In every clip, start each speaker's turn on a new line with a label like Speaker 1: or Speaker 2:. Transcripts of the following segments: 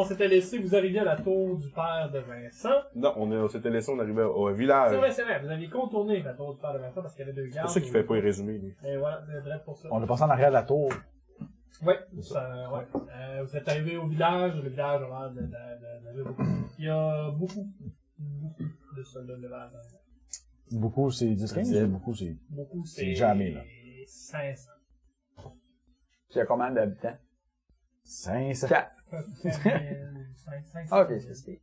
Speaker 1: on s'était laissé, vous arriviez à la tour du père de Vincent.
Speaker 2: Non, on s'était laissé, on arrivait au village.
Speaker 1: C'est vrai, vous aviez contourné la tour du père de Vincent parce qu'il y avait deux gardes.
Speaker 2: C'est pour ça qu'il fait pas y résumer, lui.
Speaker 1: Et voilà, c'est vrai pour ça.
Speaker 3: On est passé en arrière de la tour.
Speaker 1: Ouais, ouais. Vous êtes arrivé au village, le village a l'air de beaucoup. Il y a beaucoup de soldats de base.
Speaker 3: Beaucoup, c'est 10-15, beaucoup, c'est...
Speaker 1: Beaucoup,
Speaker 3: c'est jamais, là.
Speaker 1: 500.
Speaker 4: Il y a combien d'habitants?
Speaker 3: 500.
Speaker 4: 4.
Speaker 1: 500.
Speaker 4: Ok, c'est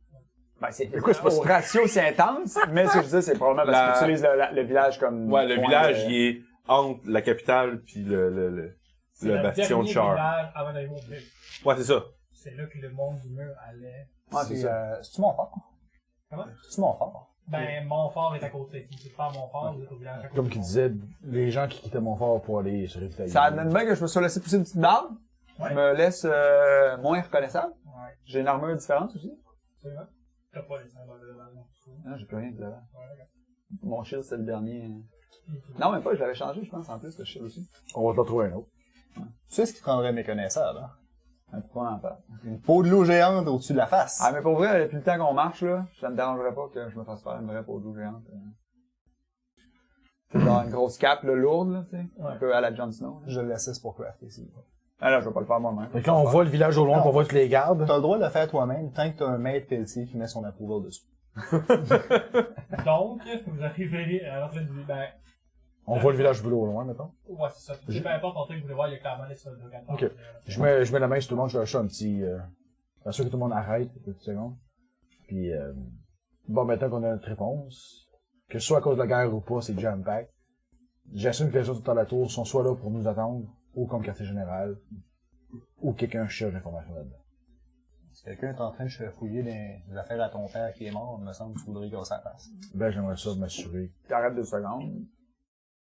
Speaker 4: ben, c'est quoi, c'est pas au ratio, c'est intense, mais ce que je dis, c'est probablement parce qu'ils utilisent le village comme...
Speaker 2: Ouais, le village, il est entre la capitale puis le bastion de Char.
Speaker 1: Village avant d'arriver au mur.
Speaker 2: Ouais, c'est ça.
Speaker 1: C'est là que le monde du mur allait.
Speaker 4: Ah, c'est ça.
Speaker 3: C'est-tu Montfort?
Speaker 1: Comment?
Speaker 3: C'est-tu Montfort?
Speaker 1: Ben, Montfort est à côté. Si c'est pas Montfort, vous êtes au village à côté.
Speaker 3: Comme qu'il disait, les gens qui quittaient Montfort pour aller se ravitailler.
Speaker 4: Ça admet bien que je me sois laissé pousser une petite barbe.
Speaker 1: Ouais.
Speaker 4: Je me laisse moins reconnaissable.
Speaker 1: Ouais,
Speaker 4: J'ai une armure différente aussi.
Speaker 1: c'est vrai. T'as pas les symboles de l'avant.
Speaker 4: Non, j'ai plus rien de l'avant.
Speaker 1: Ouais, d'accord.
Speaker 4: Mon shield, c'est le dernier. Non, même pas, je l'avais changé, je pense, en plus, le shield aussi.
Speaker 3: On va t'en trouver un autre.
Speaker 5: Tu sais ce qui te rendrait méconnaissable, hein?
Speaker 4: Un point en part.
Speaker 5: Une peau de loup géante au-dessus de la face.
Speaker 4: Ah, mais pour vrai, depuis le temps qu'on marche, là, ça me dérangerait pas que je me fasse faire une vraie peau de loup géante. C'est genre une grosse cape, là, lourde, là, tu sais. Un peu à la Jon Snow.
Speaker 5: Je le laisse pour crafter, s'il vous
Speaker 4: Ah là, je vais pas le faire moi-même.
Speaker 3: Fait que là, on voit le village au loin,
Speaker 5: Non.
Speaker 3: on voit tous les gardes.
Speaker 5: T'as le droit de le faire toi-même tant que t'as un maître pelletier qui met son approval dessus.
Speaker 1: Donc, vous arrivez à l'entrée du village.
Speaker 3: On voit le village bleu au loin, mettons.
Speaker 1: Ouais, c'est ça. Peu importe l'entrée que vous voulez voir, il y a clairement les soldats.
Speaker 3: Ok. Je mets la main sur tout le monde, je lâche un petit... Bien sûr que tout le monde arrête, une petite seconde. Puis, bon, maintenant qu'on a notre réponse, que ce soit à cause de la guerre ou pas, c'est jam-pack. J'assume que les gens tout à la tour sont soit là pour nous attendre, ou comme quartier général, ou quelqu'un cherche l'information là-dedans.
Speaker 5: Si quelqu'un est en train de fouiller des affaires à ton père qui est mort, il me semble que tu voudrais qu'on s'en fasse.
Speaker 3: Ben, j'aimerais ça m'assurer.
Speaker 4: T'arrêtes 2 secondes.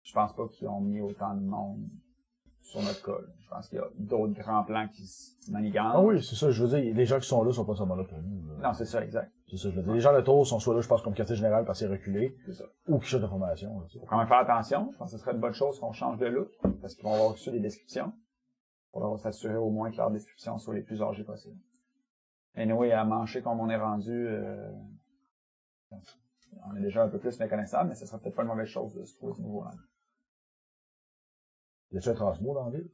Speaker 4: Je pense pas qu'ils ont mis autant de monde sur notre cas, là. Je pense qu'il y a d'autres grands plans qui se manigantent.
Speaker 3: Ah oui, c'est ça, je veux dire, les gens qui sont là sont pas seulement là pour nous. Là.
Speaker 4: Non, c'est ça, exact.
Speaker 3: C'est ça, je veux dire. Les gens de tour sont soit là, je pense, comme quartier général parce qu'ils reculé,
Speaker 4: C'est ça.
Speaker 3: ou qui cherchent l'information.
Speaker 4: Faut quand même faire attention. Je pense que ce serait une bonne chose qu'on change de look, parce qu'ils vont avoir reçu des descriptions. Pour leur s'assurer au moins que leurs descriptions soient les plus âgées possibles. Anyway, à mancher comme on est rendu, on est déjà un peu plus méconnaissable, mais ce serait peut-être pas une mauvaise chose de se trouver ce niveau-là.
Speaker 3: Y a-tu un transmo dans la ville?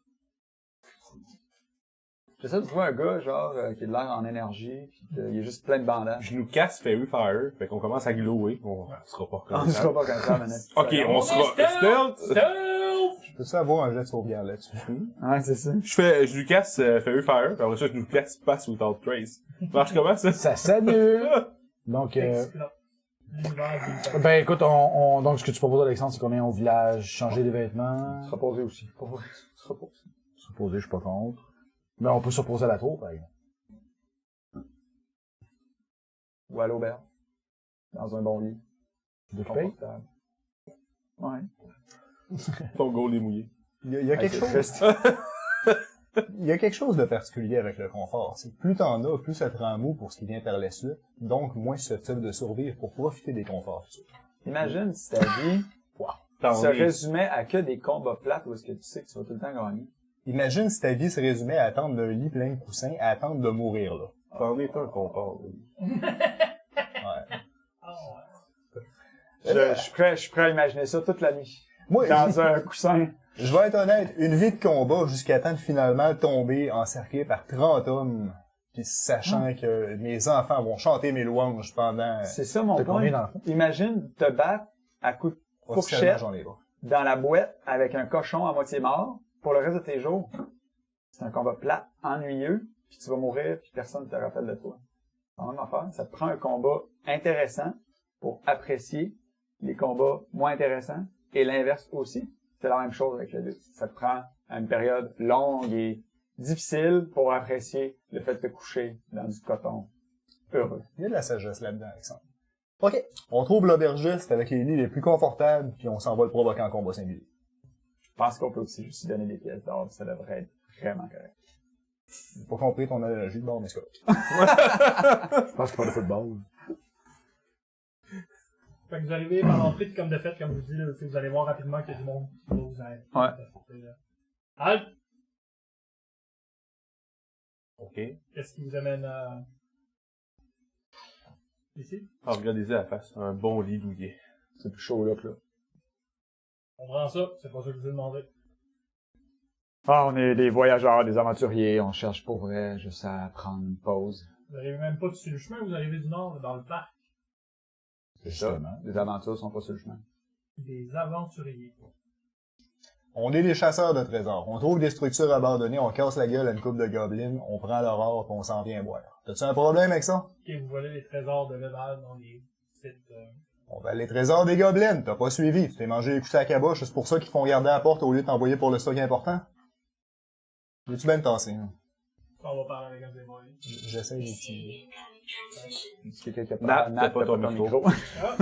Speaker 4: J'essaie de trouver un gars, genre, qui a de l'air en énergie, pis il est juste plein de bandages.
Speaker 2: Je nous casse Fairy Fire, fait qu'on commence à glower. On sera pas
Speaker 4: On ne sera
Speaker 2: reconnaissable.
Speaker 4: pas comme ça, manette.
Speaker 2: Ok, on sera stealth.
Speaker 1: Stealth!
Speaker 5: Peux-tu avoir un jet de sauvegarde là-dessus?
Speaker 4: Ouais, c'est ça.
Speaker 2: Je lui casse Fairy Fire, puis après ça, je nous casse Pass Without Trace. Ça marche comment, ça?
Speaker 3: Ça s'annule! Donc,
Speaker 1: Explose. L'univers du-
Speaker 3: ben écoute, donc ce que tu proposes Alexandre, c'est qu'on est au village, changer des vêtements.
Speaker 4: Se reposer aussi. Pour vrai, se reposer.
Speaker 3: Se reposer, je suis pas contre. Mais on peut se reposer à la tour, par exemple.
Speaker 4: Ou à l'auberge. Dans un bon lit.
Speaker 3: D'occuper.
Speaker 4: Confortable. Ouais.
Speaker 2: Ton goal est mouillé.
Speaker 5: Il y a quelque chose.
Speaker 4: Triste.
Speaker 5: Il y a quelque chose de particulier avec le confort. C'est que plus t'en as, plus ça te rend mou pour ce qui vient par la suite. Donc, moins susceptible de survivre pour profiter des conforts futurs.
Speaker 4: Imagine si ta vie se résumait à que des combats plates où est-ce que tu sais que tu vas tout le temps gagner.
Speaker 5: Imagine si ta vie se résumait à attendre d'un lit plein de coussins, à attendre de mourir là.
Speaker 2: T'en es un confort.
Speaker 5: Ouais.
Speaker 1: Ah, ouais.
Speaker 4: Je suis prêt à imaginer ça toute la nuit.
Speaker 5: Moi,
Speaker 4: Dans un coussin.
Speaker 5: je vais être honnête, une vie de combat jusqu'à temps de finalement tomber encerclé par 30 hommes, puis sachant que mes enfants vont chanter mes louanges pendant...
Speaker 4: C'est ça mon
Speaker 3: T'as
Speaker 4: point.
Speaker 3: combien d'enfants?
Speaker 4: Imagine te battre à coups de
Speaker 5: Officiellement,
Speaker 4: fourchette
Speaker 5: j'en ai pas.
Speaker 4: dans la boîte avec un cochon à moitié mort pour le reste de tes jours. C'est un combat plat, ennuyeux, puis tu vas mourir, puis personne ne te rappelle de toi. C'est la même affaire. Ça te prend un combat intéressant pour apprécier les combats moins intéressants, et l'inverse aussi. C'est la même chose avec la lutte. Ça te prend une période longue et difficile pour apprécier le fait de te coucher dans du coton heureux.
Speaker 5: Il y a de la sagesse là-dedans, Alexandre. OK. On trouve l'aubergiste avec les lits les plus confortables, puis on s'en va le provoquer en combat singulier.
Speaker 4: Je pense qu'on peut aussi juste lui donner des pièces d'or, ça devrait être vraiment correct.
Speaker 5: J'ai pas compris ton analogie de bord, mais c'est correct.
Speaker 3: Je pense qu'il parle de football.
Speaker 1: Fait que vous arrivez par l'entrée, puis comme de fait, comme je vous dis, là, vous allez voir rapidement qu'il y a du monde qui va vous aider.
Speaker 4: Ouais.
Speaker 1: Halt!
Speaker 2: Ok.
Speaker 1: Qu'est-ce qui vous amène à... Ici?
Speaker 2: Ah, regardez-y la face. Un bon lit douillet.
Speaker 3: C'est plus chaud là que là.
Speaker 1: On prend ça, c'est pas ça que je vous ai demandé.
Speaker 4: Ah, on est des voyageurs, des aventuriers, on cherche pour vrai juste à prendre une pause.
Speaker 1: Vous arrivez même pas sur le chemin, vous arrivez du nord, dans le parc.
Speaker 4: C'est ça. Les aventures sont pas sur le chemin.
Speaker 1: Des aventuriers.
Speaker 5: On est des chasseurs de trésors. On trouve des structures abandonnées, on casse la gueule à une coupe de gobelins, on prend leur or, puis on s'en vient boire. T'as-tu un problème avec ça?
Speaker 1: Ok, vous volez les trésors de Véval dans les sites...
Speaker 5: On va les trésors des gobelins. T'as pas suivi. Tu t'es mangé les coups à caboche. C'est pour ça qu'ils font garder la porte au lieu de t'envoyer pour le stock important. Veux-tu bien me tasser, hein?
Speaker 1: On va parler avec un des boys.
Speaker 5: J'essaie d'y
Speaker 4: Est-ce que quelque
Speaker 2: Nat,
Speaker 4: part,
Speaker 2: t'as pas ton micro.
Speaker 1: Ah!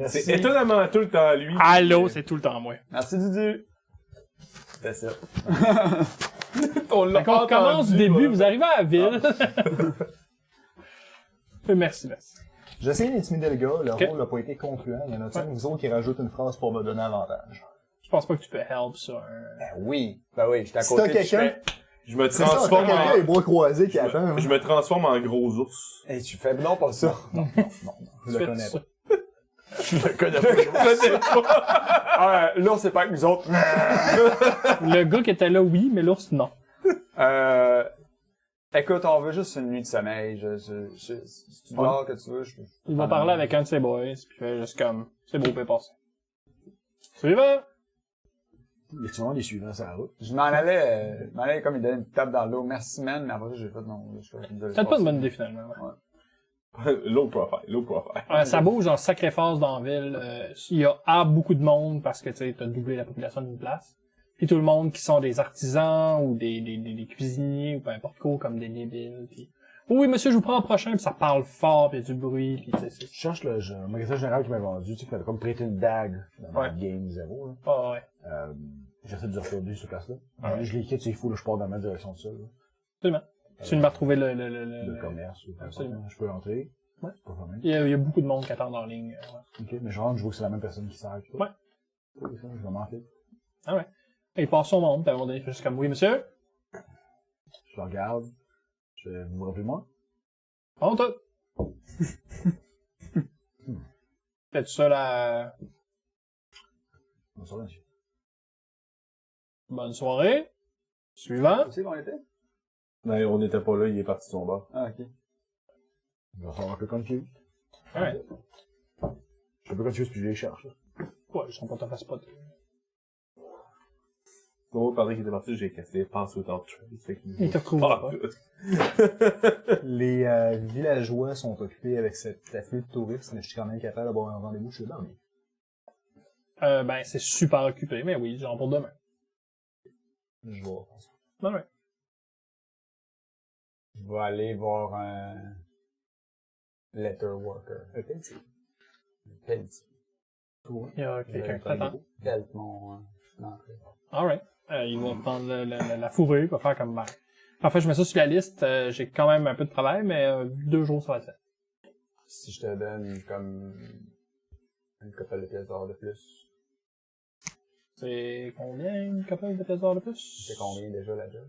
Speaker 2: C'est étonnamment tout le temps lui.
Speaker 1: Allô, c'est tout le temps moi.
Speaker 4: Merci Dudu. C'est ça.
Speaker 2: On l'a
Speaker 1: Quand on
Speaker 2: entendu,
Speaker 1: commence du début,
Speaker 2: voilà.
Speaker 1: vous arrivez à la ville. Merci.
Speaker 5: J'essaie d'intimider le gars. Le
Speaker 1: Ok.
Speaker 5: rôle n'a pas été concluant. Il y en a vous autres qui rajoutent une phrase pour me donner avantage.
Speaker 1: Je pense pas que tu peux help sur un...
Speaker 5: Oui.
Speaker 4: Ben oui, j'étais à
Speaker 5: Si
Speaker 4: côté.
Speaker 5: t'as quelqu'un,
Speaker 2: Je me
Speaker 5: c'est ça, t'as
Speaker 2: transforme
Speaker 5: quelqu'un les bras croisés qui attend. hein.
Speaker 2: Je me transforme en gros ours.
Speaker 4: Hey, tu fais non pas ça.
Speaker 5: Non, je le
Speaker 1: Faites
Speaker 5: connais
Speaker 1: ça.
Speaker 5: pas.
Speaker 4: Je le connais pas. Ah, l'ours c'est pas avec nous autres.
Speaker 1: Le gars qui était là, oui, mais l'ours, non.
Speaker 4: Écoute, on veut juste une nuit de sommeil. Si tu dors que tu veux, je peux.
Speaker 1: Il va parler avec un de ses boys, puis il fait juste comme... C'est beau, peut passer. Suivant!
Speaker 3: Il y a souvent des suivants sur la route.
Speaker 4: Je m'en allais comme il donnait une tape dans l'eau. Merci, man, mais après ça, j'ai fait non.
Speaker 1: Peut-être pas une bonne idée, finalement. Ouais.
Speaker 2: Low profile.
Speaker 1: Ça bouge en sacré force dans la ville. Il y a beaucoup de monde parce que tu sais, t'as doublé la population d'une place. Puis tout le monde qui sont des artisans ou des cuisiniers ou peu importe quoi, comme des débiles. Puis oui, monsieur, je vous prends en prochain. Puis ça parle fort, puis il y a du bruit. Puis tu sais,
Speaker 3: Je cherche le magasin général qui m'a vendu, tu sais, qui m'avait comme prêté une dague dans
Speaker 1: Ouais.
Speaker 3: le Game 0, là.
Speaker 1: ah ouais.
Speaker 3: J'essaie de retourner sur place-là.
Speaker 1: Ouais.
Speaker 3: Je l'ai écrit, c'est fou, là, je pars dans ma direction de ça, là.
Speaker 1: Absolument. Tu viens de me retrouver
Speaker 3: Le commerce, ou peu importe,
Speaker 1: Absolument.
Speaker 3: là. Je peux entrer.
Speaker 1: Ouais.
Speaker 3: C'est pas quand même.
Speaker 1: Il y a beaucoup de monde qui attend en ligne. Ouais.
Speaker 3: Ok, mais je rentre, je vois que c'est la même personne qui sert.
Speaker 1: Ouais.
Speaker 3: Oui, ça, je vais m'en faire.
Speaker 1: Ah ouais. Et il passe son monde, puis à un moment donné, il fait juste comme, oui, monsieur.
Speaker 3: Je le regarde. Je vais vous rappeler moi.
Speaker 1: On toi. Fais-tu ça là?
Speaker 3: Bonsoir, monsieur.
Speaker 1: Bonne soirée. Suivant.
Speaker 4: Tu sais qu'on était?
Speaker 2: Non, on n'était pas là, il est parti de son bord.
Speaker 4: Ah, ok.
Speaker 3: Je vais faire un peu confused.
Speaker 1: Ouais.
Speaker 3: Je suis un peu confused, puis je les cherche, là.
Speaker 1: Ouais, ils sont pas tout à fait spotés.
Speaker 2: On va parler qu'il était parti, j'ai cassé, passe au temps de trace.
Speaker 1: Il te retrouvera pas.
Speaker 5: Les villageois sont occupés avec cet afflux de touristes, mais je suis quand même capable d'avoir un rendez-vous chez Barney.
Speaker 1: Ben, c'est super occupé, mais oui, genre pour demain.
Speaker 5: Je vois.
Speaker 1: Non, ouais.
Speaker 4: Je vais aller voir un letter worker.
Speaker 5: Un pelletier.
Speaker 4: Pelletier.
Speaker 1: Il y a quelqu'un qui t'attend.
Speaker 4: Pelt mon entrée.
Speaker 1: Alright. Il va prendre la fourrure, il va faire comme, ben. En fait, je mets ça sur la liste, j'ai quand même un peu de travail, mais 2 jours, ça va être fait.
Speaker 4: Si je te donne comme une couple de pièces d'or de plus,
Speaker 1: C'est combien, une couple de pièces d'or de plus?
Speaker 4: c'est combien déjà la job?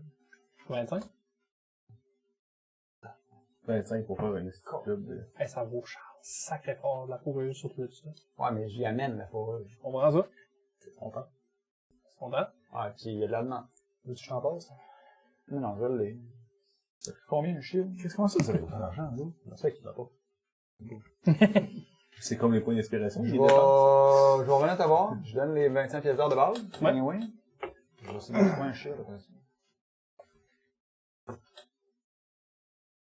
Speaker 1: 25?
Speaker 2: 25 pour faire un club de...
Speaker 1: Hey, ça vaut cher. Sacré fort, la fourrure, surtout de ça.
Speaker 4: Ouais, mais j'y amène la fourrure.
Speaker 1: Je comprends ça.
Speaker 4: C'est content.
Speaker 1: C'est content?
Speaker 4: Ah, puis il y a de la demande.
Speaker 5: Veux-tu que je t'en passe?
Speaker 4: Non, je l'ai. Ça fait combien un shield?
Speaker 3: Qu'est-ce qu'on ça, vous avez autant d'argent, vous?
Speaker 5: Je sais que tu l'as pas.
Speaker 2: C'est comme les points d'inspiration.
Speaker 4: Je
Speaker 2: il
Speaker 4: vais
Speaker 2: les dépense.
Speaker 4: revenir te voir. Je donne les 25 pièces d'or de base.
Speaker 1: Ouais.
Speaker 4: Anyway. Je vais essayer de trouver un shield après ça.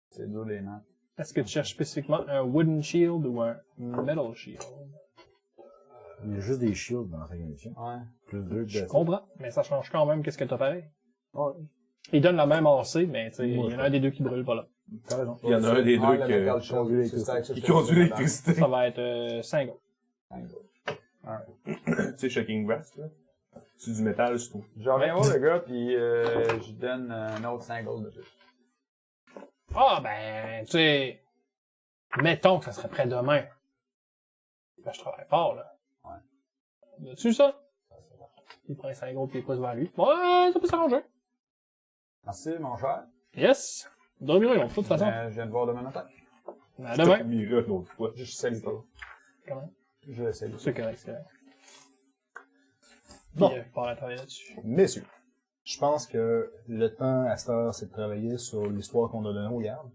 Speaker 4: C'est dur les maths.
Speaker 1: Est-ce que tu cherches spécifiquement un wooden shield ou un metal shield?
Speaker 3: Il y a juste des shields dans la 5e édition.
Speaker 4: Ouais.
Speaker 3: Plus 2
Speaker 1: Je
Speaker 3: de...
Speaker 1: comprends, mais ça change quand même qu'est-ce que t'as pareil.
Speaker 3: Ouais,
Speaker 1: Ils donnent la même AC, mais tu sais, il
Speaker 3: Ouais,
Speaker 1: y en a un des deux qui brûle pas là.
Speaker 3: t'as raison.
Speaker 2: Il y en a un des deux qui conduit l'électricité.
Speaker 1: Ça va être 5 gold.
Speaker 2: Tu sais, Shocking Brass, là. C'est du métal, je trouve.
Speaker 4: Je reviens voir le gars, puis je donne un autre 5 gold de plus.
Speaker 1: Ah, ben, tu sais, mettons que ça serait prêt demain. Ben, je travaille fort, là.
Speaker 4: Ouais.
Speaker 1: As-tu ça? Il prend 5 gold et il pousse vers lui. Ouais, ça peut s'arranger.
Speaker 4: Merci, mon cher.
Speaker 1: Yes! Dormira de toute façon.
Speaker 4: Je viens de voir demain matin.
Speaker 1: À demain.
Speaker 2: Mira une autre fois.
Speaker 4: Je salue pas.
Speaker 1: Comment?
Speaker 4: Je le salue.
Speaker 1: C'est correct, c'est correct.
Speaker 5: Bon.
Speaker 1: Puis, part à travailler là-dessus.
Speaker 5: Messieurs, je pense que le temps à cette heure, c'est de travailler sur l'histoire qu'on a donnée aux gardes.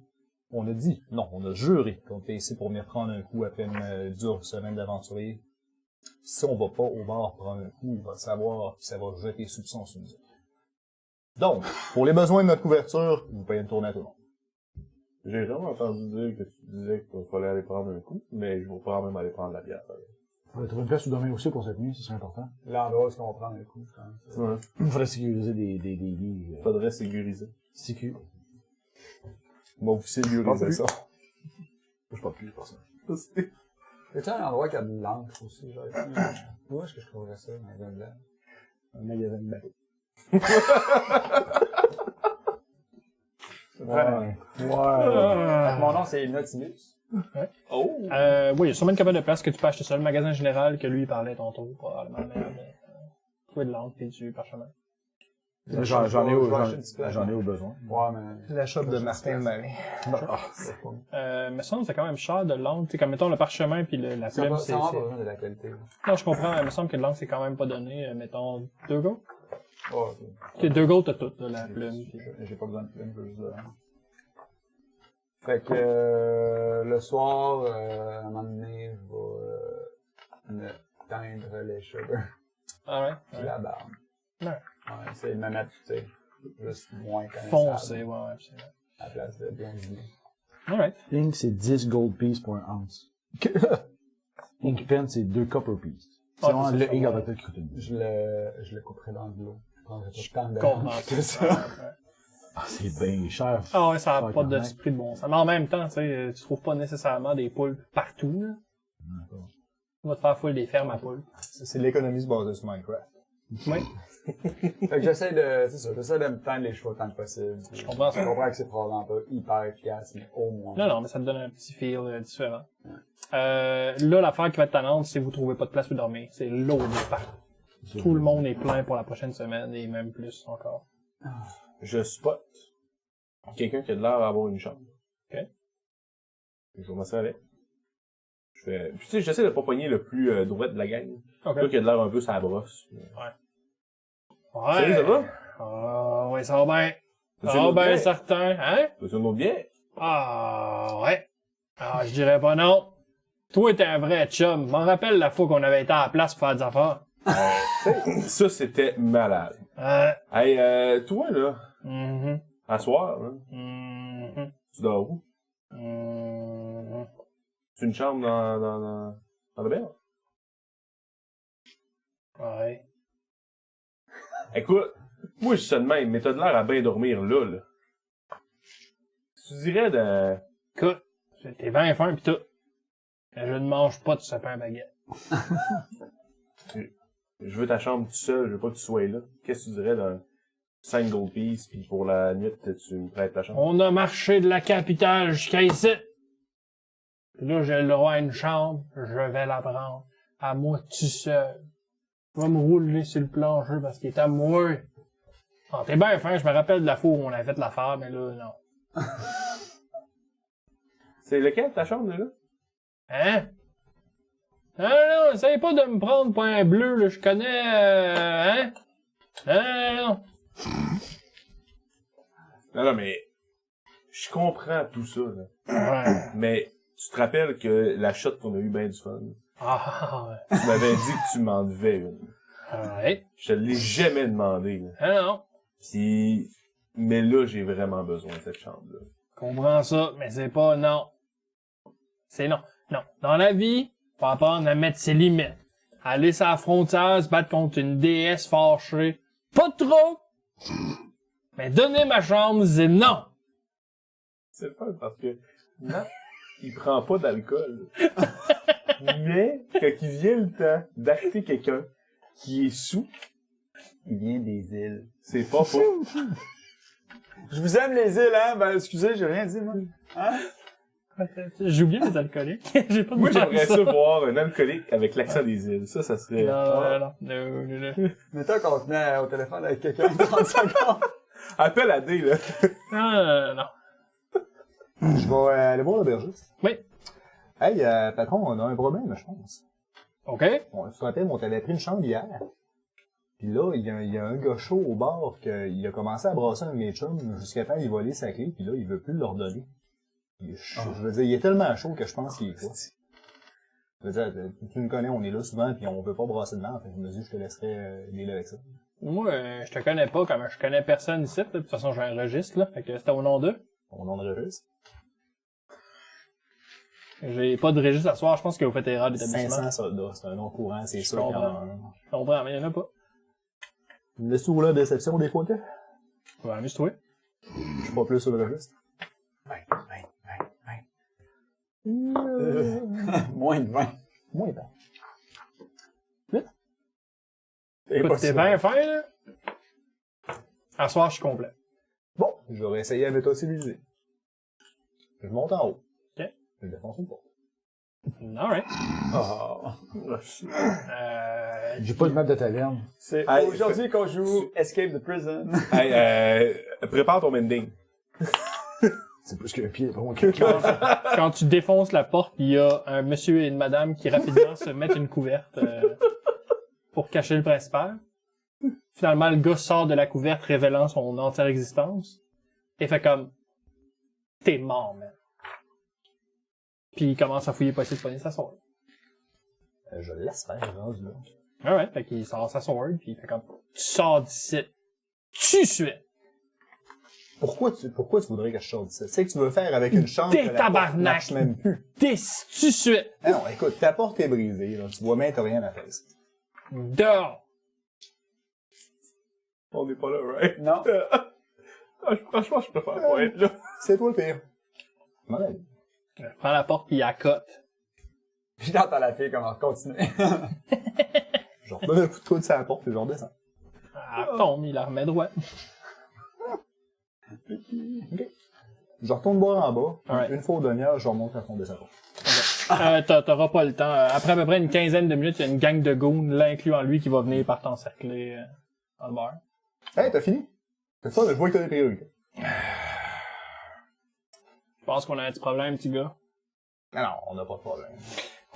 Speaker 5: On a dit, non, on a juré qu'on était ici pour venir prendre un coup après une dure semaine d'aventurier. Si on va pas au bar prendre un coup, il va savoir que ça va jeter soupçon sur nous. Donc, pour les besoins de notre couverture, vous payez une tournée à tout le monde.
Speaker 2: J'ai vraiment entendu dire que tu disais qu'il fallait aller prendre un coup, mais je vais pas même aller prendre la bière.
Speaker 3: On va trouver une place où dormir aussi pour cette nuit, ça serait important.
Speaker 4: L'endroit où on va prendre un coup, je pense.
Speaker 2: Ouais.
Speaker 3: Il faudrait sécuriser des lits.
Speaker 2: Faudrait sécuriser.
Speaker 3: Sécu.
Speaker 2: Moi, vous sécurisez ça.
Speaker 3: Je sais pas plus, pour ça.
Speaker 4: Y'a-tu un endroit qui a de l'encre aussi, genre? Où est-ce que je trouverais ça, dans un blanc?
Speaker 3: Un magasin de bateau.
Speaker 4: Ouais.
Speaker 3: Ouais.
Speaker 4: Mon nom, c'est Nautilus.
Speaker 2: Oh!
Speaker 1: Oui, il y a sûrement une cabane de place que tu peux acheter ça. Le magasin général que lui, il parlait tantôt, probablement. Trouver de l'encre et du parchemin.
Speaker 3: J'en ai
Speaker 4: J'en
Speaker 3: au besoin.
Speaker 4: Ouais, mais...
Speaker 5: La shop de Martin Marie.
Speaker 1: Me semble que c'est quand même cher de l'encre. Tu sais, comme mettons le parchemin puis la
Speaker 4: Ça
Speaker 1: plume,
Speaker 4: va
Speaker 1: c'est...
Speaker 4: pas besoin de la qualité.
Speaker 1: Non, je comprends. Il me semble que l'encre, c'est quand même pas donné. Mettons 2 gold.
Speaker 4: Oh,
Speaker 1: Ok, 2 gold, t'as tout, là, la plume. Puis...
Speaker 4: j'ai pas besoin de plume, je veux juste de l'encre. Fait que, le soir, à un moment donné, je vais me teindre les cheveux.
Speaker 1: Ah ouais?
Speaker 4: Puis la barbe.
Speaker 1: Ouais.
Speaker 4: Ouais, essayer de me mettre, tu sais, juste moins connaissable.
Speaker 1: Foncé, ouais, absolument.
Speaker 4: À la place de blondiner.
Speaker 1: Alright.
Speaker 3: Ink, c'est 10 gold pieces pour un ounce. Ink pen, c'est 2 copper pieces. C'est
Speaker 1: Ah,
Speaker 3: vraiment
Speaker 1: c'est
Speaker 3: le
Speaker 1: ça,
Speaker 3: ink en
Speaker 1: ouais.
Speaker 3: fait qui coûte une.
Speaker 4: Je le couperai dans de l'eau. Je prendrai pas le temps de...
Speaker 1: Comprends.
Speaker 4: C'est ça.
Speaker 3: Ah, c'est bien cher.
Speaker 1: Ah ouais, ça a pas
Speaker 3: Tabarnak.
Speaker 1: d'esprit de bon sens. Mais en même temps, tu sais, tu trouves pas nécessairement des poules partout, là. Tu vas te faire full des fermes à poules.
Speaker 5: C'est l'économie basée sur Minecraft.
Speaker 1: Oui.
Speaker 4: Fait que j'essaie de me teindre les cheveux autant que possible.
Speaker 1: Je comprends ça.
Speaker 4: Je comprends que c'est probablement pas hyper efficace, mais au moins.
Speaker 1: Non, mais ça te donne un petit feel différent. Là, l'affaire qui va être tannante, c'est que vous trouvez pas de place où dormir. C'est lourd de partout. Tout le monde est plein pour la prochaine semaine et même plus encore.
Speaker 2: Je spot quelqu'un qui a de l'air d'avoir une chambre.
Speaker 1: Ok.
Speaker 2: Je vais commencer avec. Je fais... Puis tu sais, j'essaie de pas pogner le plus droit de la gang.
Speaker 1: Ok.
Speaker 2: Là, qui a de l'air un peu sur la brosse.
Speaker 1: Ouais.
Speaker 2: Salut, ça va?
Speaker 1: Ah, ouais, ça va bien.
Speaker 2: Veux-tu
Speaker 1: Ça
Speaker 2: une
Speaker 1: va
Speaker 2: autre
Speaker 1: bien,
Speaker 2: bière?
Speaker 1: certain. Hein?
Speaker 2: Veux-tu une autre bière?
Speaker 1: Ah, ouais. Ah, je dirais pas non. Toi, t'es un vrai chum. M'en rappelle la fois qu'on avait été à la place pour faire des affaires.
Speaker 2: Ça, c'était malade. Hey, toi, là,
Speaker 1: Mhm.
Speaker 2: à soir, là,
Speaker 1: Mhm.
Speaker 2: tu dors où?
Speaker 1: Mhm.
Speaker 2: Tu une chambre dans le bain?
Speaker 1: Ouais.
Speaker 2: Écoute, moi, je suis ça de même, mais t'as de l'air à bien dormir là. Tu dirais de...
Speaker 1: Écoute, t'es bien faim pis tout. Mais je ne mange pas de sapin à baguette.
Speaker 2: Je veux ta chambre tout seul, je veux pas que tu sois là. Qu'est-ce que tu dirais d'un 5 gold piece, puis pour la nuit, tu me prêtes ta chambre?
Speaker 1: On a marché de la capitale jusqu'à ici. Puis là, j'ai le droit à une chambre. Je vais la prendre. À moi tout seul. Je vais me rouler sur le plancher parce qu'il est à moi. Ah, t'es bien fin, je me rappelle de la fois où on avait fait l'affaire, mais là, non.
Speaker 2: C'est lequel, ta chambre, là?
Speaker 1: Hein? Non, essaye pas de me prendre pour un bleu, là, je connais, hein? Non.
Speaker 2: Non, mais... Je comprends tout ça, là.
Speaker 1: Ouais.
Speaker 2: Mais tu te rappelles que la shot qu'on a eu ben du fun,
Speaker 1: Ah, ouais.
Speaker 2: tu m'avais dit que tu m'en devais une.
Speaker 1: Ouais.
Speaker 2: Je te l'ai jamais demandé, là.
Speaker 1: Ah, non.
Speaker 2: Puis... Mais là, j'ai vraiment besoin de cette chambre-là.
Speaker 1: Comprends ça, mais c'est pas non. C'est non. Non. Dans la vie, faut apprendre à mettre ses limites. Aller sur la frontière, se battre contre une déesse fâchée. Pas trop! Mais donner ma chambre, c'est non!
Speaker 2: C'est le fun parce que Nat, il prend pas d'alcool. Mais quand il vient le temps d'acheter quelqu'un qui est sous, il vient des îles. C'est pas faux.
Speaker 4: Je vous aime les îles, hein? Ben, excusez, j'ai rien dit, moi. Hein?
Speaker 1: J'ai oublié les alcooliques. J'ai pas
Speaker 2: Moi,
Speaker 1: demandé
Speaker 2: j'aimerais
Speaker 1: ça.
Speaker 2: ça voir un alcoolique avec l'accent des îles. Ça serait...
Speaker 1: Non.
Speaker 4: Mettons qu'on venait au téléphone avec quelqu'un de 30 secondes.
Speaker 2: Appelle à D, là.
Speaker 1: Non.
Speaker 5: Je vais aller voir l'aubergiste.
Speaker 1: Oui.
Speaker 5: Hey, patron, on a un problème, je pense.
Speaker 1: OK.
Speaker 5: Bon, tu te rappelles, on t'avait pris une chambre hier. Puis là, il y a un gars chaud au bar qu'il a commencé à brasser un de mes chums jusqu'à temps il volait sa clé, puis là, il veut plus le redonner. Je veux dire, il est tellement chaud que je pense qu'il est quoi. Je veux dire, tu nous connais, on est là souvent, puis on veut pas brasser de l'an, fait que je me dis, je te laisserais dealer avec ça.
Speaker 1: Moi, je te connais pas, comme je connais personne ici. De toute façon, j'ai un registre, là. Fait que c'était au nom d'eux.
Speaker 5: Mon nom de registre?
Speaker 1: J'ai pas de registre à soir, je pense que vous faites erreur d'établissement.
Speaker 5: 500 soldats, c'est un nom courant, c'est sûr.
Speaker 1: comprends.
Speaker 5: qu'il y en a un.
Speaker 1: Je comprends, mais il y en a pas.
Speaker 5: Laisse-tu rouler la déception des fois, que?
Speaker 1: Ouais, amuse-toi.
Speaker 5: Je suis pas plus sur le registre.
Speaker 4: Moins de 20.
Speaker 5: Moins bien.
Speaker 1: Écoute, t'es bien fin, là. À soir, je suis complet.
Speaker 5: Bon, j'aurais essayé la méthode civilisée. Je monte en haut.
Speaker 1: OK.
Speaker 5: Je défonce une porte.
Speaker 1: Alright.
Speaker 4: Oh.
Speaker 3: J'ai pas de map de taverne.
Speaker 4: C'est
Speaker 2: Hey,
Speaker 4: aujourd'hui qu'on joue Escape the Prison.
Speaker 2: Hey, prépare ton mending.
Speaker 3: C'est plus qu'un pied, bon.
Speaker 1: Quand tu défonces la porte, il y a un monsieur et une madame qui rapidement se mettent une couverte pour cacher le principal. Finalement, le gars sort de la couverte révélant son entière existence et fait comme « T'es mort, man. » Puis il commence à fouiller pour essayer de pogner sa sword.
Speaker 5: Je laisse faire, rendu là.
Speaker 1: Ah ouais, fait qu'il sort sa sword puis il fait comme « Tu sors d'ici. Tu suis.
Speaker 5: Pourquoi tu voudrais que je sorte d'ici? C'est que tu veux faire avec une chambre
Speaker 1: Des
Speaker 5: que la porte
Speaker 1: tabarnak!
Speaker 5: marche même plus.
Speaker 1: Tu suis.
Speaker 5: Ah non, écoute, ta porte est brisée, là. Tu vois bien, t'as rien à faire.
Speaker 1: Dehors.
Speaker 2: On n'est pas là, right?
Speaker 4: Non.
Speaker 2: Franchement, je préfère pas être là.
Speaker 5: C'est toi le pire. M'en allez.
Speaker 1: Je prends la porte puis il accote.
Speaker 4: Puis j'entends la fille comment continuer.
Speaker 5: Je redonne un coup de coude sur la porte et je redescends.
Speaker 1: Elle tombe, il la remet droite.
Speaker 5: Je retourne boire en bas.
Speaker 1: Alright.
Speaker 5: Une fois au demi-heure, je remonte à fond de sa porte.
Speaker 1: T'auras pas le temps. Après à peu près une quinzaine de minutes, il y a une gang de goons, l'incluant lui, qui va venir par t'encercler dans le bar.
Speaker 5: Hey, t'as fini? C'est ça, je vois que t'as des priorités.
Speaker 1: Je pense qu'on a un petit problème, petit gars.
Speaker 5: Ah non, on n'a pas de problème.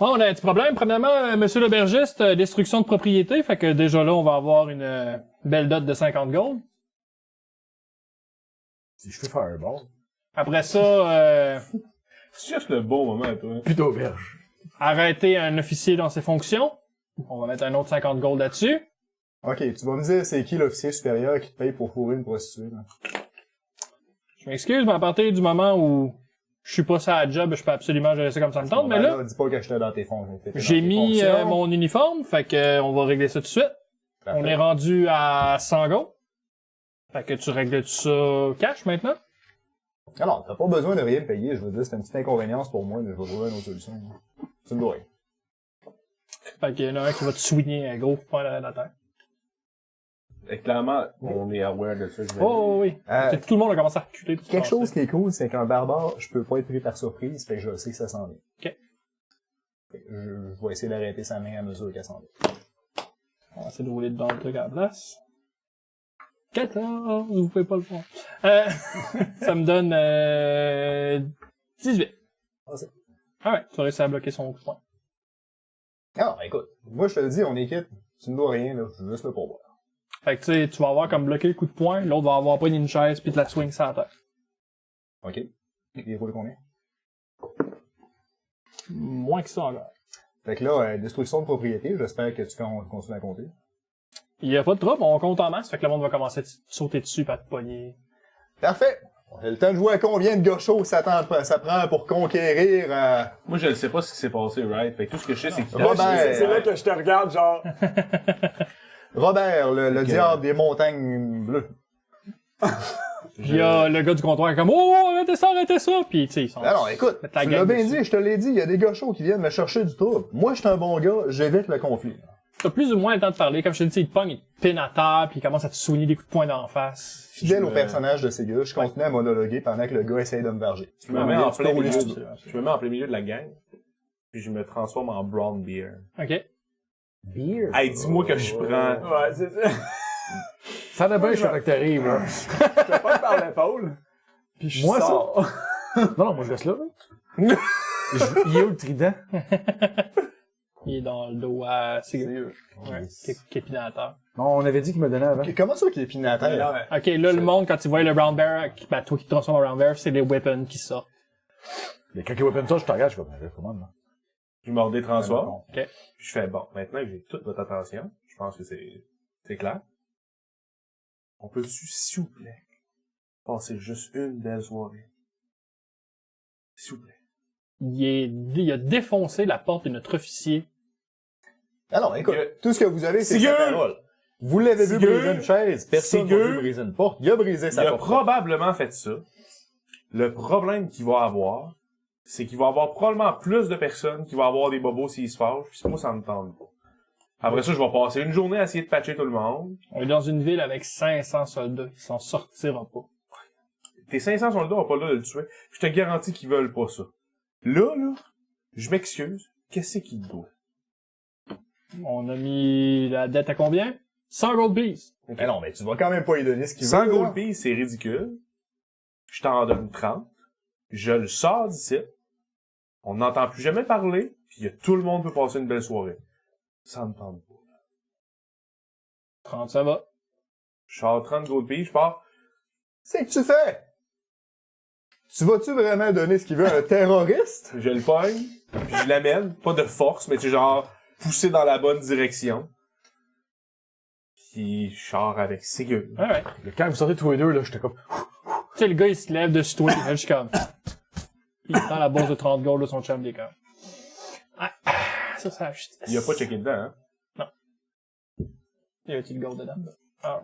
Speaker 1: Ouais, on a un petit problème. Premièrement, monsieur l'aubergiste, destruction de propriété, fait que déjà là, on va avoir une belle dot de 50 gold.
Speaker 3: Si je fais Fireball.
Speaker 1: Après ça,
Speaker 2: Tu cherches le bon moment, toi.
Speaker 3: Plutôt auberge.
Speaker 1: arrêter un officier dans ses fonctions. On va mettre un autre 50 gold là-dessus.
Speaker 5: Ok, tu vas me dire c'est qui l'officier supérieur qui te paye pour fourrer une prostituée, là?
Speaker 1: Je m'excuse, mais à partir du moment où je suis pas ça à la job, je peux absolument gérer ça comme ça me tente,
Speaker 5: Bon,
Speaker 1: mais
Speaker 5: ben
Speaker 1: là,
Speaker 5: dis pas que j'étais dans tes fonds.
Speaker 1: j'ai mis mon uniforme, fait que on va régler ça tout de suite. On est rendu à 100 gold. Fait que tu règles tout ça cash maintenant.
Speaker 5: Alors, t'as pas besoin de rien me payer, je veux dire, c'est une petite inconvénience pour moi, mais je vais trouver une autre solution. Tu me dois rien.
Speaker 1: Fait qu'il y en a un qui va te soigner un gros point de la tête.
Speaker 2: Et clairement, on est aware de ça.
Speaker 1: Oh oui. C'est- Tout le monde a commencé à reculer. tout
Speaker 5: Quelque
Speaker 1: ce
Speaker 5: chose qui est cool, c'est qu'un barbare, je peux pas être pris par surprise, fait que je sais que ça s'en vient.
Speaker 1: Ok.
Speaker 5: Fait que je vais essayer d'arrêter sa main à mesure qu'elle s'en vient.
Speaker 1: On va essayer de rouler dedans le truc à la place. 14, vous pouvez pas le voir. Ça me donne 18.
Speaker 5: Ah, c'est-
Speaker 1: Ah ouais, tu vas réussir à bloquer son coup de poing.
Speaker 5: Non, écoute, moi je te le dis, on est quitte, tu me dois rien, là, je suis juste là pour voir.
Speaker 1: Fait que tu sais, tu vas avoir comme bloqué le coup de poing, l'autre va avoir pris une chaise puis te la swing sur la tête.
Speaker 5: Ok? Il roule combien?
Speaker 1: Moins que ça encore.
Speaker 5: Fait que là, destruction de propriété, j'espère que tu continues à compter.
Speaker 1: Il y a pas de trouble, on compte en masse, fait que le monde va commencer à te sauter dessus pis à te pogner.
Speaker 5: Parfait! On a le temps de jouer à combien de gars chauds ça prend pour conquérir,
Speaker 2: Moi, je ne sais pas ce qui s'est passé, right? Fait que tout ce que je sais, c'est qu'il
Speaker 5: Robert.
Speaker 4: C'est là que je te regarde, genre.
Speaker 5: Robert, le diable des montagnes bleues.
Speaker 1: Pis il y a le gars du comptoir comme oh arrêtez ça, pis tu sais ils sont.
Speaker 5: Alors, écoute,
Speaker 1: Mettre la
Speaker 5: tu
Speaker 1: gang
Speaker 5: l'as bien
Speaker 1: dessus.
Speaker 5: dit, je te l'ai dit, il y a des gars chauds qui viennent me chercher du trouble. Moi, je suis un bon gars, j'évite le conflit.
Speaker 1: T'as plus ou moins le temps de parler, comme je te dis, il te pogne, il te pine à terre pis il commence à te soigner des coups de poing d'en face.
Speaker 5: Fidèle au personnage de ces gars, je continue à monologuer pendant que le gars essaye de me varger.
Speaker 2: Je me mets en plein milieu.
Speaker 5: si tu veux.
Speaker 2: Je me mets en plein milieu de la gang. Puis je me transforme en brown beer.
Speaker 1: Ok.
Speaker 3: Beer.
Speaker 2: Hey, dis-moi que je prends
Speaker 4: Ouais, c'est ça.
Speaker 3: Ça n'a bien, je suis que t'arrives, là.
Speaker 4: Je te pogne par l'épaule. Puis je
Speaker 3: Moi, ça?
Speaker 4: sors.
Speaker 3: Non, moi, je reste là. Il est où le trident?
Speaker 1: Il est dans le dos à Sigur. Ouais,
Speaker 3: Yes.
Speaker 1: qui est pinateur.
Speaker 3: Non, on avait dit qu'il me donnait avant.
Speaker 5: Comment ça qu'il est pinataire?
Speaker 1: Ok, là, le monde, quand tu vois le Brown Bear, ben, toi qui te transformes en Brown Bear, c'est les weapons qui sortent.
Speaker 3: Mais quand il weapon ça, je te regarde, je suis comme, comment, là?
Speaker 2: Je me redétransforme.
Speaker 1: Ok.
Speaker 2: Puis je fais, bon, maintenant que j'ai toute votre attention, je pense que c'est clair. On peut-tu, s'il vous plaît, passer juste une belle soirée? S'il vous plaît.
Speaker 1: Il a défoncé la porte de notre officier.
Speaker 5: Ah non, écoute,
Speaker 2: Sigur.
Speaker 5: tout ce que vous avez, c'est
Speaker 2: Sigur.
Speaker 5: sa parole. Vous l'avez vu
Speaker 2: Sigur.
Speaker 5: briser une chaise, personne n'a
Speaker 2: Sigur.
Speaker 5: vu briser une porte. Il a brisé
Speaker 2: Il
Speaker 5: sa
Speaker 2: a
Speaker 5: porte.
Speaker 2: probablement fait ça. Le problème qu'il va avoir, c'est qu'il va avoir probablement plus de personnes qui vont avoir des bobos s'ils se fâchent, puis moi, ça me tente pas. Après ça, je vais passer une journée à essayer de patcher tout le monde.
Speaker 1: On est dans une ville avec 500 soldats. Il s'en sortira pas.
Speaker 2: Tes 500 soldats ont pas là de le tuer. Je te garantis qu'ils veulent pas ça. Là, je m'excuse. Qu'est-ce qu'il doit?
Speaker 1: On a mis la dette à combien? 100 gold pieces.
Speaker 5: Mais non, mais tu vas quand même pas lui donner ce qu'il veut.
Speaker 2: 100
Speaker 5: là.
Speaker 2: gold pieces, c'est ridicule. Je t'en donne 30. Je le sors d'ici. On n'entend plus jamais parler. Puis tout le monde peut passer une belle soirée. Ça me tente pas.
Speaker 1: 30, ça va.
Speaker 2: Je sors 30 gold pieces, je pars.
Speaker 5: C'est que tu fais? Tu vas-tu vraiment donner ce qu'il veut à un terroriste?
Speaker 2: Je le pogne. Puis je l'amène. Pas de force, mais tu sais, genre, poussé dans la bonne direction. Puis je sors avec Sigur.
Speaker 1: Alright.
Speaker 3: Quand vous sortez tous les deux, là, j'étais comme,
Speaker 1: Tu sais, le gars, il se lève dessus toi, il fait juste comme... Il prend la bourse de 30 gold de son chum des camps. Ah, ça, c'est la justice.
Speaker 2: Il a pas checké dedans, hein?
Speaker 1: Il y avait-tu le gold dedans? Ah.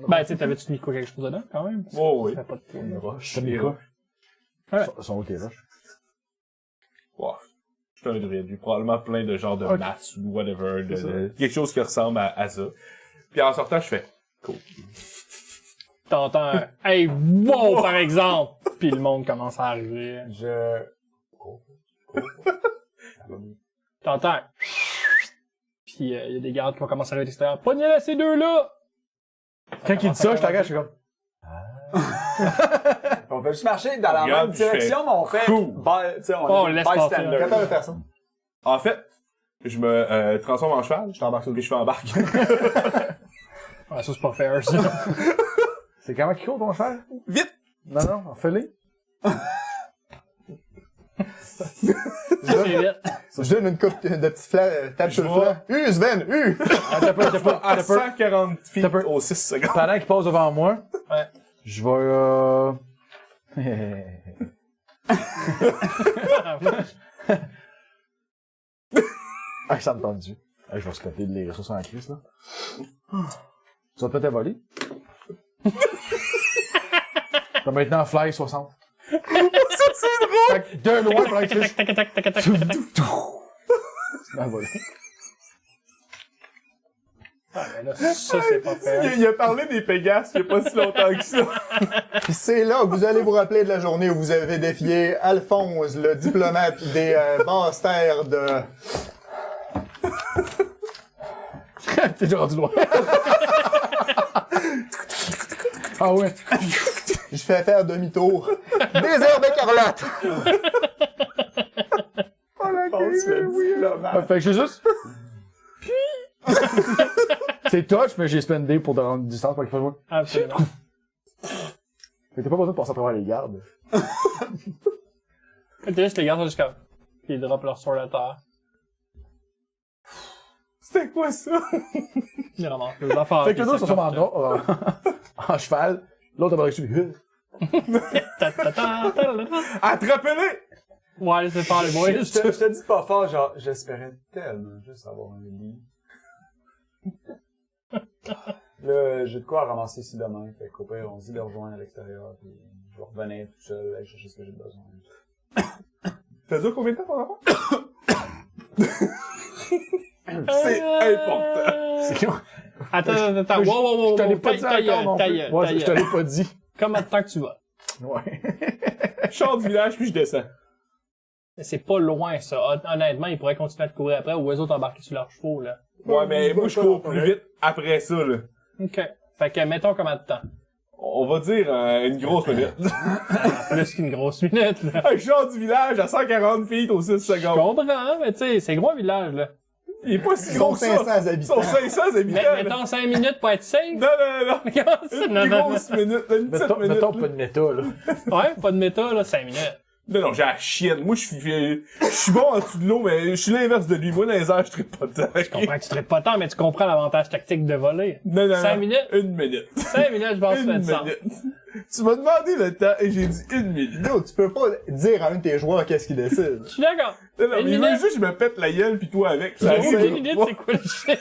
Speaker 1: Ben, tu sais, t'avais-tu mis quoi quelque chose dedans, quand même?
Speaker 2: Oh oui.
Speaker 1: Ça fait pas de poids.
Speaker 3: t'as mis quoi?
Speaker 1: Ouais.
Speaker 3: Ils sont où tes roches?
Speaker 2: Wow. Je suis un druide. J'ai probablement plein de genres de
Speaker 3: Ok.
Speaker 2: maths ou whatever.
Speaker 3: C'est ça.
Speaker 2: Quelque chose qui ressemble à ça. Puis en sortant, je fais cool.
Speaker 1: T'entends un « Hey, wow! » par exemple. Puis le monde commence à arriver. T'entends un Puis il y a des gardes qui vont commencer à arriver à l'extérieur. « Pognez-les, ces deux-là! »
Speaker 3: Quand il dit ça, je te regarde, je suis comme,
Speaker 4: On peut juste marcher dans la
Speaker 2: Regarde,
Speaker 4: même
Speaker 2: je fais
Speaker 4: direction, mais on fait...
Speaker 2: cool.
Speaker 4: Tu sais, on
Speaker 1: Oh,
Speaker 4: est
Speaker 1: laisse passer,
Speaker 4: bystander.
Speaker 5: Capable de faire ça?
Speaker 2: En fait, je me transforme en cheval, je t'embarque sur le puis je fais embarque.
Speaker 1: Ouais, ça, c'est pas fair, ça.
Speaker 3: c'est comment qu'il court ton cheval?
Speaker 2: Vite!
Speaker 3: Non, fais-le.
Speaker 1: Ça, c'est vite.
Speaker 5: Je donne une coupe de petits tape sur le
Speaker 2: Je
Speaker 5: flanc. Sven,
Speaker 3: T'as pas,
Speaker 2: À 140 feet
Speaker 3: T'as peur.
Speaker 2: aux 6 secondes.
Speaker 3: Pendant qu'il passe devant moi,
Speaker 1: Ouais.
Speaker 3: je vais, ah, ça me tendu. Hey, je vais se péter de les ressources en crise, là. Tu vas peut-être voler. T'as maintenant fly 60. Ça, c'est drôle! De loin, pendant que tu fais...
Speaker 1: Tac, tac, tac, tac, tac, tac, tac, tac.
Speaker 3: Tu vas voler.
Speaker 1: Ah, ben là, ça, c'est pas fair.
Speaker 2: Il a parlé des Pégases il y a pas si longtemps que ça.
Speaker 5: Puis c'est là que vous allez vous rappeler de la journée où vous avez défié Alphonse, le diplomate des basses terres de...
Speaker 3: T'es déjà rendu loin. Ah ouais.
Speaker 5: Je fais faire demi-tour. Des herbes écarlates!
Speaker 4: Alphonse, le diplomate.
Speaker 3: Fait que j'ai juste... C'est touch, mais j'ai spendé pour te rendre distance pour qu'il fasse jouer.
Speaker 1: Absolument.
Speaker 3: Mais t'as pas besoin de passer à travers les gardes.
Speaker 1: T'as juste les gardes sont juste comme... Puis ils droppent leur sword à terre.
Speaker 2: C'était quoi ça?
Speaker 1: Ils ramassent les affaires.
Speaker 3: Fait que
Speaker 1: puis
Speaker 3: les deux
Speaker 1: ça
Speaker 3: sont en
Speaker 1: coffre.
Speaker 3: droit, en cheval. L'autre a pas dessus.
Speaker 1: Ta, ta, ta, ta, ta, ta.
Speaker 2: Attrapez-les!
Speaker 1: Ouais, laissez faire les boys.
Speaker 4: Je te dis pas fort, genre, j'espérais tellement juste avoir un lit. Là, j'ai de quoi ramasser ici demain, fait qu'au pire, on se dit de rejoindre à l'extérieur, puis je vais revenir tout seul, aller chercher ce que j'ai besoin.
Speaker 2: Ça dure combien de temps ton enfant? C'est important.
Speaker 3: C'est con.
Speaker 1: Attends. Wow, wow, wow.
Speaker 3: Je te l'ai pas dit
Speaker 1: Ta gueule,
Speaker 3: encore non
Speaker 1: ta
Speaker 3: plus.
Speaker 1: gueule,
Speaker 3: Ouais,
Speaker 1: ta
Speaker 3: je te
Speaker 1: gueule.
Speaker 3: l'ai pas dit.
Speaker 1: Combien de temps que tu vas?
Speaker 3: Ouais.
Speaker 2: Je sors du village puis je descends.
Speaker 1: Mais c'est pas loin, ça. Honnêtement, ils pourraient continuer à te courir après ou eux autres embarquer sur leurs chevaux, là.
Speaker 2: Ouais, mais moi je cours plus vite après ça, là.
Speaker 1: OK. Fait que, mettons combien de temps?
Speaker 2: On va dire une grosse minute.
Speaker 1: Plus qu'une grosse minute, là.
Speaker 2: Un genre du village à 140 feet aux 6
Speaker 1: Je
Speaker 2: secondes.
Speaker 1: comprends, mais tu sais, c'est gros un village, là.
Speaker 2: Il est pas si
Speaker 4: Ils
Speaker 2: gros
Speaker 4: sont
Speaker 2: que ça.
Speaker 4: 500
Speaker 2: Ils
Speaker 4: habitants.
Speaker 2: sont 500 habitants.
Speaker 1: Mais, mettons 5 minutes pour être safe.
Speaker 2: Non, non, non.
Speaker 1: Comment ça?
Speaker 2: Une
Speaker 1: Non, non,
Speaker 2: grosse minute, une petite minute.
Speaker 3: Mettons
Speaker 2: là.
Speaker 3: pas de méta, là.
Speaker 1: non. Ouais, pas de méta, là, 5 minutes.
Speaker 2: Non, j'ai la chienne. Moi, je suis bon en dessous de l'eau, mais je suis l'inverse de lui. Moi, dans les airs, je trippe pas de temps.
Speaker 1: Je comprends que tu traites pas tant, mais tu comprends l'avantage tactique de voler.
Speaker 2: Non, non,
Speaker 1: 5
Speaker 2: non.
Speaker 1: minutes?
Speaker 2: Une minute.
Speaker 1: 5 minutes, je pense que ça fait
Speaker 2: Une
Speaker 1: du sens.
Speaker 2: minute. Tu m'as demandé le temps et j'ai dit une minute.
Speaker 4: Yo, tu peux pas dire à un de tes joueurs qu'est-ce qu'il décide.
Speaker 1: Je suis d'accord.
Speaker 2: Non, non,
Speaker 1: Une
Speaker 2: mais il veut
Speaker 1: minute?
Speaker 2: juste que je me pète la gueule pis toi avec.
Speaker 1: J'ai
Speaker 2: Ça
Speaker 1: aucune
Speaker 2: arrive
Speaker 1: idée de
Speaker 2: pas.
Speaker 1: c'est quoi le shit.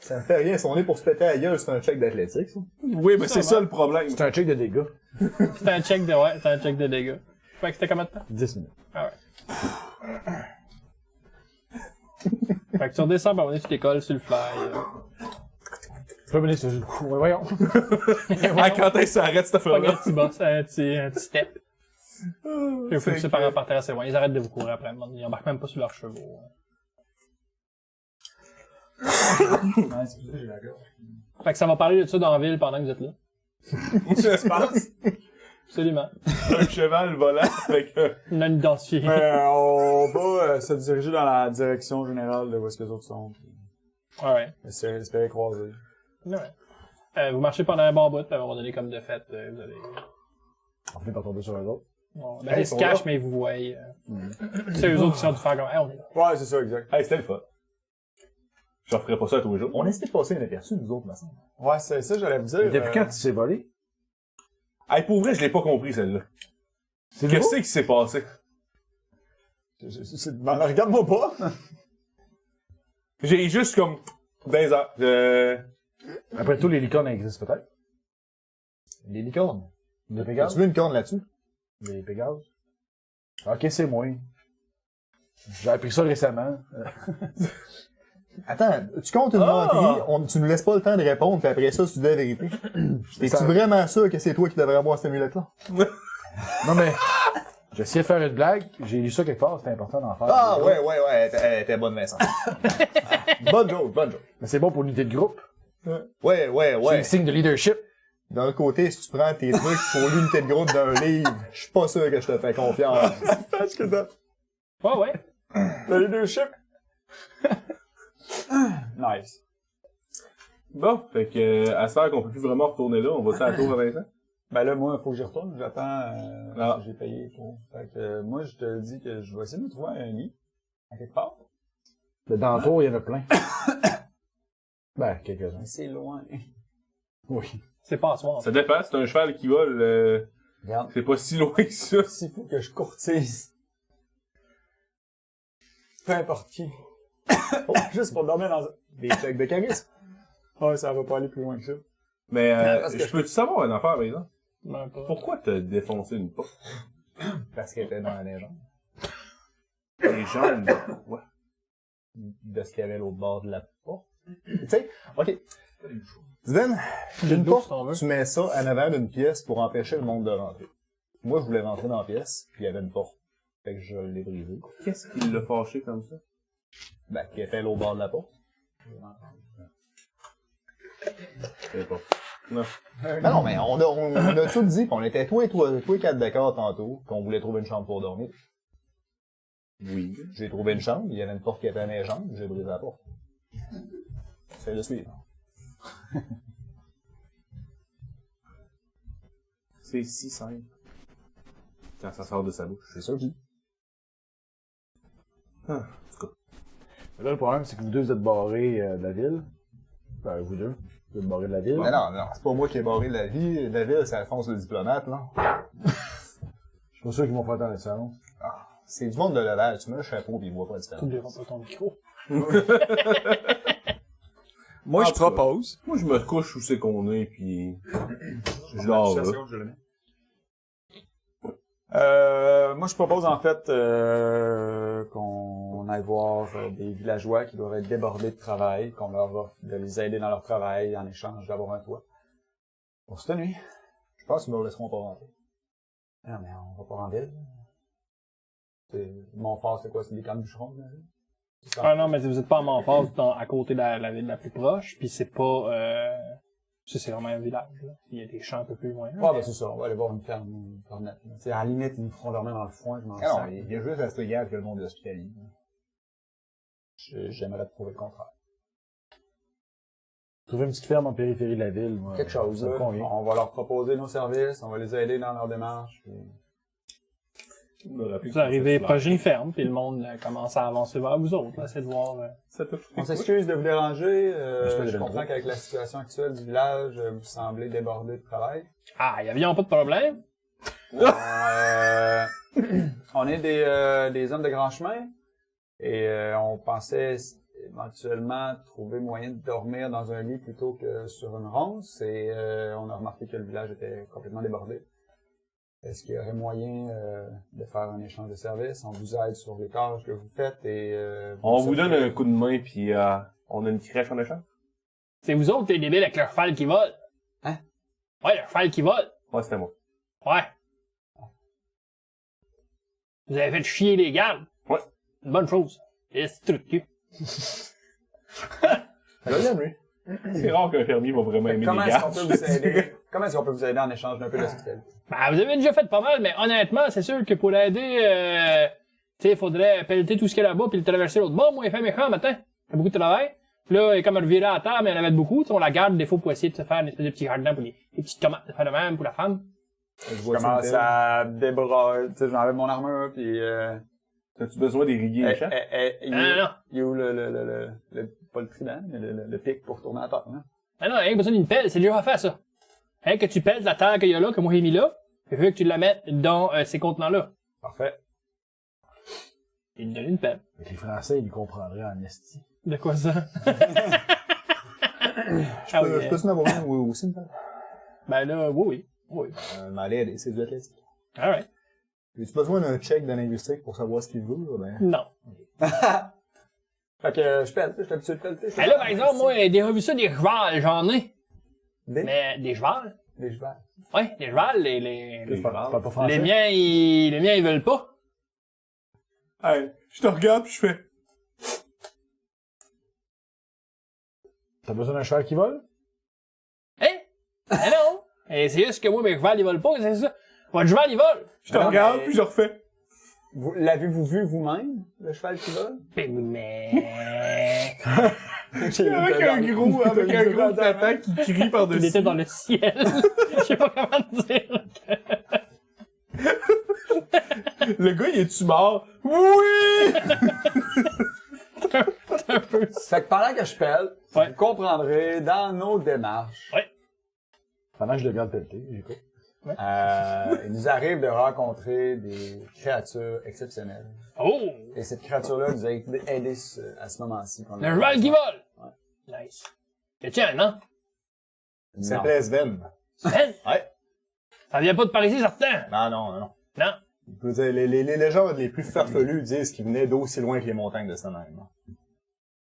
Speaker 4: Ça me fait rien, si on est pour se péter la gueule, c'est un check d'athlétique, ça.
Speaker 2: Oui, mais c'est
Speaker 1: Ça
Speaker 2: ça le problème.
Speaker 3: C'est un check de dégâts.
Speaker 1: C'est un check de, ouais, c'est un check de dégâts. Fait que c'était combien de temps?
Speaker 3: 10 minutes.
Speaker 1: Ah ouais. Fait que tu redescends, ben on est sur l'école, sur le fly.
Speaker 3: Tu peux venir sur le coup. Ouais, voyons.
Speaker 2: Ah, quand est-ce que ça arrête cette
Speaker 1: Pas un
Speaker 2: affaire-là?
Speaker 1: petit boss, un petit step. Il faut que ses parents partent assez loin. Ils arrêtent de vous courir après. Ils embarquent même pas sur leurs chevaux.
Speaker 4: Non, excusez, j'ai la gueule.
Speaker 1: Fait que ça va parler de ça dans la ville pendant que vous êtes là.
Speaker 4: Tu penses?
Speaker 1: Absolument.
Speaker 2: Un cheval volant avec
Speaker 1: Non identifié.
Speaker 4: On va se diriger dans la direction générale de où est-ce que les autres sont.
Speaker 1: Ouais, ouais.
Speaker 4: Espérer croiser.
Speaker 1: Ouais. Vous marchez pendant un bon bout, puis à un moment donné, comme de fait, vous allez...
Speaker 3: On finit par tomber sur eux autres.
Speaker 1: Bon, ben,
Speaker 4: Hey,
Speaker 1: ils se
Speaker 4: ils sont
Speaker 1: cachent,
Speaker 4: là.
Speaker 1: mais ils vous voient. C'est eux autres qui sont du faire comme, hey, on est là.
Speaker 4: Ouais, c'est ça, exact.
Speaker 2: Hey, c'était le fun. Je ferais pas ça tous les jours.
Speaker 5: On essaie de passer inaperçu, nous autres, maintenant.
Speaker 4: Ouais, c'est ça, j'allais vous dire.
Speaker 3: Mais depuis quand tu t'es volé?
Speaker 2: Hey, pour vrai, je l'ai pas compris, celle-là.
Speaker 3: C'est
Speaker 2: Qu'est-ce qui s'est passé?
Speaker 4: Regarde-moi pas!
Speaker 2: J'ai juste comme, des heures.
Speaker 3: Après tout, les licornes existent peut-être.
Speaker 5: Les licornes.
Speaker 3: Les Pégases?
Speaker 5: Tu veux une corne là-dessus?
Speaker 3: Les Pégases? Ok, c'est moi. J'ai appris ça récemment.
Speaker 5: Attends, tu comptes une menterie, tu nous laisses pas le temps de répondre, puis après ça, tu dis la vérité. Es-tu
Speaker 3: Ça-
Speaker 5: vraiment sûr que c'est toi qui devrais avoir cette amulette-là?
Speaker 3: Non mais, j'essayais de faire une blague, j'ai lu ça quelque part, c'était important d'en faire.
Speaker 5: Ah, ouais, elle était bonne, Vincent. Bonne joke, bonne joke.
Speaker 3: Mais c'est bon pour l'unité de groupe.
Speaker 5: Ouais.
Speaker 3: C'est un signe de leadership.
Speaker 5: D'un autre côté, si tu prends tes trucs pour l'unité de groupe d'un livre, je suis pas sûr que je te fais confiance.
Speaker 4: Parce que t'as
Speaker 1: Ouais, ouais.
Speaker 4: le leadership. Nice.
Speaker 2: Bon, fait que, à ce heure qu'on peut plus vraiment retourner là, on va-tu à la tour à Vincent?
Speaker 4: Ben là, moi, il faut que j'y retourne. J'attends,
Speaker 2: Ah.
Speaker 4: j'ai payé pour. Fait que, moi, je te dis que je vais essayer de trouver un lit. À quelque part.
Speaker 3: Dans le tour, il y en a plein. Ben, quelques-uns.
Speaker 4: Mais c'est loin.
Speaker 3: Oui.
Speaker 1: C'est pas à soir.
Speaker 2: Ça dépend, c'est un cheval qui vole,
Speaker 4: Regarde.
Speaker 2: c'est pas si loin que ça.
Speaker 4: S'il faut que je courtise. Peu importe qui. Juste pour dormir dans des checks de charisme. Ouais, ça va pas aller plus loin que ça.
Speaker 2: Mais,
Speaker 4: parce que
Speaker 2: je peux-tu savoir une affaire, par exemple?
Speaker 1: Même pas.
Speaker 2: Pourquoi t'as défoncé une porte?
Speaker 5: Parce qu'elle était dans la légende.
Speaker 2: Les jambes, ouais.
Speaker 5: De ce qu'il y avait à l'autre bord de la porte. Tu sais, ok. Sven,
Speaker 1: J'ai
Speaker 5: une
Speaker 1: de l'eau, si t'en
Speaker 5: porte,
Speaker 1: veux.
Speaker 5: tu mets ça en avant d'une pièce pour empêcher le monde de rentrer. Moi, je voulais rentrer dans la pièce, puis il y avait une porte. Fait que je l'ai brisée.
Speaker 2: Qu'est-ce qui l'a fâché comme ça?
Speaker 5: Ben, qui était à l'autre bord de la porte.
Speaker 2: Je sais pas. Non.
Speaker 5: Ben non, mais on a tout dit, pis on était tous et quatre d'accord tantôt, qu'on voulait trouver une chambre pour dormir.
Speaker 2: Oui.
Speaker 5: J'ai trouvé une chambre, il y avait une porte qui était à mes jambes, j'ai brisé la porte. C'est le suivre.
Speaker 2: C'est si simple. Quand ça sort de sa bouche.
Speaker 5: C'est ça que je dis.
Speaker 2: Ah.
Speaker 3: Là, le problème, c'est que vous deux, vous êtes barrés de la ville. Ben, vous deux. Vous êtes barrés de la ville.
Speaker 5: Mais non, c'est pas moi qui ai barré la vie. La ville, c'est Alphonse le diplomate, là.
Speaker 3: Je suis pas sûr qu'ils vont faire tant de différence.
Speaker 5: C'est du monde de Laval, tu mets le chapeau pis il voit pas de différence.
Speaker 1: T'oublieras pas ton micro.
Speaker 4: Moi,
Speaker 2: Ah,
Speaker 4: je propose.
Speaker 2: Moi, je me couche où c'est qu'on est, puis je dors là.
Speaker 4: Moi, je propose en fait qu'on aille voir des villageois qui doivent être débordés de travail, qu'on leur offre de les aider dans leur travail en échange d'avoir un toit. Pour cette nuit.
Speaker 5: Je pense qu'ils me laisseront pas rentrer.
Speaker 4: Non, mais on va pas en ville. Montfort, c'est quoi? C'est des camps de bûcherons, j'imagine? C'est ça?
Speaker 1: Ah non, mais vous êtes pas à Montfort, vous êtes à côté de la ville la plus proche, puis c'est pas... C'est vraiment un village, là. Il y a des champs un peu plus loin.
Speaker 4: Ouais, ben c'est ça, on va aller voir une ferme nette. C'est à la limite, ils nous feront dormir dans le foin, je m'en
Speaker 5: Ah non,
Speaker 4: sers.
Speaker 5: il y a juste à ce gars que le monde est hospitalier.
Speaker 4: J'aimerais prouver le contraire.
Speaker 3: Trouver une petite ferme en périphérie de la ville, moi.
Speaker 4: Quelque chose,
Speaker 3: ça me
Speaker 4: là.
Speaker 3: convient.
Speaker 4: On va leur proposer nos services, on va les aider dans leur démarche. Puis...
Speaker 1: Vous arrivez proche d'une ferme, puis le monde commence à avancer vers vous autres, là. C'est de voir...
Speaker 4: On s'excuse de vous déranger.
Speaker 3: J'espère
Speaker 4: Je
Speaker 3: de
Speaker 4: comprends qu'avec la situation actuelle du village, vous semblez débordé de travail.
Speaker 1: Ah, y avait pas de problème.
Speaker 4: On est des hommes de grand chemin et on pensait éventuellement trouver moyen de dormir dans un lit plutôt que sur une ronce et on a remarqué que le village était complètement débordé. Est-ce qu'il y aurait moyen de faire un échange de services? On vous aide sur les tâches que vous faites et...
Speaker 2: On vous donne un coup de main, puis on a une crèche en échange.
Speaker 1: C'est vous autres, les débiles, avec leur cheval qui vole.
Speaker 4: Hein?
Speaker 1: Ouais, leur cheval qui vole.
Speaker 2: Ouais, c'était moi.
Speaker 1: Ouais. Vous avez fait chier les gardes.
Speaker 2: Ouais.
Speaker 1: Une bonne chose. Et c'est truc de cul.
Speaker 5: Je l'aime, lui.
Speaker 2: C'est rare qu'un fermier va vraiment aimer
Speaker 4: Comment
Speaker 2: les
Speaker 4: est-ce qu'on
Speaker 2: gars.
Speaker 4: peut vous aider? Comment est-ce qu'on peut vous aider en échange d'un peu d'hospitalité?
Speaker 1: Ben, vous avez déjà fait pas mal, mais honnêtement, c'est sûr que pour l'aider, tu sais, il faudrait pelleter tout ce qu'il y a là-bas puis le traverser l'autre bord. Moi, il fait méchant matin. Il fait beaucoup de travail. Puis là, il est comme reviré à terre, mais il en avait beaucoup. T'sais, on la garde des fois pour essayer de se faire une espèce de petit jardin pour les petites tomates de faire de même pour la femme.
Speaker 4: Je commence à débrayer, tu sais, j'enlève mon armure puis
Speaker 2: As-tu besoin d'irriguer les champs?
Speaker 1: Non.
Speaker 4: il est où pas le trident, mais le pic pour tourner la terre, hein?
Speaker 1: Ah non, rien que besoin d'une pelle, c'est déjà fait ça. Hein, que tu pelles la terre qu'il y a là, que moi j'ai mis là, puis que tu la mettes dans ces contenants-là.
Speaker 4: Parfait.
Speaker 1: Il te donne une pelle.
Speaker 3: Avec les Français, ils comprendraient en esti.
Speaker 1: De quoi ça?
Speaker 5: Je peux-tu m'avoir une aussi, une pelle?
Speaker 1: Ben là, oui.
Speaker 5: M'aller aider, c'est du athlétique.
Speaker 1: Alright.
Speaker 5: As-tu besoin d'un check de linguistique pour savoir ce qu'il veut, ben?
Speaker 1: Non.
Speaker 4: Fait que je pèle, je suis habitué de pelleter.
Speaker 1: Ben là, par exemple, moi, j'ai déjà vu ça des chevals, j'en ai.
Speaker 4: Des
Speaker 1: Mais des chevals?
Speaker 4: chevals.
Speaker 1: Ouais, des chevals,
Speaker 3: Je parle pas français.
Speaker 1: les miens, ils veulent pas.
Speaker 2: Hey, je te regarde pis je fais.
Speaker 3: T'as besoin d'un cheval qui vole?
Speaker 1: Hein? Mais non! Et c'est juste que moi, mes chevals, ils volent pas, c'est ça. Votre cheval, il vole.
Speaker 2: Je te
Speaker 4: Non,
Speaker 2: regarde
Speaker 4: mais-
Speaker 2: puis je refais.
Speaker 4: L'avez-vous vu vous-même, le cheval qui vole?
Speaker 1: Mais...
Speaker 2: Avec un gros tata qui crie
Speaker 1: Il
Speaker 2: par-dessus.
Speaker 1: était dans le ciel. Je sais pas comment te dire.
Speaker 2: Le gars, il est-tu mort? Oui!
Speaker 1: C'est un peu ça.
Speaker 4: Fait que pendant que je pèle,
Speaker 1: Ouais.
Speaker 4: vous comprendrez dans nos démarches,
Speaker 3: Pendant que je le regarde pelleter, j'écoute.
Speaker 4: il nous arrive de rencontrer des créatures exceptionnelles.
Speaker 1: Oh!
Speaker 4: Et cette créature-là nous a aidé à ce moment-ci.
Speaker 1: Le cheval qui vole! Nice. Et tiens, non?
Speaker 5: Il s'appelait Sven.
Speaker 1: Sven?
Speaker 5: Ouais.
Speaker 1: Ça vient pas de par ici, certain?
Speaker 5: Non.
Speaker 1: Non.
Speaker 5: Je veux dire, les légendes les plus farfelues disent qu'il venait d'aussi loin que les montagnes de Stonehenge.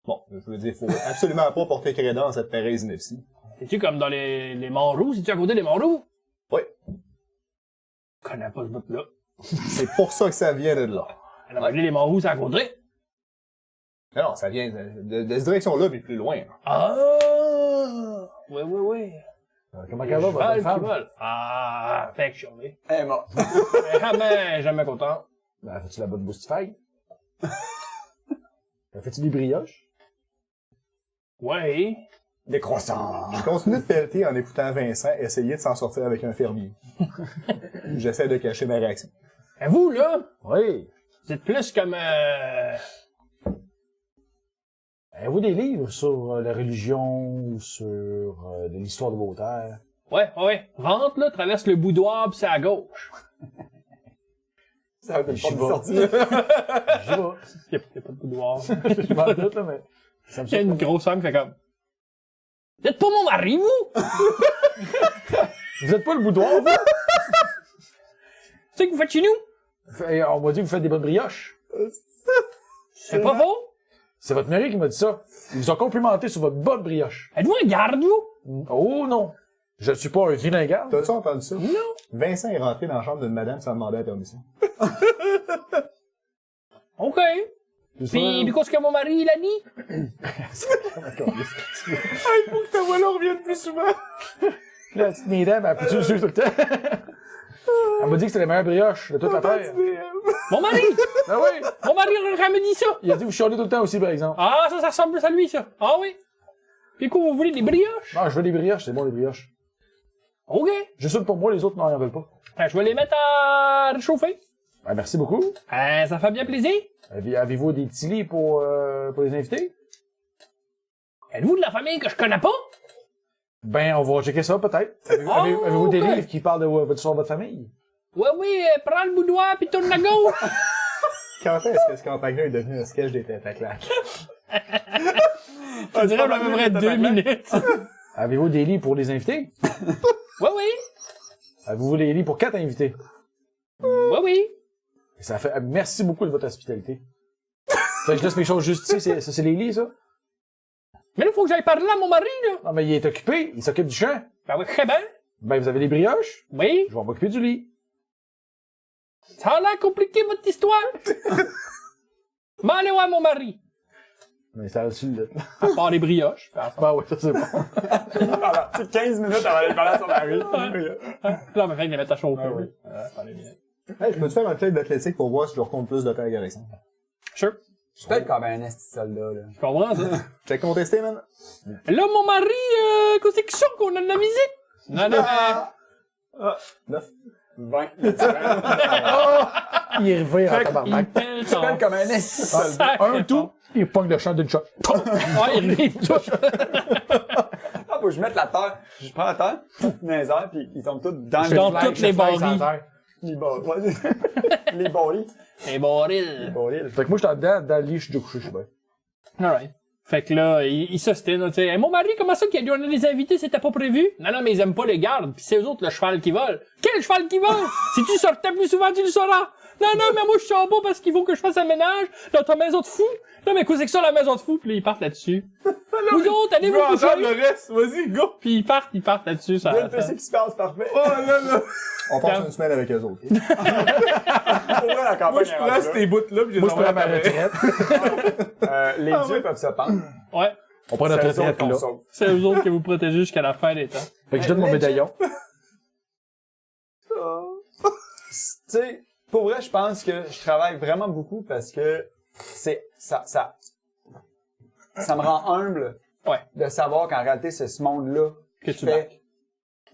Speaker 5: Bon, je veux dire, faut absolument pas porter crédence à cette pareille ineptie.
Speaker 1: C'est-tu comme dans les Monts-Roux? C'est-tu à côté des Monts-Roux?
Speaker 5: Oui.
Speaker 1: Je connais pas ce bout-là.
Speaker 5: C'est pour ça que ça vient de là.
Speaker 1: Alors, les Monts-Roux, c'est à côté.
Speaker 5: Non, ça vient de cette direction-là, mais plus loin.
Speaker 1: Ah! Oui.
Speaker 3: Comment
Speaker 1: Le
Speaker 3: qu'elle va, votre
Speaker 1: cheval qui
Speaker 3: femme?
Speaker 1: vole. Ah, fait que je suis revenu.
Speaker 4: Eh, bon.
Speaker 1: Jamais content.
Speaker 3: Ben, fais-tu la bonne boostify? Fais-tu des brioches?
Speaker 1: Ouais.
Speaker 4: Des croissants.
Speaker 5: Je continue de pelleter en écoutant Vincent essayer de s'en sortir avec un fermier. J'essaie de cacher ma réaction.
Speaker 1: Et vous, là,
Speaker 3: Oui.
Speaker 1: vous êtes plus comme...
Speaker 3: Avez-vous des livres sur la religion ou sur l'histoire de vos terres?
Speaker 1: Ouais. Rentre, là, traverse le boudoir, pis c'est à gauche.
Speaker 4: Ça va être une
Speaker 3: J'y
Speaker 4: porte de
Speaker 3: vais.
Speaker 4: sortie.
Speaker 3: J'y vais.
Speaker 1: Il y a pas de boudoir.
Speaker 3: Je m'en doute, là, mais... Ça me
Speaker 1: Il y a une
Speaker 3: surprend.
Speaker 1: grosse femme qui fait comme... Vous êtes pas mon mari, vous?
Speaker 3: Vous êtes pas le boudoir, vous?
Speaker 1: C'est que vous faites chez nous?
Speaker 3: Et on m'a dit que vous faites des bonnes brioches.
Speaker 1: C'est pas faux?
Speaker 3: C'est votre mari qui m'a dit ça. Il vous a complimenté sur votre bonne brioche.
Speaker 1: Êtes-vous un garde, vous?
Speaker 3: Oh non. Je ne suis pas un vilain garde.
Speaker 5: T'as-tu entendu ça?
Speaker 1: Non.
Speaker 5: Vincent est rentré dans la chambre d'une madame sans demander la permission.
Speaker 1: OK. Puis qu'est-ce que mon mari, il a dit?
Speaker 2: Il faut que ta voix-là revienne plus souvent.
Speaker 3: La petite Mesdames, elle peut-tu le suivre tout le temps? Elle m'a dit que c'était les meilleures brioches de toute la terre.
Speaker 1: Mon mari!
Speaker 3: Ah oui!
Speaker 1: Mon mari, il me dit ça!
Speaker 3: Il a dit que vous chialez tout le temps aussi, par exemple.
Speaker 1: Ah, ça ressemble plus à lui, ça. Ah oui? Puis quoi, vous voulez des brioches?
Speaker 3: Non, je veux des brioches, c'est bon les brioches.
Speaker 1: OK.
Speaker 3: Juste une pour moi, les autres, non, ils en veulent pas.
Speaker 1: Je vais les mettre à réchauffer.
Speaker 3: Ben, merci beaucoup.
Speaker 1: Ça fait bien plaisir.
Speaker 3: Avez-vous des petits lits pour les invités?
Speaker 1: Êtes-vous de la famille que je connais pas?
Speaker 3: Ben, on va checker ça, peut-être. Avez-vous des
Speaker 1: ok.
Speaker 3: livres qui parlent de votre famille?
Speaker 1: Oui, prends le boudoir pis tourne à gauche.
Speaker 5: Quand est-ce que ce campagne-là est devenu un sketch des têtes à claque?
Speaker 1: Tu dirais à peu près 2 minutes.
Speaker 3: Avez-vous des lits pour les invités?
Speaker 1: Oui.
Speaker 3: Avez-vous des lits pour 4 invités?
Speaker 1: Oui.
Speaker 3: Ça fait, merci beaucoup de votre hospitalité. Fait que je laisse mes choses juste ici, c'est les lits, ça?
Speaker 1: Mais là, faut que j'aille parler à mon mari, là.
Speaker 3: Non, mais il est occupé, il s'occupe du champ.
Speaker 1: Ben oui, très bien.
Speaker 3: Ben, vous avez des brioches?
Speaker 1: Oui.
Speaker 3: Je vais m'occuper du lit.
Speaker 1: Ça a l'air compliqué, votre histoire. Mais allez voir mon mari.
Speaker 3: Mais ça dessus, là.
Speaker 1: À part les brioches.
Speaker 3: Ben oui, ça c'est bon.
Speaker 4: Alors, tu sais, 15 minutes avant d'aller parler à son mari.
Speaker 1: Là, on va faire les mettre à chauffer.
Speaker 5: Ah oui.
Speaker 1: Allez bien.
Speaker 5: Hey, je peux te faire un club d'athlétique pour voir si je retourne plus de temps à Garrison.
Speaker 1: Sure.
Speaker 4: Je suis peut-être comme un esti de soldat, là.
Speaker 1: Je comprends ça.
Speaker 5: J'ai contesté, man.
Speaker 1: Là, mon mari, qu'est-ce que c'est qu'on a de la visite? Non, non,
Speaker 5: 9.
Speaker 4: 20.
Speaker 3: Il revient en
Speaker 1: il
Speaker 3: tabarnak.
Speaker 1: pèle
Speaker 4: Je suis peut-être comme un esti de soldat.
Speaker 3: Un tout, il pogne le champ d'une shot.
Speaker 1: Ouais, il revient tout.
Speaker 4: Ah, faut que je mette la terre. Je prends la terre, dans les airs, pis ils tombent tous dans
Speaker 1: Dans
Speaker 4: les
Speaker 1: toutes les barils.
Speaker 4: Les barils. Les barils.
Speaker 1: Les barils.
Speaker 4: Les barils.
Speaker 3: Fait que moi, j'étais dans le lit, je suis déjà couché, je suis bien.
Speaker 1: Alright. Fait que là, il s'ostine, tu sais. Hey, mon mari, comment ça qu'il y a des invités, c'était pas prévu? Non, mais ils aiment pas les gardes, pis c'est eux autres le cheval qui vole. Quel cheval qui vole? Si tu sortais plus souvent, tu le sauras. Non, mais moi, je sors pas parce qu'il faut que je fasse un ménage dans ta maison de fou. Non, mais quoi, c'est que ça, la maison de fou? Puis là, ils partent là-dessus. Vous autres, allez
Speaker 2: Je
Speaker 1: vous
Speaker 2: veux entendre
Speaker 1: coucher.
Speaker 2: le reste. Vas-y, go.
Speaker 1: Puis ils partent là-dessus, ça.
Speaker 4: Il y a le PC qui se passe, parfait.
Speaker 2: Oh là.
Speaker 5: On passe une semaine avec eux autres.
Speaker 4: Pour vrai, la campagne
Speaker 2: Moi, je prends ces bouts-là pis je
Speaker 3: Moi,
Speaker 2: les
Speaker 3: je prends
Speaker 2: envoie à
Speaker 3: ma
Speaker 2: ta mère.
Speaker 3: retraite.
Speaker 4: Les dieux peuvent se pendre.
Speaker 1: Ouais.
Speaker 3: On prend notre
Speaker 4: C'est eux autres
Speaker 3: retraite,
Speaker 4: qu'on
Speaker 3: là.
Speaker 4: sauve.
Speaker 1: C'est eux autres que vous protégez jusqu'à la fin des temps.
Speaker 3: Fait que je donne mon médaillon.
Speaker 4: Tu sais, pour vrai, je pense que je travaille vraiment beaucoup parce que ça me rend humble.
Speaker 1: Ouais.
Speaker 4: De savoir qu'en réalité, c'est ce monde-là
Speaker 1: Que
Speaker 4: qui
Speaker 1: tu
Speaker 4: fait.
Speaker 1: back.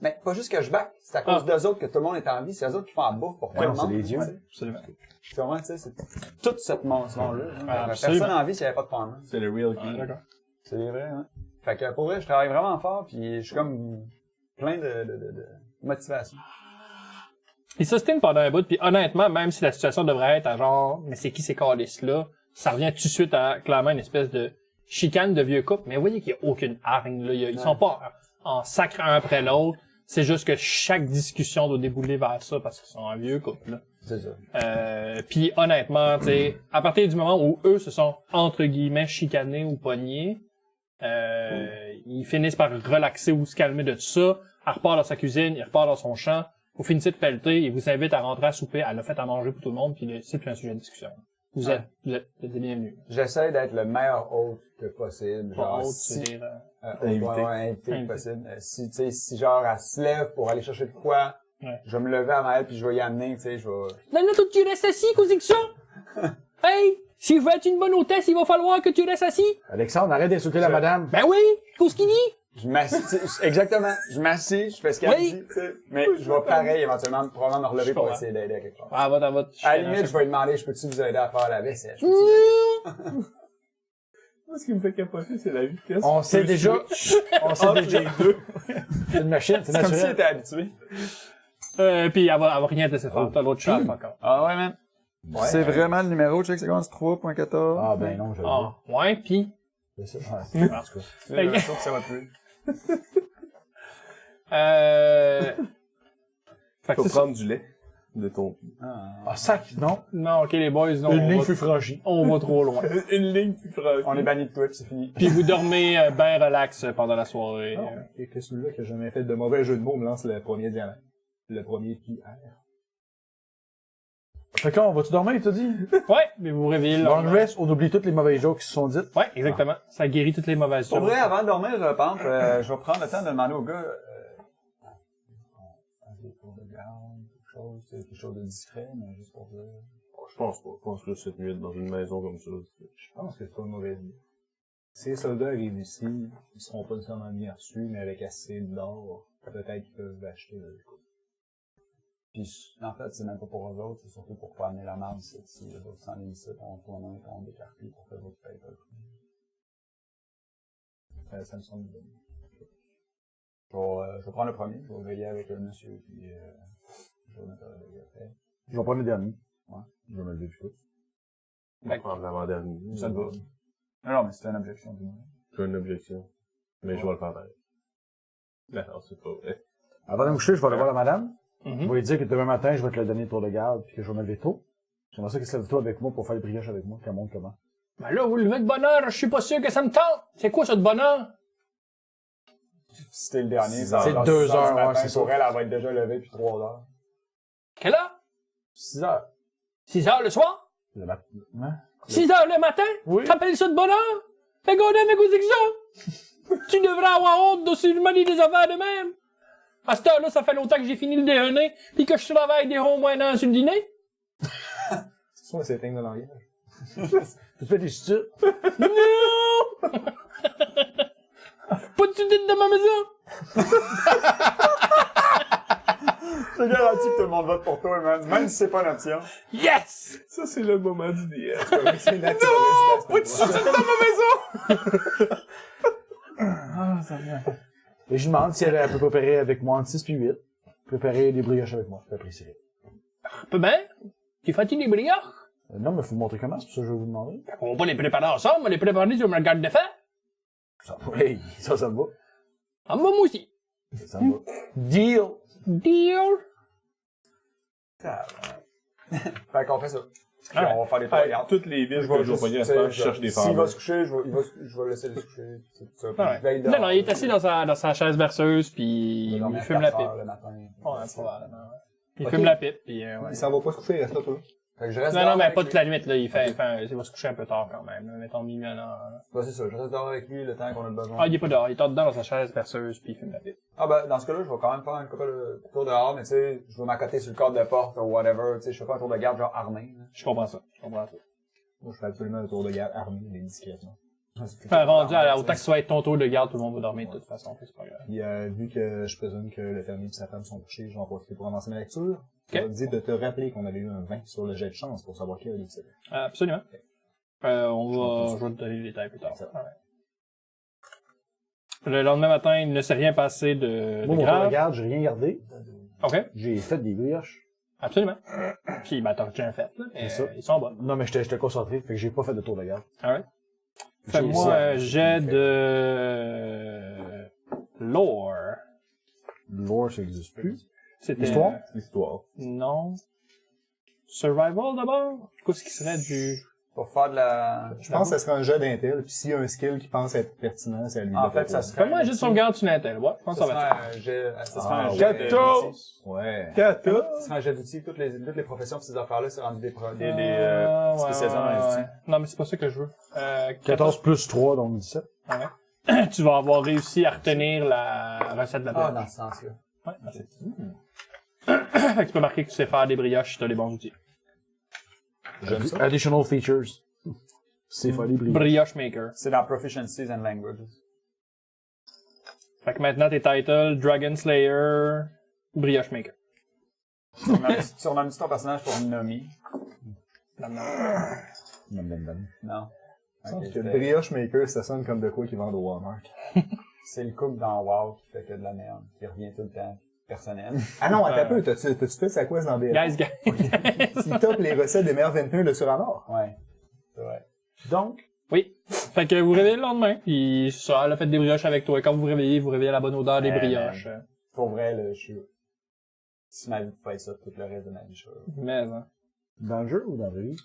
Speaker 4: Mais pas juste que je back, c'est à cause d'eux autres que tout le monde est en vie, c'est eux autres qui font la bouffe pour tout le
Speaker 3: non, c'est
Speaker 4: monde.
Speaker 3: les dieux.
Speaker 1: Absolument.
Speaker 4: C'est vraiment, tu sais, c'est tout ce monde-là.
Speaker 1: Ah,
Speaker 4: Personne en vie s'il n'y avait pas de farmer.
Speaker 2: C'est le real king.
Speaker 1: D'accord.
Speaker 4: C'est vrai, hein. Fait que pour vrai, je travaille vraiment fort puis je suis comme plein de motivation.
Speaker 1: Ils s'ostinent pendant un bout, puis honnêtement, même si la situation devrait être à genre, mais c'est qui ces calices-là, ça revient tout de suite à, clairement, une espèce de chicane de vieux couple, mais vous voyez qu'il y a aucune hargne, là. Ils sont pas en sacre un après l'autre. C'est juste que chaque discussion doit débouler vers ça parce qu'ils sont un vieux couple, là.
Speaker 4: C'est ça.
Speaker 1: Puis honnêtement, tu sais, à partir du moment où eux se sont, entre guillemets, chicanés ou pognés, ils finissent par relaxer ou se calmer de tout ça. Elle repart dans sa cuisine, il repart dans son champ. Vous finissez de pelleter, il vous invite à rentrer à souper. Elle a fait à manger pour tout le monde, puis c'est plus un sujet de discussion. Vous êtes les bienvenus.
Speaker 4: J'essaie d'être le meilleur hôte que possible. Genre,
Speaker 1: Autre,
Speaker 4: si,
Speaker 1: c'est
Speaker 4: invité que possible. Si, tu sais, si genre, elle se lève pour aller chercher de quoi,
Speaker 1: Ouais.
Speaker 4: je vais me lever à elle puis je vais y amener, tu sais, je vais...
Speaker 1: Non, toi, tu restes assis, qu'est-ce que ça? Hey! Si je veux être une bonne hôtesse, il va falloir que tu restes assis.
Speaker 3: Alexandre, arrête d'insulter la madame.
Speaker 1: Ben oui! Qu'est-ce qu'il dit?
Speaker 4: Je m'assis, exactement. Je m'assis, je fais ce qu'elle
Speaker 1: Oui.
Speaker 4: dit, tu sais. Mais je vais pareil, éventuellement, probablement me relever
Speaker 1: Je
Speaker 4: pour
Speaker 1: comprends.
Speaker 4: essayer d'aider à quelque chose.
Speaker 1: Ah, va.
Speaker 4: À la limite, je vais lui demander, je peux-tu vous aider à faire la vaisselle?
Speaker 1: Mmh.
Speaker 2: Moi, ce qui me fait capoter, c'est la vitesse.
Speaker 3: On sait déjà,
Speaker 2: Entre les deux.
Speaker 3: c'est une machine, c'est
Speaker 4: C'est comme si elle
Speaker 3: naturel.
Speaker 4: était habituée.
Speaker 1: Puis elle va rien te laisser faire. T'as l'autre chef encore.
Speaker 4: Ah ouais, man.
Speaker 3: Ouais.
Speaker 4: C'est vraiment le numéro, check, c'est quoi, c'est 3.14.
Speaker 3: Ah, ben non, je le
Speaker 1: Ah, ouais, pis.
Speaker 3: dis. C'est ça. Ouais, en tout cas.
Speaker 1: Fait que-
Speaker 2: Je trouve que ça va plus.
Speaker 1: Fait que
Speaker 2: Faut
Speaker 1: c'est ça.
Speaker 2: prendre du lait de ton...
Speaker 3: Ah, sac, non.
Speaker 1: Non, ok, les boys, non,
Speaker 3: Une ligne fut franchie.
Speaker 1: on va trop loin.
Speaker 2: Une ligne plus proche.
Speaker 4: On est banni de Twitch, c'est fini.
Speaker 1: Puis vous dormez ben relax pendant la soirée.
Speaker 5: Et que celui-là qui a jamais fait de mauvais jeu de mots me lance le premier diamant. Le premier PR.
Speaker 3: Fait Fait que là, on va-tu dormir, t'as dit?
Speaker 1: Ouais, mais vous vous réveillez le
Speaker 3: Long
Speaker 1: lendemain.
Speaker 3: rest, on oublie toutes les mauvaises jokes qui se sont dites.
Speaker 1: Ouais, exactement. Ça guérit toutes les mauvaises
Speaker 4: Pour
Speaker 1: choses.
Speaker 4: vrai, avant de dormir, par exemple, je vais prendre le temps de demander au gars, des tours de garde, quelque chose de discret, mais juste pour dire.
Speaker 2: Je pense pas. Je pense que cette nuit, dans une maison comme ça,
Speaker 5: Je pense que c'est pas une mauvaise idée. Si les soldats arrivent ici, ils seront pas nécessairement bien reçus, mais avec assez d'or, peut-être qu'ils peuvent acheter le coup.
Speaker 4: Puis, en fait, c'est même pas pour eux autres, c'est surtout pour pas amener la marde, si les autres s'en viennent ici, on tourne des cartes pour que les autres payent pas le prix.
Speaker 5: Ça me semble bien.
Speaker 4: Je vais prendre le premier, je vais veiller avec le monsieur, puis je vais mettre le fait.
Speaker 3: Je vais prendre le dernier.
Speaker 4: Ouais.
Speaker 3: Je vais me lever du coup.
Speaker 2: on va prendre l'avant-dernier.
Speaker 4: Ça te va? Non, mais c'était une objection du moins.
Speaker 2: J'ai une objection. Mais je vais le faire pareil. Non, c'est pas vrai.
Speaker 3: Avant de me coucher, je vais aller voir la madame. Je
Speaker 1: Mhm.
Speaker 3: vais lui dire que demain matin, je vais te le donner tour de garde, puis que je vais me lever tôt. J'aimerais ça qu'elle se lève tôt avec moi pour faire les brioches avec moi, qu'elle montre comment.
Speaker 1: Ben là, vous levez de bonne heure, je suis pas sûr que ça me tente. C'est quoi ça de bonne heure?
Speaker 4: C'était le dernier.
Speaker 2: C'est
Speaker 4: ça va dans
Speaker 3: 2
Speaker 4: 6 heures
Speaker 3: heures,
Speaker 4: du
Speaker 3: ouais,
Speaker 4: matin.
Speaker 3: c'est ça.
Speaker 4: Pour elle va être déjà levée puis 3 heures.
Speaker 1: Quelle heure?
Speaker 3: 6 heures.
Speaker 1: 6 heures le soir?
Speaker 3: Le matin. Hein?
Speaker 1: 6 heures le matin?
Speaker 3: Oui.
Speaker 1: T'appelles ça de bonne heure? Regardez avec vos exigeants! Tu devrais avoir honte de se demander des affaires de même. À cette heure-là, ça fait longtemps que j'ai fini le déjeuner, pis que je travaille des ronds moins dans sur le dîner.
Speaker 5: C'est soit un setting de langage.
Speaker 3: Tu fais des studs?
Speaker 1: Non! Pas de suite de ma maison!
Speaker 4: C'est garanti que tout le monde vote pour toi, man. Même si c'est pas une option.
Speaker 1: Yes!
Speaker 2: Ça, c'est le moment du DM.
Speaker 5: C'est naturel.
Speaker 2: Pas de suite dans ma maison!
Speaker 3: Ah, ça vient. Et je lui demande si elle peut préparer avec moi entre 6 et 8. Préparer des brioches avec moi, je l'apprécierais.
Speaker 1: Peu ben, tu fais-tu des brioches?
Speaker 3: Non, mais faut me montrer comment, c'est pour ça que je vais vous demander.
Speaker 1: On va pas les préparer ensemble, on va les préparer sur ma garde de fer.
Speaker 3: Ça va, hey, ça me va.
Speaker 1: Ah, moi aussi.
Speaker 3: Ça me va. Deal!
Speaker 1: Deal?
Speaker 4: Fait qu'on fait ça. Puis
Speaker 1: Ouais.
Speaker 4: on va faire les 3
Speaker 2: Hey,
Speaker 4: gardes.
Speaker 2: toutes les villes que je vais pogner à ce temps, je cherche des
Speaker 4: S'il
Speaker 2: femmes.
Speaker 4: va se coucher, je vais le laisser le coucher. C'est tout ça. Puis
Speaker 1: Ouais.
Speaker 4: je veille
Speaker 1: Non,
Speaker 4: dehors.
Speaker 1: non, il est assis dans sa chaise berceuse, puis
Speaker 4: Je vais dormir
Speaker 1: il
Speaker 4: à
Speaker 1: fume la
Speaker 4: 4
Speaker 1: pipe.
Speaker 4: heures le matin.
Speaker 1: Ouais, probablement, ouais. Il
Speaker 5: Ok.
Speaker 1: fume la pipe, puis ouais.
Speaker 5: Il s'en va pas se coucher, il reste là, toi.
Speaker 4: Fait que je reste
Speaker 1: Non,
Speaker 4: dehors
Speaker 1: non, mais
Speaker 4: avec
Speaker 1: pas
Speaker 4: lui.
Speaker 1: toute la limite, là, il va se coucher un peu tard quand même, là. Mettons minuit, non.
Speaker 4: Ouais, c'est ça, je reste dehors avec lui le temps qu'on a besoin.
Speaker 1: Ah, il est pas dehors, il est dedans dans sa chaise berceuse, puis il fume la pipe.
Speaker 4: Ah ben, dans ce cas-là, je vais quand même faire un couple de tour dehors, mais tu sais, je vais m'accoter sur le cadre de porte ou whatever, tu sais, je fais pas un tour de garde genre armé, là.
Speaker 1: Je comprends ça.
Speaker 5: Moi, je fais absolument un tour de garde armé, mais discrètement.
Speaker 1: Enfin, rendu autant que ce soit ton tour de garde, tout le monde va dormir de toute façon, c'est pas grave.
Speaker 5: Puis, vu que je présume que le fermier et sa femme sont couchés, je vais en profiter pour avancer ma lecture.
Speaker 1: Ok.
Speaker 5: Je vais te dire de te rappeler qu'on avait eu un 20 sur le jet de chance pour savoir qui avait les titres.
Speaker 1: Absolument. Je vais te donner les détails plus tard.
Speaker 5: Ça.
Speaker 1: Ouais. Le lendemain matin, il ne s'est rien passé de
Speaker 3: Moi, mon tour de
Speaker 1: grave.
Speaker 3: garde, j'ai rien gardé.
Speaker 1: OK.
Speaker 3: J'ai fait des brioches.
Speaker 1: Absolument. Puis, ben, t'as déjà fait, là.
Speaker 3: C'est ça.
Speaker 1: Ils sont bons.
Speaker 3: Non, mais j'étais concentré, fait que j'ai pas fait de tour de garde.
Speaker 1: Alright. Fais-moi un jet de lore.
Speaker 3: Lore, ça existe plus.
Speaker 1: C'était
Speaker 3: Histoire?
Speaker 2: L'histoire.
Speaker 1: non. Survival d'abord? Qu'est-ce qui serait du...
Speaker 4: Pour faire de la...
Speaker 5: Je pense que ça serait un jet d'intel, puis s'il y a un skill qui pense être pertinent, c'est à lui de
Speaker 4: En
Speaker 5: le
Speaker 4: fait, ça
Speaker 5: proposer.
Speaker 4: serait...
Speaker 1: Fais-moi un jet de sauvegarde sur l'Intel. Ouais, je pense que ça va être
Speaker 4: Ça serait un jet
Speaker 2: Gâteau!
Speaker 4: d'outils.
Speaker 5: Ouais.
Speaker 2: Kata!
Speaker 4: Ça serait un jet d'outils. Toutes les professions de ces affaires-là, c'est rendu des
Speaker 1: ouais,
Speaker 4: spécialisants dans les
Speaker 1: ouais,
Speaker 4: outils.
Speaker 1: ouais. Non, mais c'est pas ça que je veux.
Speaker 3: 14 plus 3, donc 17.
Speaker 1: Ouais. Tu vas avoir réussi à retenir la recette de la
Speaker 4: Ah,
Speaker 1: brioche.
Speaker 4: dans ce sens-là.
Speaker 1: Ouais, merci. Fait que tu peux marquer que tu sais faire des brioches si t'as les bons outils.
Speaker 5: J'aime ça.
Speaker 3: Additional features. C'est faire des brioches.
Speaker 1: Brioche Maker.
Speaker 4: C'est dans Proficiencies and Languages.
Speaker 1: Fait que maintenant tes titles, Dragon Slayer, Brioche Maker.
Speaker 4: Surnommes-tu ton personnage pour Nomi?
Speaker 1: Non, non.
Speaker 3: Nam, nam, nam.
Speaker 4: Non.
Speaker 5: Je pense
Speaker 4: Ok,
Speaker 5: que
Speaker 4: c'était-
Speaker 5: Brioche Maker, ça sonne comme de quoi qu'ils vendent au Walmart.
Speaker 4: C'est le couple dans WoW qui fait que de la merde, qui revient tout le temps, personnel.
Speaker 5: Ah non, attends un peu, t'as-tu fait sa quest dans BF?
Speaker 1: Guys.
Speaker 5: Il top les recettes des meilleurs 21 de Suramor.
Speaker 4: Ouais. C'est vrai.
Speaker 3: Donc,
Speaker 1: Oui. Fait que vous réveillez le lendemain, puis ça, elle a fait des brioches avec toi. Quand vous vous réveillez à la bonne odeur des brioches.
Speaker 4: Pour vrai, là, je suis... Si ma vie fait ça, tout le reste de ma vie, je suis...
Speaker 1: Mais, hein.
Speaker 3: dans le jeu ou dans la vie?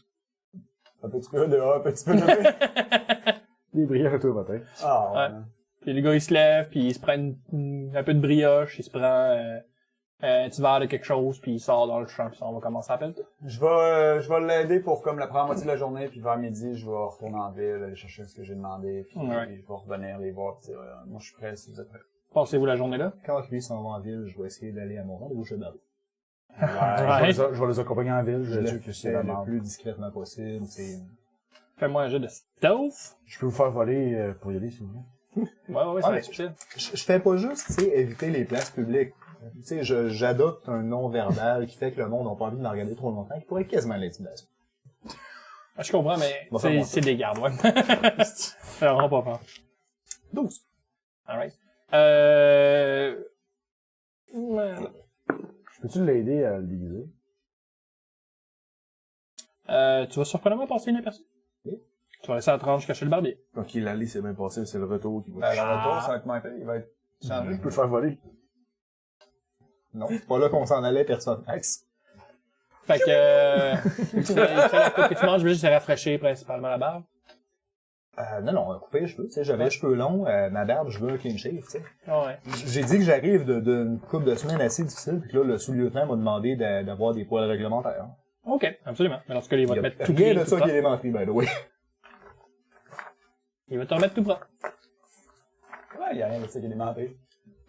Speaker 4: Un petit peu de A, un petit peu de B.
Speaker 3: Des brioches à tous les matins.
Speaker 4: Ah, ouais.
Speaker 1: Puis le gars, il se lève, puis il se prend un peu de brioche, il se prend Tu vas aller quelque chose, puis il sort dans le champ, puis on va commencer à pelleter.
Speaker 4: Je vais l'aider pour comme la première moitié de la journée, puis vers midi, je vais retourner en ville, aller chercher ce que j'ai demandé, puis
Speaker 1: Ouais.
Speaker 4: je vais revenir les voir, puis dire, moi je suis prêt si vous êtes prêts.
Speaker 1: Passez-vous la journée là?
Speaker 5: Quand lui s'en va en ville, je vais essayer d'aller à mon rendez-vous chez Barbe.
Speaker 1: Ouais.
Speaker 3: Je vais les accompagner en ville, je
Speaker 5: Je
Speaker 3: vais
Speaker 5: le
Speaker 3: dire que c'est
Speaker 5: fais
Speaker 3: la
Speaker 5: le
Speaker 3: merde.
Speaker 5: plus discrètement possible.
Speaker 1: Fais-moi un jeu de stealth.
Speaker 3: Je peux vous faire voler pour y aller, si vous voulez.
Speaker 1: Ouais, ça va
Speaker 5: mais-
Speaker 1: être subtil.
Speaker 5: Je fais pas juste, tu sais, éviter les places publiques. Tu sais, j'adopte un nom verbal qui fait que le monde n'a pas envie de me regarder trop longtemps, qui pourrait être quasiment l'intimidation.
Speaker 1: Je comprends, mais
Speaker 5: On va faire
Speaker 1: c'est des gardes, ouais. Ça leur rend pas peur.
Speaker 5: 12.
Speaker 1: Alright.
Speaker 3: Peux-tu l'aider à le déguiser?
Speaker 1: Tu vas surprenamment passer inaperçu.
Speaker 5: Oui.
Speaker 1: Tu vas laisser la tranche cacher le barbier.
Speaker 2: Ok, l'aller c'est bien passé, mais c'est le retour qui va.
Speaker 4: Ben, le retour, ça va être manqué, il va être changé.
Speaker 3: Je peux le faire voler.
Speaker 5: Non, c'est pas là qu'on s'en allait, personne. Max.
Speaker 1: Fait que, il fait la coupe que tu manges, juste se rafraîchir principalement la barbe.
Speaker 5: Non, couper les cheveux, tu sais, j'avais les cheveux longs, ma barbe, je veux un clean shave, tu sais.
Speaker 1: Ah ouais.
Speaker 5: J'ai dit que j'arrive d'une couple de semaines assez difficile, puis que là, le sous-lieutenant m'a demandé d'avoir des poils réglementaires.
Speaker 1: Ok, absolument. Mais dans ce cas, il va te mettre tout
Speaker 5: rien
Speaker 1: clean,
Speaker 5: de
Speaker 1: tout
Speaker 5: ça qui est
Speaker 1: propre.
Speaker 5: élémentaire, by the way.
Speaker 1: Il va te remettre tout propre.
Speaker 4: Ouais, il y a rien de ça qui est démenté.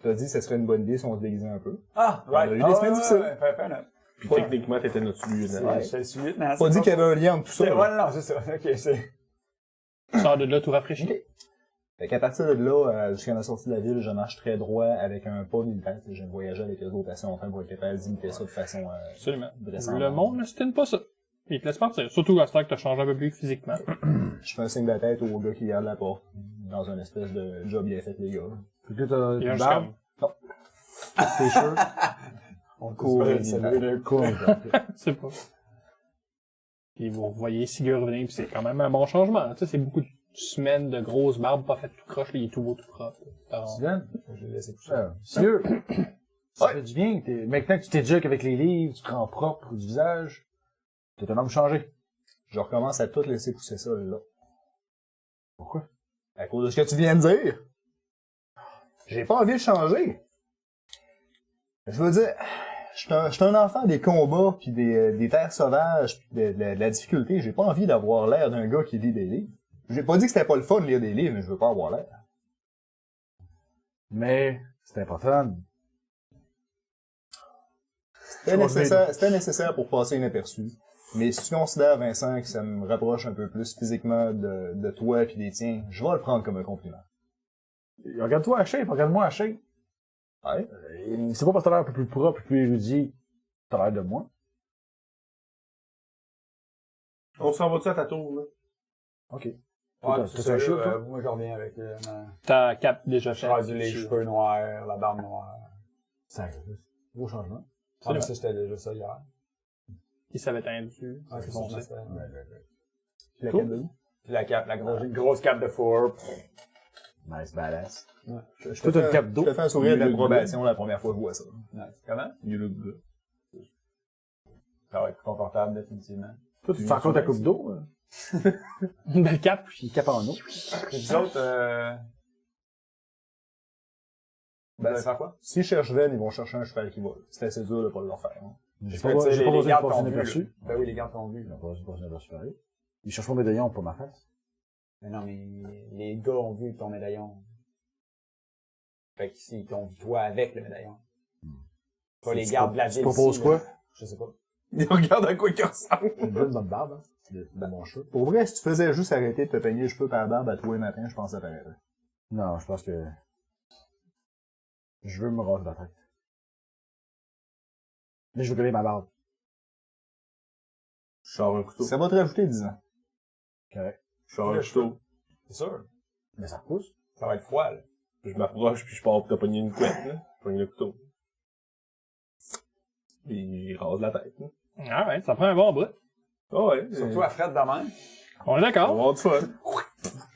Speaker 5: T'as dit que ce serait une bonne idée si on se déguisait un peu.
Speaker 4: Ah, right.
Speaker 5: On a eu des semaines difficiles.
Speaker 4: Fair enough.
Speaker 2: Puis techniquement, t'étais notre sous-lieutenant.
Speaker 4: Ouais, je suis lieutenant.
Speaker 5: Pas dit qu'il y avait un lien entre tout ça.
Speaker 4: Ouais,
Speaker 5: là.
Speaker 4: non, c'est ça. Ok, c'est...
Speaker 1: Tu sors de là tout rafraîchi.
Speaker 5: Ok. Fait qu'à partir de là, jusqu'à la sortie de la ville, je marche très droit avec un pas militaire. Tu sais, j'ai voyagé avec les autres assez longtemps pour être capable d'imiter ça de façon
Speaker 1: Absolument.
Speaker 5: vraisemblable.
Speaker 1: Le monde ne stine pas ça. Il te laisse partir. Surtout à ce temps que t'as changé un peu plus physiquement.
Speaker 5: Je fais un signe de tête au gars qui garde la porte. Dans un espèce de job bien fait, les gars.
Speaker 3: Puis là, t'as
Speaker 1: Il y a
Speaker 3: une
Speaker 1: un
Speaker 3: barbe, tes cheveux.
Speaker 4: On
Speaker 5: Cool.
Speaker 3: Cool.
Speaker 1: C'est pas. Puis vous voyez Sigur revenir, puis c'est quand même un bon changement. Tu sais, c'est beaucoup de semaines de grosses barbes pas faites tout croche, là, il est tout beau, tout propre. Alors,
Speaker 3: Sylvain,
Speaker 4: Je l'ai laissé coucher.
Speaker 3: sérieux, ça fait du bien. Maintenant que tu t'éduques avec les livres, tu te rends propre du visage, t'es un homme changé.
Speaker 5: Je recommence à tout laisser pousser ça, là.
Speaker 3: Pourquoi?
Speaker 5: À cause de ce que tu viens de dire. J'ai pas envie de changer. Je veux dire, je suis un enfant des combats, puis des terres sauvages, puis de la difficulté. J'ai pas envie d'avoir l'air d'un gars qui lit des livres. J'ai pas dit que c'était pas le fun de lire des livres, mais je veux pas avoir l'air.
Speaker 3: Mais, c'est important.
Speaker 5: C'était nécessaire pour passer inaperçu. Mais si tu considères, Vincent, que ça me rapproche un peu plus physiquement de toi et des tiens, je vais le prendre comme un compliment.
Speaker 3: Regarde-toi à shape, regarde-moi à shape.
Speaker 5: Ouais.
Speaker 3: C'est pas parce que t'as l'air un peu plus propre, plus érudit, t'as l'air de moi.
Speaker 2: On s'en va-tu à ta tour, là?
Speaker 3: Ok.
Speaker 4: Ouais,
Speaker 3: T'as-
Speaker 4: c'est
Speaker 3: t'as
Speaker 4: ça,
Speaker 3: un chien,
Speaker 4: là,
Speaker 3: toi?
Speaker 4: moi je reviens avec
Speaker 1: ta cape déjà
Speaker 4: j'ai
Speaker 1: faite.
Speaker 4: rendu les cheveux noirs, la barbe noire.
Speaker 3: Ça, gros changement.
Speaker 4: Ah, mais ça, c'était déjà ça hier.
Speaker 1: Il s'avait teint dessus.
Speaker 4: Ah, c'est
Speaker 1: bon,
Speaker 4: ça,
Speaker 1: c'est-
Speaker 4: c'était...
Speaker 5: La
Speaker 3: Cool.
Speaker 5: cape de loup.
Speaker 4: Puis la cape, la grosse cape de four.
Speaker 3: Nice, badass.
Speaker 5: Je
Speaker 3: Toi,
Speaker 5: te
Speaker 3: t'as une cape d'eau.
Speaker 5: Je te fais un sourire
Speaker 2: Il est
Speaker 5: d'approbation la première fois que je vois ça.
Speaker 4: Nice. Comment?
Speaker 2: You look good.
Speaker 4: Ça va être plus confortable, définitivement.
Speaker 3: Toi, tu fais encore ta coupe d'eau,
Speaker 1: Une belle cape.
Speaker 3: une cape en eau.
Speaker 4: Et vous autres, vous allez faire quoi?
Speaker 5: S'ils cherchent Ven, ils vont chercher un cheval qui vole. C'est assez dur de pas le faire. Hein.
Speaker 3: J'ai
Speaker 4: Parce que, tu sais,
Speaker 3: j'ai pas
Speaker 4: les
Speaker 3: besoin de
Speaker 4: gardes
Speaker 3: passer
Speaker 4: t'ont vu,
Speaker 3: inaperçu.
Speaker 4: là. Ben oui, les gardes t'ont vu,
Speaker 3: J'ai
Speaker 4: là.
Speaker 3: pas besoin de passer inaperçu. Ils cherchent mon médaillon pour ma face.
Speaker 4: Mais non, mais les gars ont vu ton médaillon. Fait que s'ils t'ont vu toi avec le médaillon. Pas les gardes de la ville.
Speaker 3: Tu proposes
Speaker 4: ici,
Speaker 3: quoi?
Speaker 4: là. Je sais pas.
Speaker 2: Il regarde à quoi qu'il ressemble.
Speaker 3: J'ai une bonne barbe, hein, de mon cheveu.
Speaker 5: Pour vrai, si tu faisais juste arrêter de te peigner les cheveux par la barbe à tous les matins, je pense que ça paraîtrait.
Speaker 3: Non, je pense que je veux me raser la tête. Mais je veux coller ma barbe.
Speaker 2: Je sors un couteau.
Speaker 5: Ça va te rajouter 10 ans.
Speaker 3: Correct.
Speaker 2: Je sors un couteau.
Speaker 4: C'est sûr.
Speaker 3: Mais ça repousse.
Speaker 4: Ça va être froid, là.
Speaker 2: Je m'approche, puis je pars pour te pogner une couette, là. Je pogne le couteau. Puis il rase la tête, là.
Speaker 1: Ah ouais, ça prend un bon bout.
Speaker 2: Ah ouais.
Speaker 4: Surtout à Fred de même.
Speaker 1: On est
Speaker 2: On va
Speaker 1: d'accord.
Speaker 2: avoir du fun.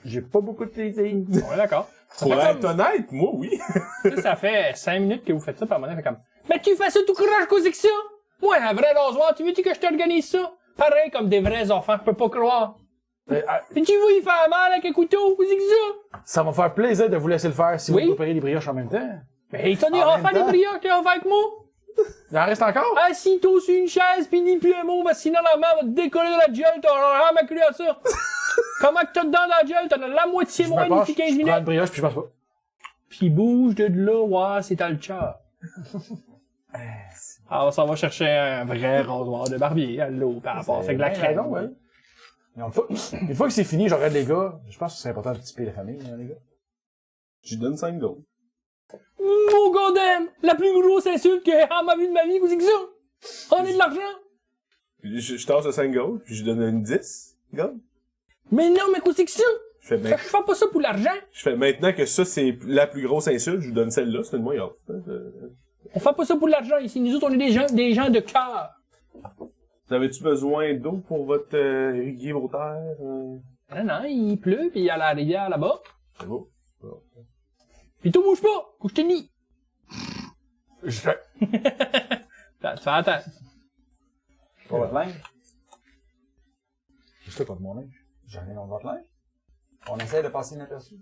Speaker 3: J'ai pas beaucoup de plaisir.
Speaker 1: On est d'accord.
Speaker 2: Pour être honnête, moi, oui.
Speaker 1: Tu sais, ça fait 5 minutes que vous faites ça, par moment, fait comme, mais tu fais ça tout croche qu'aux que ça? Moi, un vrai rasoir, tu veux-tu que je t'organise ça? Pareil comme des vrais enfants, je peux pas croire. Puis tu veux y faire mal avec un couteau, qu'est-ce que c'est ça?
Speaker 3: Ça va me faire plaisir de vous laisser le faire si
Speaker 1: Oui.
Speaker 3: vous préparez les brioches en même temps.
Speaker 1: Mais t'as dit,
Speaker 5: En
Speaker 1: on va
Speaker 5: même
Speaker 1: faire des
Speaker 5: temps.
Speaker 1: brioches, tu vas faire avec moi?
Speaker 3: Il en reste encore?
Speaker 1: Assis-toi sur une chaise, pis dis plus un mot, parce que sinon la main va te décoller de la gueule, t'auras rien maculé à ça. Comment que t'as dedans dans la gueule? T'en as la moitié
Speaker 3: Je
Speaker 1: moins
Speaker 3: me penche,
Speaker 1: d'ici 15
Speaker 3: je prends
Speaker 1: minutes.
Speaker 3: une brioche, puis je passe pas.
Speaker 1: Pis bouge de là, ouais, c'est dans le chat. Alors, ça va chercher un vrai rasoir de barbier à l'eau par rapport à de la crème.
Speaker 3: raison, ouais. Mais une fois que c'est fini, j'aurais les gars. Je pense que c'est important de typer la famille, hein, les gars.
Speaker 2: Je lui donne 5 gold.
Speaker 1: Oh goddamn! La plus grosse insulte que j'ai ma vie de ma vie, vous dites ça? On est de l'argent?
Speaker 2: Puis je tasse le 5 gold, puis je lui donne une 10 gold.
Speaker 1: Mais non, mais qu'est-ce que c'est ça?
Speaker 2: Je fais,
Speaker 1: Fait que je fais pas ça pour l'argent.
Speaker 2: je fais maintenant que ça, c'est la plus grosse insulte, je lui donne celle-là, c'est une moins grave.
Speaker 1: On fait pas ça pour l'argent ici. Nous autres, on est des gens de cœur.
Speaker 2: Vous avez-tu besoin d'eau pour votre irriguer vos terres?
Speaker 1: Non, non, il pleut, pis il y a la rivière là-bas.
Speaker 2: C'est beau.
Speaker 1: Pis tout bouge pas, faut que je te nie.
Speaker 3: Je fais.
Speaker 1: Tu fais attends.
Speaker 4: Pour votre linge?
Speaker 3: Qu'est-ce que t'as contre mon linge?
Speaker 4: J'en ai dans votre linge. On essaie de passer inaperçu.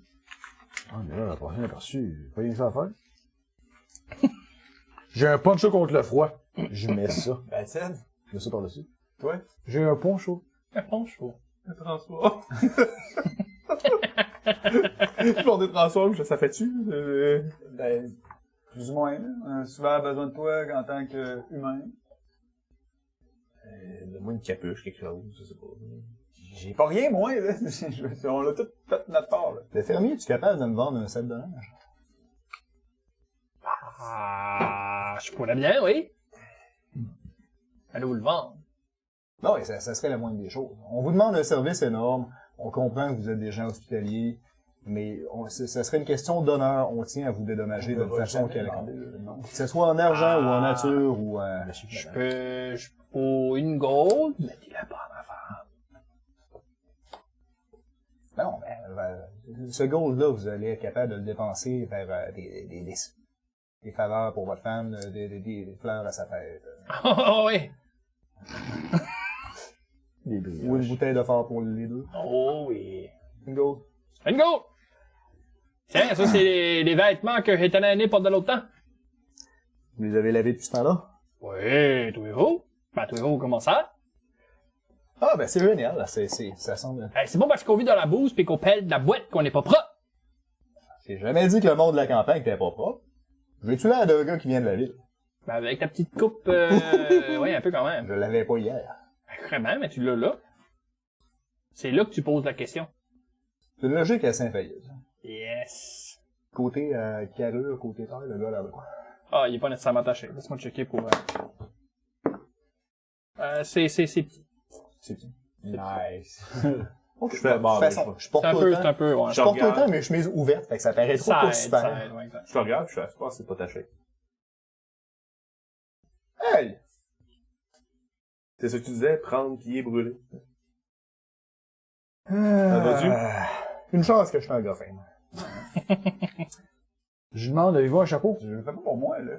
Speaker 3: Ah, mais là, la prochaine aperçu, pas rien que ça à faire. J'ai un poncho contre le froid. Je mets ça.
Speaker 4: Ben, Ted,
Speaker 3: Je mets ça par-dessus.
Speaker 4: toi?
Speaker 3: J'ai un poncho.
Speaker 1: Franchement.
Speaker 2: Un transforme. Je porte des transformes, ça fait-tu?
Speaker 4: Ben, plus ou moins, là. On a souvent besoin de toi en tant qu'humain.
Speaker 2: Donne-moi une capuche, quelque chose, je sais pas.
Speaker 4: J'ai pas rien, moi, là. On a tout fait notre part, là.
Speaker 5: Le fermier, es-tu capable de me vendre un set de linge?
Speaker 1: Ah, je pourrais bien, oui. Allez vous le vendre.
Speaker 5: Non, et ça serait la moindre des choses. On vous demande un service énorme, on comprend que vous êtes des gens hospitaliers, mais ça serait une question d'honneur, on tient à vous dédommager de façon quelconque. Que ce soit en argent ou en nature ou en...
Speaker 1: Je pour une gold, mais dis-la pas à ma femme.
Speaker 5: Non, mais ce gold-là, vous allez être capable de le dépenser vers des faveurs pour votre femme, des fleurs à sa fête.
Speaker 1: Oh, oui.
Speaker 3: Des brioches.
Speaker 5: Ou une bouteille de phare pour les deux.
Speaker 1: Oh, oui.
Speaker 5: Une gold.
Speaker 1: Une gold! Tiens, ça, c'est les vêtements que j'ai tanné pendant l'autre temps.
Speaker 5: Vous les avez lavés depuis ce temps-là?
Speaker 1: Oui, trouvez-vous? Ben, trouvez-vous comment ça?
Speaker 5: Ah, ben c'est génial, ça semble...
Speaker 1: Hey, c'est pas parce qu'on vit dans la bouse pis qu'on pèle de la boîte qu'on est pas propre.
Speaker 5: J'ai jamais dit que le monde de la campagne était pas propre. Veux-tu l'air d'un gars qui vient de la ville?
Speaker 1: Ben, avec ta petite coupe, oui, un peu quand même.
Speaker 5: Je l'avais pas hier.
Speaker 1: Vraiment, mais tu l'as là. C'est là que tu poses la question.
Speaker 5: C'est une logique assez infaillible.
Speaker 1: Yes.
Speaker 5: Côté carrure, côté terre, le gars là-bas.
Speaker 1: Ah, il est pas nécessairement attaché. Laisse-moi checker pour... c'est petit.
Speaker 5: C'est petit.
Speaker 3: Nice.
Speaker 2: Je fais, bon,
Speaker 5: De toute façon, je porte
Speaker 1: C'est un
Speaker 5: tout
Speaker 1: peu,
Speaker 5: le
Speaker 1: c'est
Speaker 5: temps.
Speaker 1: un peu, ouais.
Speaker 5: Je porte tout le
Speaker 2: regarde.
Speaker 5: temps mes chemises ouvertes, fait que ça paraît trop
Speaker 1: Ça
Speaker 5: pas
Speaker 1: aide,
Speaker 5: super.
Speaker 1: ça aide, ouais, exact.
Speaker 2: je te regarde, je fais, je pense que c'est pas taché.
Speaker 5: Hey!
Speaker 2: C'est ce que tu disais, prendre qui est brûlé. va-tu?
Speaker 5: Une chance que je suis un goffin.
Speaker 3: Je lui demande, avez-vous un chapeau?
Speaker 4: Je le fais pas pour moi, là.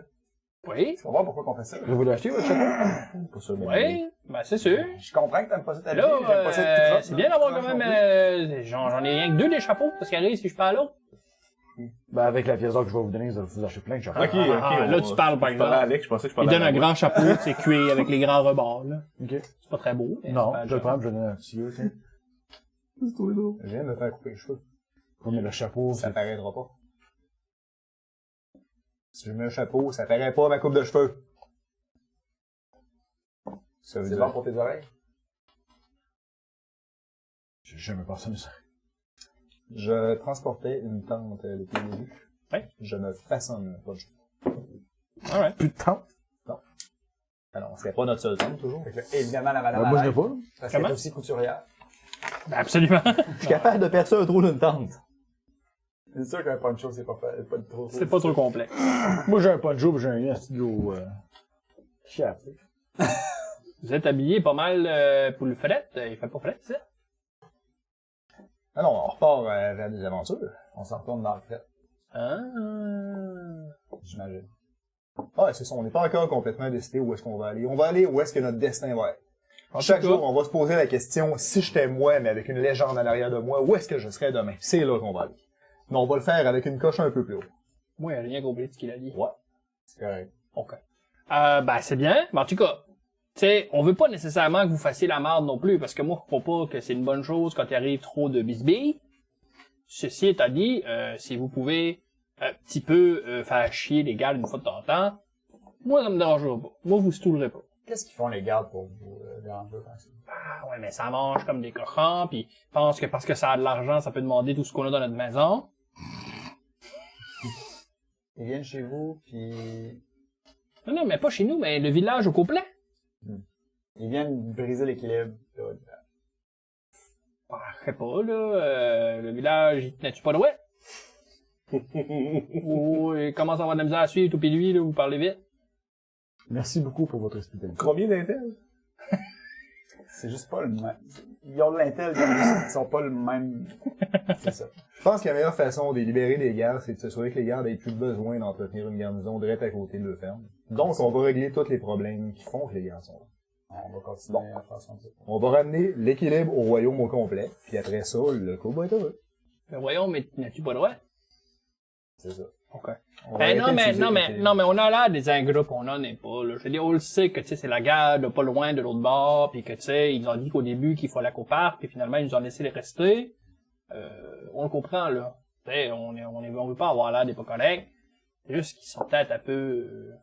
Speaker 1: Oui.
Speaker 4: Tu vas voir pourquoi on fait ça.
Speaker 3: Vous voulez acheter votre chapeau?
Speaker 5: Pas sûr, mais...
Speaker 1: Oui. Ben, c'est sûr.
Speaker 4: Je comprends que t'aimes pas ça ta vie,
Speaker 1: Là,
Speaker 4: j'aime pas ça être tout croche,
Speaker 1: c'est
Speaker 4: là.
Speaker 1: bien d'avoir quand
Speaker 4: Croche
Speaker 1: même,
Speaker 4: non plus.
Speaker 1: j'en ai rien que 2 des chapeaux, parce qu'il arrive si je parle à l'autre.
Speaker 3: Ben, avec la pièce d'or que je vais vous donner, vous allez vous acheter plein de chapeaux.
Speaker 2: Ok,
Speaker 1: là, tu parles, par
Speaker 2: Je parlais à
Speaker 1: exemple.
Speaker 2: Alex, je pensais que je
Speaker 1: Il
Speaker 2: parlais
Speaker 1: donne
Speaker 2: à
Speaker 1: un
Speaker 2: moi.
Speaker 1: grand chapeau, c'est cuir avec les grands rebords, là.
Speaker 3: Ok.
Speaker 1: C'est pas très beau. mais
Speaker 3: Non,
Speaker 1: c'est pas
Speaker 3: je le prends, je le donne un petit vieux, tiens.
Speaker 5: Je viens de me faire couper les cheveux.
Speaker 3: Combien le chapeau?
Speaker 5: Ça paraîtra pas. Si je mets un chapeau, ça paraît pas ma coupe de cheveux. Ça veut
Speaker 4: C'est
Speaker 5: dire...
Speaker 4: bon pour tes oreilles?
Speaker 3: J'ai jamais pensé à ça.
Speaker 5: Je transportais une tente depuis le début.
Speaker 1: Ouais.
Speaker 5: Je ne façonne pas de cheveux.
Speaker 1: Alright.
Speaker 3: Plus de temps?
Speaker 5: Alors, c'est pas notre seule tente, toujours.
Speaker 4: Fait que là, évidemment, la madame
Speaker 3: Moi, je
Speaker 4: Alain,
Speaker 3: l'ai pas.
Speaker 4: parce qu'elle est
Speaker 1: Comment?
Speaker 4: aussi couturière.
Speaker 1: Ben, absolument.
Speaker 5: Je suis capable de percer un trou d'une tente.
Speaker 4: C'est sûr qu'un poncho, c'est pas de trop.
Speaker 1: C'est pas trop complexe.
Speaker 3: Moi, j'ai un poncho pis j'ai un studio, chapeau.
Speaker 1: Vous êtes habillé pas mal pour le fret. Il fait pas fret, ça?
Speaker 5: Ah non, on repart vers des aventures,
Speaker 4: On s'en retourne dans le fret.
Speaker 1: Ah.
Speaker 5: j'imagine. Ah, c'est ça, on n'est pas encore complètement décidé où est-ce qu'on va aller. On va aller où est-ce que notre destin va être.
Speaker 1: En
Speaker 5: Chaque
Speaker 1: tout cas,
Speaker 5: jour, on va se poser la question, si j'étais moi, mais avec une légende en arrière de moi, où est-ce que je serais demain? C'est là qu'on va aller. Mais on va le faire avec une coche un peu plus haut.
Speaker 1: moi, j'ai rien compris de ce qu'il a dit.
Speaker 5: Ouais. C'est correct.
Speaker 1: OK. Ben, c'est bien. Mais en tout cas, tu sais, on veut pas nécessairement que vous fassiez la merde non plus, parce que moi, je crois pas que c'est une bonne chose quand il arrive trop de bisbilles. Ceci étant dit, si vous pouvez un petit peu faire chier les gardes une fois de temps en temps, moi, ça me dérangera pas. Moi, vous stoulerez pas.
Speaker 4: Qu'est-ce qu'ils font les gardes pour vous déranger comme ça?
Speaker 1: Ah ouais, mais ça mange comme des cochons, puis pense que parce que ça a de l'argent, ça peut demander tout ce qu'on a dans notre maison.
Speaker 4: Ils viennent chez vous, puis
Speaker 1: Non, mais pas chez nous, mais le village au complet.
Speaker 4: ils viennent briser l'équilibre.
Speaker 1: Ah, je sais pas, là, le village, il tenait-tu pas droit? Ou il commence à avoir de la misère à suivre, tout pis lui, là, vous parlez vite.
Speaker 3: Merci beaucoup pour votre hospitalité.
Speaker 2: Combien d'intel?
Speaker 4: C'est juste pas le même. Ils ont de l'intel, ils sont pas le même. C'est ça.
Speaker 5: Je pense que la meilleure façon de libérer les gardes, c'est de s'assurer que les gardes aient plus besoin d'entretenir une garnison direct à côté de leur ferme. Donc, on va régler tous les problèmes qui font que les gardes sont là.
Speaker 4: On va continuer à faire ça.
Speaker 5: On va ramener l'équilibre au royaume au complet, puis après ça, le coup va être heureux.
Speaker 1: Mais voyons, mais n'as-tu pas droit?
Speaker 5: C'est ça.
Speaker 1: OK.
Speaker 5: On va
Speaker 1: Ben non,
Speaker 5: arrêter
Speaker 1: mais,
Speaker 5: d'utiliser
Speaker 1: non, mais,
Speaker 5: l'équilibre.
Speaker 1: non, mais on a l'air des ingrats, pis on en est pas, là. Je veux dire, on le sait que, tu sais, c'est la garde pas loin de l'autre bord, pis que, tu sais, ils ont dit qu'au début qu'il fallait qu'on parte, puis finalement, ils nous ont laissé les rester. On le comprend, là. Tu sais, on veut pas avoir l'air des pas corrects. C'est juste qu'ils sont peut-être un peu,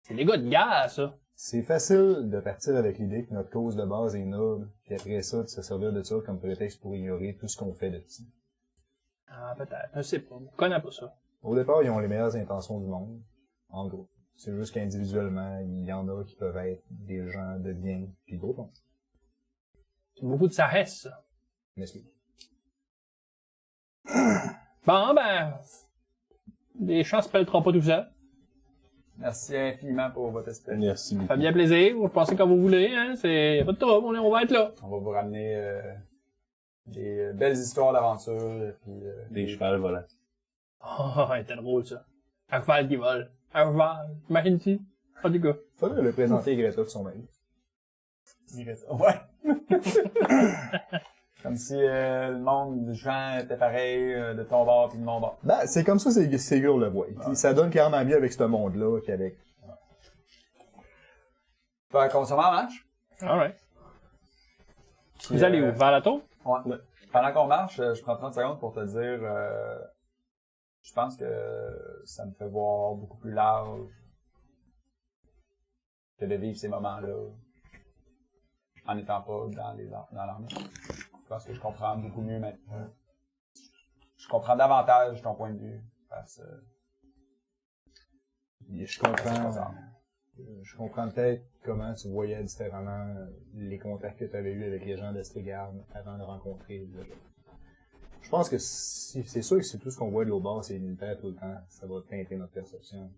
Speaker 1: c'est des gars de guerre, ça.
Speaker 5: C'est facile de partir avec l'idée que notre cause de base est noble, puis après ça, de se servir de ça comme prétexte pour ignorer tout ce qu'on fait de petit.
Speaker 1: Ah, peut-être. Je sais pas. Je connais pas ça.
Speaker 5: Au départ, ils ont les meilleures intentions du monde, en gros. C'est juste qu'individuellement, il y en a qui peuvent être des gens de bien, puis d'autres non.
Speaker 1: C'est beaucoup de saresse, ça.
Speaker 5: M'excuse.
Speaker 1: Bon, ben, les champs se pèleront pas tout seul.
Speaker 4: Merci infiniment pour votre espèce.
Speaker 2: Merci
Speaker 1: Ça
Speaker 2: beaucoup.
Speaker 1: fait bien plaisir. Vous pensez quand vous voulez, hein. C'est, y a pas de trouble. On va être là.
Speaker 4: On va vous ramener des belles histoires d'aventure, puis
Speaker 2: Des chevals volants.
Speaker 1: Oh, c'était drôle, ça. Un cheval qui vole. Un cheval. Imagine-tu. Pas du gars.
Speaker 5: Faudrait le présenter Greta de son mari.
Speaker 4: Ouais. Comme si le monde du gens était pareil de ton bord puis de mon bord.
Speaker 5: Ben, c'est comme ça, Ségur le voit. Ça donne clairement mieux avec ce monde-là qu'avec...
Speaker 4: Fait qu'on se met en marche.
Speaker 1: Alright.
Speaker 4: Puis,
Speaker 1: Vous allez où? Vers la tour?
Speaker 4: Ouais. Pendant qu'on marche, je prends 30 secondes pour te dire, je pense que ça me fait voir beaucoup plus large que de vivre ces moments-là en n'étant pas dans l'armée. Je pense que je comprends beaucoup mieux maintenant. Je comprends davantage ton point de vue. Parce que
Speaker 5: Je comprends peut-être comment tu voyais différemment les contacts que tu avais eus avec les gens d'Estrigard avant de rencontrer le jeu. Je pense que c'est sûr que c'est tout ce qu'on voit de l'autre bord, c'est militaire tout le temps. Ça va teinter notre perception.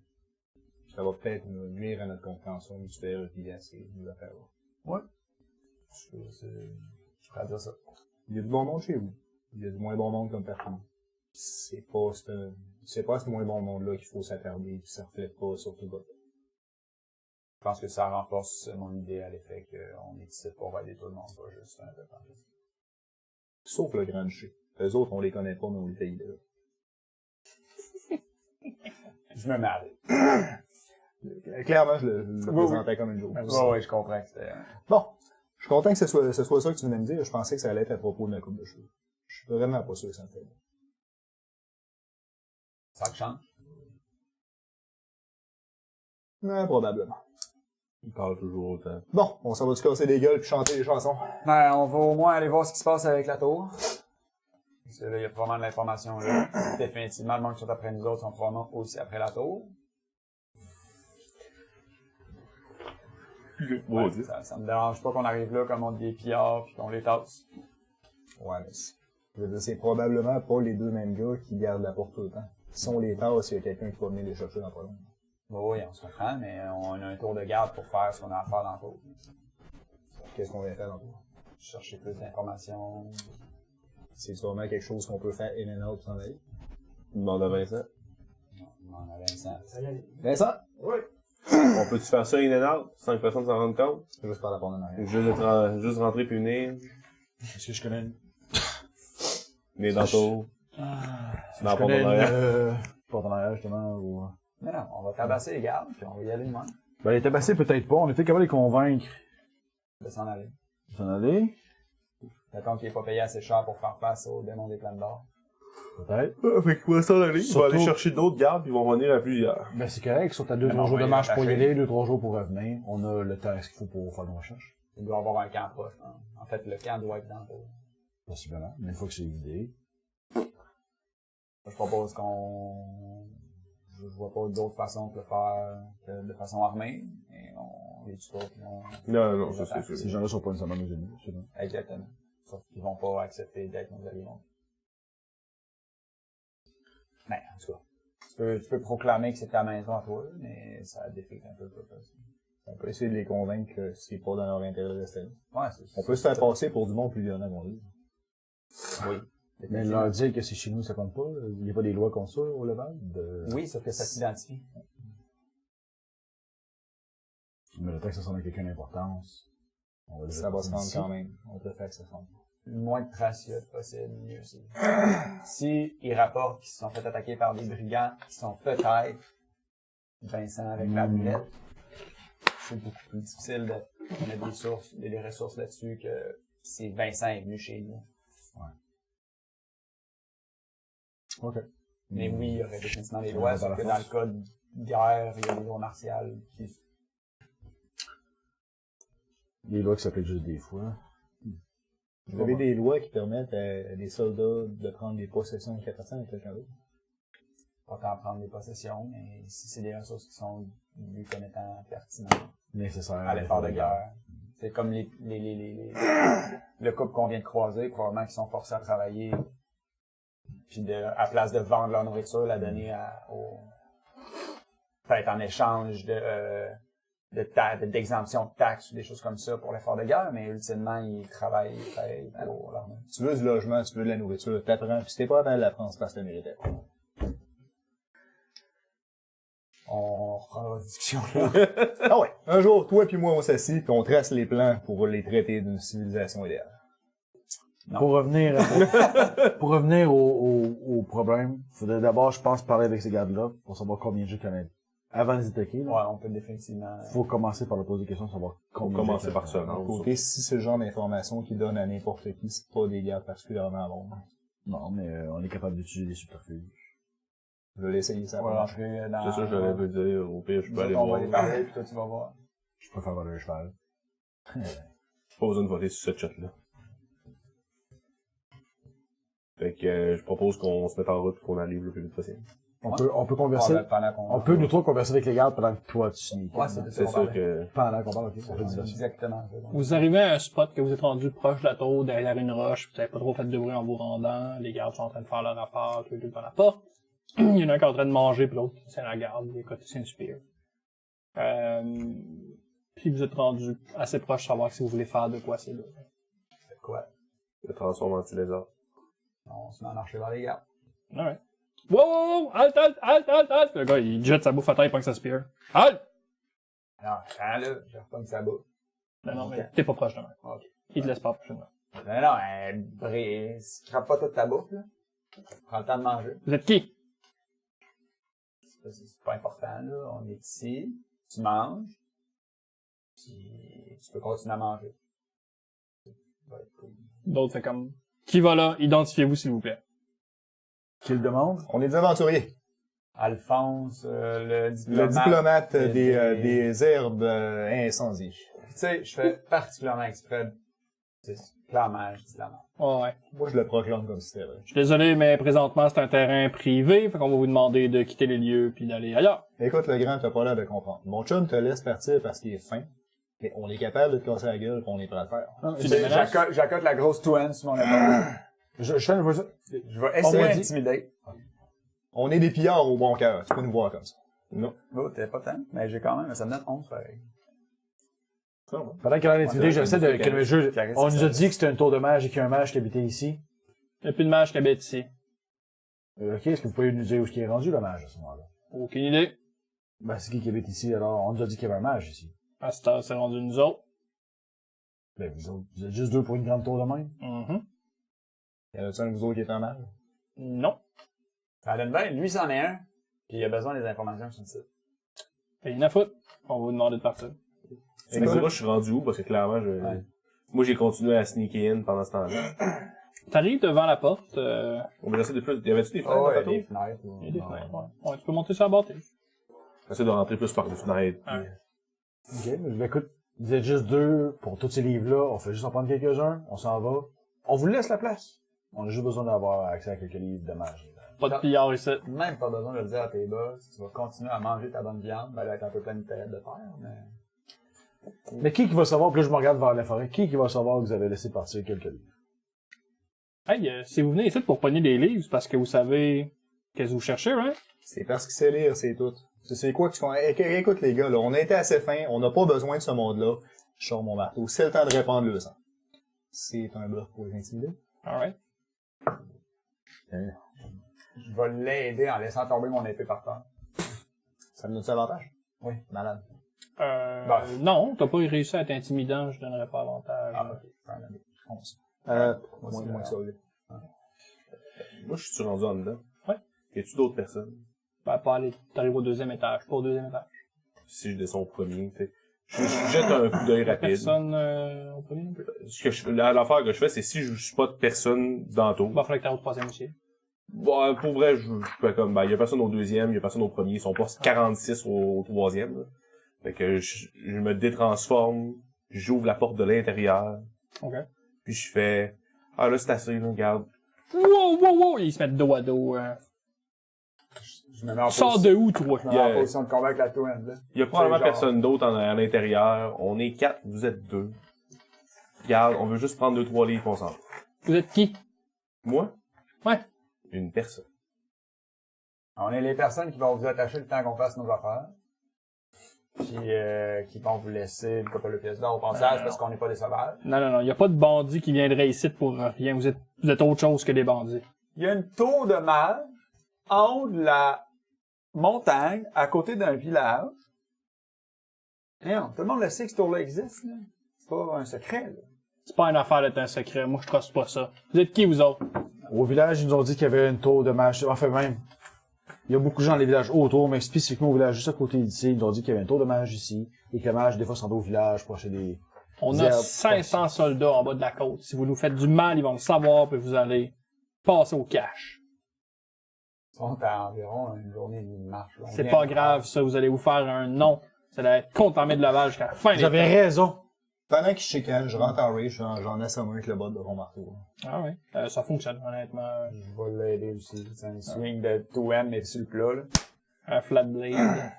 Speaker 5: Ça va peut-être nous nuire à notre compréhension mutuelle et à ces affaires-là.
Speaker 4: ouais. Je pourrais dire ça.
Speaker 5: Il y a du bon monde chez vous. Il y a du moins bon monde comme partout. C'est pas à ce moins bon monde-là qu'il faut s'attarder, puis ça reflète pas sur tout votre.
Speaker 4: Je pense que ça renforce mon idée à l'effet qu'on est ici pour aider tout le monde, pas juste un peu partout.
Speaker 5: Sauf le grand duché. Eux autres, on les connaît pas, mais on les paye là.
Speaker 4: Je me marre.
Speaker 5: Clairement, je le présentais comme une joke.
Speaker 4: Ouais, je comprends que c'était...
Speaker 5: Bon. Je suis content que ce soit ça que tu venais me dire. Je pensais que ça allait être à propos de ma coupe de cheveux. Je suis vraiment pas sûr que ça me fait bien.
Speaker 4: Ça te change.
Speaker 5: Ouais, probablement.
Speaker 2: Il parle toujours autant.
Speaker 5: Bon, on s'en va se casser les gueules puis chanter les chansons.
Speaker 4: Ben, on va au moins aller voir ce qui se passe avec la tour. Parce que là, il y a probablement de l'information là. Définitivement, le monde qui sont après nous autres sont probablement aussi après la tour.
Speaker 2: Ouais,
Speaker 4: Ça me dérange pas qu'on arrive là comme on des pillards puis qu'on les tasse.
Speaker 5: Ouais, mais je veux dire, c'est probablement pas les deux mêmes gars qui gardent la porte tout le temps. Si on les tasse, il y a quelqu'un qui va venir les chercher dans pas long.
Speaker 4: Oui, on se comprend, mais on a un tour de garde pour faire ce qu'on a à faire dans le tour.
Speaker 5: Qu'est-ce qu'on vient faire dans le tour?
Speaker 4: Chercher plus d'informations.
Speaker 5: C'est sûrement quelque chose qu'on peut faire in and out sans aller.
Speaker 2: Demande à Vincent.
Speaker 4: On en a Vincent.
Speaker 5: Vincent? Oui.
Speaker 2: On peut-tu faire ça in and out, sans que personne s'en rende compte?
Speaker 5: Juste par la porte en arrière.
Speaker 2: Juste rentrer puis venir.
Speaker 3: Est-ce que je connais une...
Speaker 2: Venir dans le tour. Dans la porte en arrière.
Speaker 3: porte en arrière, justement, ou...
Speaker 4: Mais non, on va tabasser les gardes, puis on va y aller de même.
Speaker 3: Ben, les tabasser, peut-être pas. On était capable de les convaincre
Speaker 4: De s'en aller.
Speaker 3: de s'en aller.
Speaker 4: Mettons qu'il est pas payé assez cher pour faire face au démon des plaines d'or.
Speaker 3: Peut-être.
Speaker 2: Fait qu'il va s'en aller. Il va
Speaker 3: Surtout-
Speaker 2: aller chercher d'autres gardes, puis ils vont venir à plusieurs.
Speaker 3: Ben, c'est correct. Ils sont à 2-3
Speaker 4: Mais non,
Speaker 3: jours de
Speaker 4: on va
Speaker 3: marche
Speaker 4: les
Speaker 3: pour y
Speaker 4: attacher.
Speaker 3: aller, 2-3 jours pour revenir. On a le temps qu'il faut pour faire nos recherches.
Speaker 4: Il doit y avoir un camp proche. Hein. En fait, le camp doit être dans le...
Speaker 3: Possiblement. Mais une fois que c'est vidé.
Speaker 4: Je propose qu'on... Je vois pas d'autre façon que le faire que de façon armée. Et on les tue pas, puis on...
Speaker 2: Non, non,
Speaker 4: les
Speaker 2: ça c'est
Speaker 4: attaque.
Speaker 2: sûr.
Speaker 3: Ces gens-là sont pas nécessairement nos ennemis. C'est bon.
Speaker 4: Exactement. Sauf qu'ils vont pas accepter d'être nos alliés. Mais, en tout cas, tu peux proclamer que c'est ta maison à toi, mais ça défecte un peu le purpose.
Speaker 5: On peut essayer de les convaincre que c'est pas dans leur intérêt de rester là.
Speaker 4: Ouais, c'est
Speaker 5: On peut se faire passer pour du monde plus violent qu'on dit.
Speaker 4: Oui.
Speaker 3: Mais leur dire que c'est chez nous, ça compte pas. Il n'y a pas des lois comme ça au Levant.
Speaker 4: Oui, sauf que ça s'identifie.
Speaker 3: Mais le temps que ça sonne à quelqu'un d'importance. On va
Speaker 5: Ça va se rendre quand même. On préfère que ça se rende.
Speaker 4: Le moins de traces il y a possible, mieux c'est. Si ils rapportent qu'ils se sont fait attaquer par des brigands qui sont peut-être Vincent avec la mulette, c'est beaucoup plus difficile de mettre des ressources là-dessus que si Vincent est venu chez nous.
Speaker 3: OK.
Speaker 4: Mais oui, il y aurait définitivement des lois,
Speaker 3: Dans
Speaker 4: sauf
Speaker 3: la
Speaker 4: que
Speaker 3: force.
Speaker 4: dans le cas de guerre, il y a des lois martiales qui...
Speaker 3: Des lois qui s'appliquent juste des fois.
Speaker 5: Vous avez des lois qui permettent à des soldats de prendre des possessions qui appartiennent à quelqu'un d'autre.
Speaker 4: Pas tant prendre des possessions, mais si c'est des ressources qui sont vues comme étant pertinentes
Speaker 3: Nécessaire.
Speaker 4: à l'effort de guerre. C'est comme le couple qu'on vient de croiser, probablement qui sont forcés à travailler, puis à place de vendre leur nourriture, la donner peut-être en échange d'exemption de taxes ou des choses comme ça pour l'effort de guerre, mais ultimement, ils travaillent pour l'armée.
Speaker 5: Tu veux du logement, tu veux de la nourriture, t'apprends, pis si t'es pas à la France, parce que t'as mérité.
Speaker 4: On reprendra la discussion là.
Speaker 5: Ah ouais. Un jour, toi puis moi, on s'assit pis on trace les plans pour les traiter d'une civilisation idéale.
Speaker 4: Non.
Speaker 3: Pour revenir, pour revenir au problème, faudrait d'abord, je pense, parler avec ces gardes-là pour savoir combien de jeux connaissent. Avant de les attaquer, là,
Speaker 4: Ouais, on peut définitivement...
Speaker 3: faut commencer par leur poser des questions, savoir combien
Speaker 2: Faut commencer
Speaker 3: de jeux
Speaker 2: par ça,
Speaker 3: connaissent.
Speaker 2: non?
Speaker 5: Côté, si c'est le genre d'information qui donne à n'importe qui, c'est pas des gars particulièrement bons.
Speaker 3: Non, mais on est capable d'utiliser des subterfuges.
Speaker 5: Je vais l'essayer, ça
Speaker 4: On va
Speaker 5: va.
Speaker 4: rentrer dans...
Speaker 2: C'est ça, j'allais vous dire. Au pire, je peux aller
Speaker 4: On va
Speaker 2: voir.
Speaker 4: les parler, puis toi, tu vas voir.
Speaker 3: Je préfère voler le cheval.
Speaker 2: Pas besoin de voter sur cette chat-là. Fait que je propose qu'on se mette en route et qu'on arrive le plus vite possible.
Speaker 3: On peut converser, on peut nous trois converser avec les gardes pendant que toi tu sneak.
Speaker 4: Ouais,
Speaker 2: C'est sûr que...
Speaker 3: Pendant qu'on parle, ok, on fait
Speaker 4: C'est
Speaker 3: diversion.
Speaker 4: exactement ça.
Speaker 1: Vous arrivez à un spot que vous êtes rendu proche de la tour, derrière une roche, vous n'avez pas trop fait de bruit en vous rendant, les gardes sont en train de faire leur affaire, tous les deux devant la porte. Il y en a un qui est en train de manger, puis l'autre qui tient la garde, des côtés c'est une spear. Puis vous êtes rendu assez proche de savoir si vous voulez faire de quoi c'est là.
Speaker 4: C'est quoi?
Speaker 2: le transforme en petit lézard.
Speaker 4: On se met à marcher vers les gardes.
Speaker 1: Alright. Wow, wow, wow, halt, halt, halt, halt, halt! Le gars, il jette sa bouffe à terre, il prend sa spear. Halt!
Speaker 4: Alors, attends là, je repogne sa bouffe.
Speaker 1: Non, mais t'es pas proche de moi.
Speaker 4: Ok.
Speaker 1: Il te laisse pas prochainement.
Speaker 4: Non, scrape pas toute ta bouffe, là. Prends le temps de manger.
Speaker 1: Vous êtes qui?
Speaker 4: C'est pas important, là. On est ici. Tu manges. Puis, tu peux continuer à manger. Ça va être cool.
Speaker 1: D'autres fait comme, qui va là? Identifiez-vous, s'il vous plaît.
Speaker 3: Qui le demande?
Speaker 5: On est des aventuriers.
Speaker 4: Alphonse, le
Speaker 5: Le
Speaker 4: diplomate.
Speaker 5: diplomate des herbes incendiées.
Speaker 4: Tu sais, je fais particulièrement exprès. Clairement, je dis la merde.
Speaker 1: Ouais.
Speaker 5: Moi, je le proclame comme si c'était vrai.
Speaker 1: Je suis désolé, mais présentement, c'est un terrain privé, fait qu'on va vous demander de quitter les lieux puis d'aller ailleurs.
Speaker 5: Écoute, le grand, t'as pas l'air de comprendre. Mon chum te laisse partir parce qu'il est fin. Mais on est capable de te casser la gueule pis on est prêt à le faire.
Speaker 1: Tu déménages?
Speaker 4: J'accote la grosse toune sur mon épaule.
Speaker 3: Je fais une voiture.
Speaker 4: Je vais essayer
Speaker 3: m'a dit-
Speaker 4: d'intimider.
Speaker 5: On est des pillards au bon cœur. Tu peux nous voir comme ça.
Speaker 2: Non.
Speaker 4: Oh, t'es pas tant. Mais j'ai quand même, ça me donne 11 pareil.
Speaker 3: Pendant qu'elle a intimidé, j'essaie de, que le jeu,
Speaker 4: Carré,
Speaker 3: on
Speaker 4: c'est
Speaker 3: nous a
Speaker 4: ça.
Speaker 3: dit que c'était un tour de mage et qu'il y a un mage qui habitait ici.
Speaker 1: Il n'y a plus de mage qui habite ici.
Speaker 3: Ok, est-ce que vous pouvez nous dire où est-ce qu'il est rendu, le mage, à ce moment-là?
Speaker 1: Aucune idée.
Speaker 3: Ben, c'est qui habite ici, alors? On nous a dit qu'il y avait un mage ici.
Speaker 1: À cette heure, c'est rendu nous autres.
Speaker 3: Ben, vous autres, vous êtes juste deux pour une grande tour de même?
Speaker 1: Mhm.
Speaker 5: Y en a-tu un de vous autres qui est en mal?
Speaker 1: Non.
Speaker 4: Ça donne bien, lui, c'en est un. Puis il a besoin des informations sur le site.
Speaker 1: Il y en a foutre. On va vous demander de partir.
Speaker 2: C'est que moi, je suis rendu où? Parce que clairement, moi, j'ai continué à sneaker in pendant ce temps-là.
Speaker 1: T'arrives devant la porte,
Speaker 2: On va essayer de plus. Y avait-tu des fenêtres
Speaker 4: Oh,
Speaker 2: dans
Speaker 4: ouais,
Speaker 2: le bateau?
Speaker 4: des fenêtres.
Speaker 1: il y a des fenêtres, ouais. Ouais, tu peux monter sur la bâtisse.
Speaker 2: J'essaie de rentrer plus par les fenêtres.
Speaker 1: Ouais.
Speaker 3: Ok, mais écoute, vous êtes juste deux pour tous ces livres-là, on fait juste en prendre quelques-uns, on s'en va. On vous laisse la place. On a juste besoin d'avoir accès à quelques livres de magie.
Speaker 1: Pas de pillard ici.
Speaker 4: Même pas besoin de le dire à tes boss. Tu vas continuer à manger ta bonne viande. Ben, elle va être un peu pleine de terre de terre, mais...
Speaker 3: Mais qui va savoir, puis là je me regarde vers la forêt, qui va savoir que vous avez laissé partir quelques livres?
Speaker 1: Hey, si vous venez ici pour pogner des livres, c'est parce que vous savez qu'est-ce que vous cherchez, hein?
Speaker 5: C'est parce qu'il sait lire, c'est tout. C'est quoi que tu comprends? Écoute, les gars, là, on a été assez fins, on n'a pas besoin de ce monde-là. Je sors mon marteau. C'est le temps de répandre le sang. C'est un bluff pour les intimider.
Speaker 1: Alright.
Speaker 4: Je vais l'aider en laissant tomber mon épée par terre.
Speaker 5: Ça me donne-tu avantage?
Speaker 4: Oui.
Speaker 5: Malade.
Speaker 1: Non, t'as pas réussi à être intimidant, je donnerais pas avantage.
Speaker 4: Ah, ok.
Speaker 5: Je pense.
Speaker 4: Moins
Speaker 5: que ça, oui.
Speaker 2: Moi, je suis rendu en dedans.
Speaker 1: Ouais.
Speaker 2: Y a-tu d'autres personnes?
Speaker 1: Ben, pas aller, t'arrives au deuxième étage, pas au deuxième étage.
Speaker 2: Si je descends au premier, fait. Je jette un coup d'œil rapide.
Speaker 1: Personne, au premier?
Speaker 2: L'affaire que je fais, c'est si je suis pas de personne dans le tour.
Speaker 1: Bah, faudrait que t'ailles au troisième aussi.
Speaker 2: Bon, pour vrai, je fais comme, ben, y a personne au deuxième, y a personne au premier, ils sont pas 46 au troisième, là. Fait que je me détransforme, j'ouvre la porte de l'intérieur,
Speaker 1: Ok.
Speaker 2: puis je fais, ah là, c'est assez, là, regarde.
Speaker 1: Wow! Ils se mettent dos à dos,
Speaker 4: Je me mets en
Speaker 1: Sors
Speaker 4: position.
Speaker 1: de où, toi?
Speaker 4: Je me mets en position de combat avec la twin, là.
Speaker 2: Y a probablement
Speaker 4: C'est genre-
Speaker 2: personne d'autre à l'intérieur, on est 4, vous êtes 2. Regarde, on veut juste prendre 2-3 livres, on s'en va.
Speaker 1: Vous êtes qui?
Speaker 2: Moi?
Speaker 1: Ouais.
Speaker 2: Une personne.
Speaker 4: On est les personnes qui vont vous attacher le temps qu'on fasse nos affaires. Puis, qui vont vous laisser une couple de pièces d'or au passage parce qu'on n'est pas des sauvages.
Speaker 1: Non, y a pas de bandits qui viendraient ici pour rien. Vous êtes autre chose que des bandits.
Speaker 4: Il y a une tour de mage en haut de la montagne, à côté d'un village. Et non, tout le monde le sait que cette tour-là existe, là. C'est pas un secret, là.
Speaker 1: C'est pas une affaire d'être un secret. Moi, je trosse pas ça. Vous êtes qui, vous autres?
Speaker 3: Au village, ils nous ont dit qu'il y avait une tour de mage. Enfin, même, il y a beaucoup de gens dans les villages autour, mais spécifiquement au village juste à côté d'ici, ils nous ont dit qu'il y avait une tour de mage ici, et que le mage, des fois, s'en va au village pour acheter des...
Speaker 1: On a 500 soldats en bas de la côte. Si vous nous faites du mal, ils vont le savoir, puis vous allez passer au cash.
Speaker 4: Ils sont à environ une journée et demie de marche, là. On
Speaker 1: C'est
Speaker 4: vient
Speaker 1: pas
Speaker 4: de-
Speaker 1: grave, ça. Vous allez vous faire un nom. Ça va être contamé de lavage jusqu'à la fin
Speaker 3: Vous
Speaker 1: des
Speaker 3: avez
Speaker 1: temps.
Speaker 3: raison.
Speaker 5: Pendant qu'il chicane, je rentre en rage, j'en assomme un avec le bas de mon marteau.
Speaker 1: Ah ouais. Ça fonctionne, honnêtement.
Speaker 4: Je vais l'aider aussi. C'est un swing de 2M, mais sur le plat, là.
Speaker 1: Un flat blade.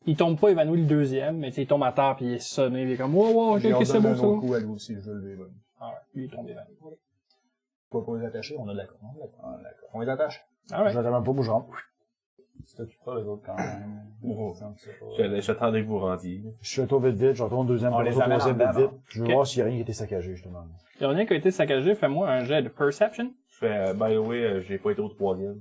Speaker 1: Il tombe pas évanoui le deuxième, mais il tombe à terre puis il est sonné. Il est comme, wow,
Speaker 5: J'ai
Speaker 1: qu'est-ce que c'est beau,
Speaker 5: un
Speaker 1: ça?
Speaker 5: autre coup à lui aussi, je veux le lever.
Speaker 1: Ah ouais, lui, il tombe évanoui.
Speaker 5: Pas les attacher, on a de la corde. On les attache.
Speaker 1: Ah ouais.
Speaker 3: Je l'attends même pas, moi, je rentre.
Speaker 4: Tu t'occupes pas les autres quand même.
Speaker 2: Oh.
Speaker 4: C'est un petit peu-
Speaker 2: J'attendais que vous rendiez.
Speaker 3: Je fais un tour vite, je retourne au deuxième,
Speaker 4: On
Speaker 3: je
Speaker 4: les
Speaker 3: retourne au
Speaker 4: amène
Speaker 3: troisième
Speaker 4: en dedans,
Speaker 3: vite. Je veux
Speaker 1: Ok.
Speaker 3: voir s'il y a rien qui a été saccagé, justement.
Speaker 1: Il y a rien qui a été saccagé. Fais-moi un jet de perception.
Speaker 2: Je fais, by the way, j'ai pas été au troisième.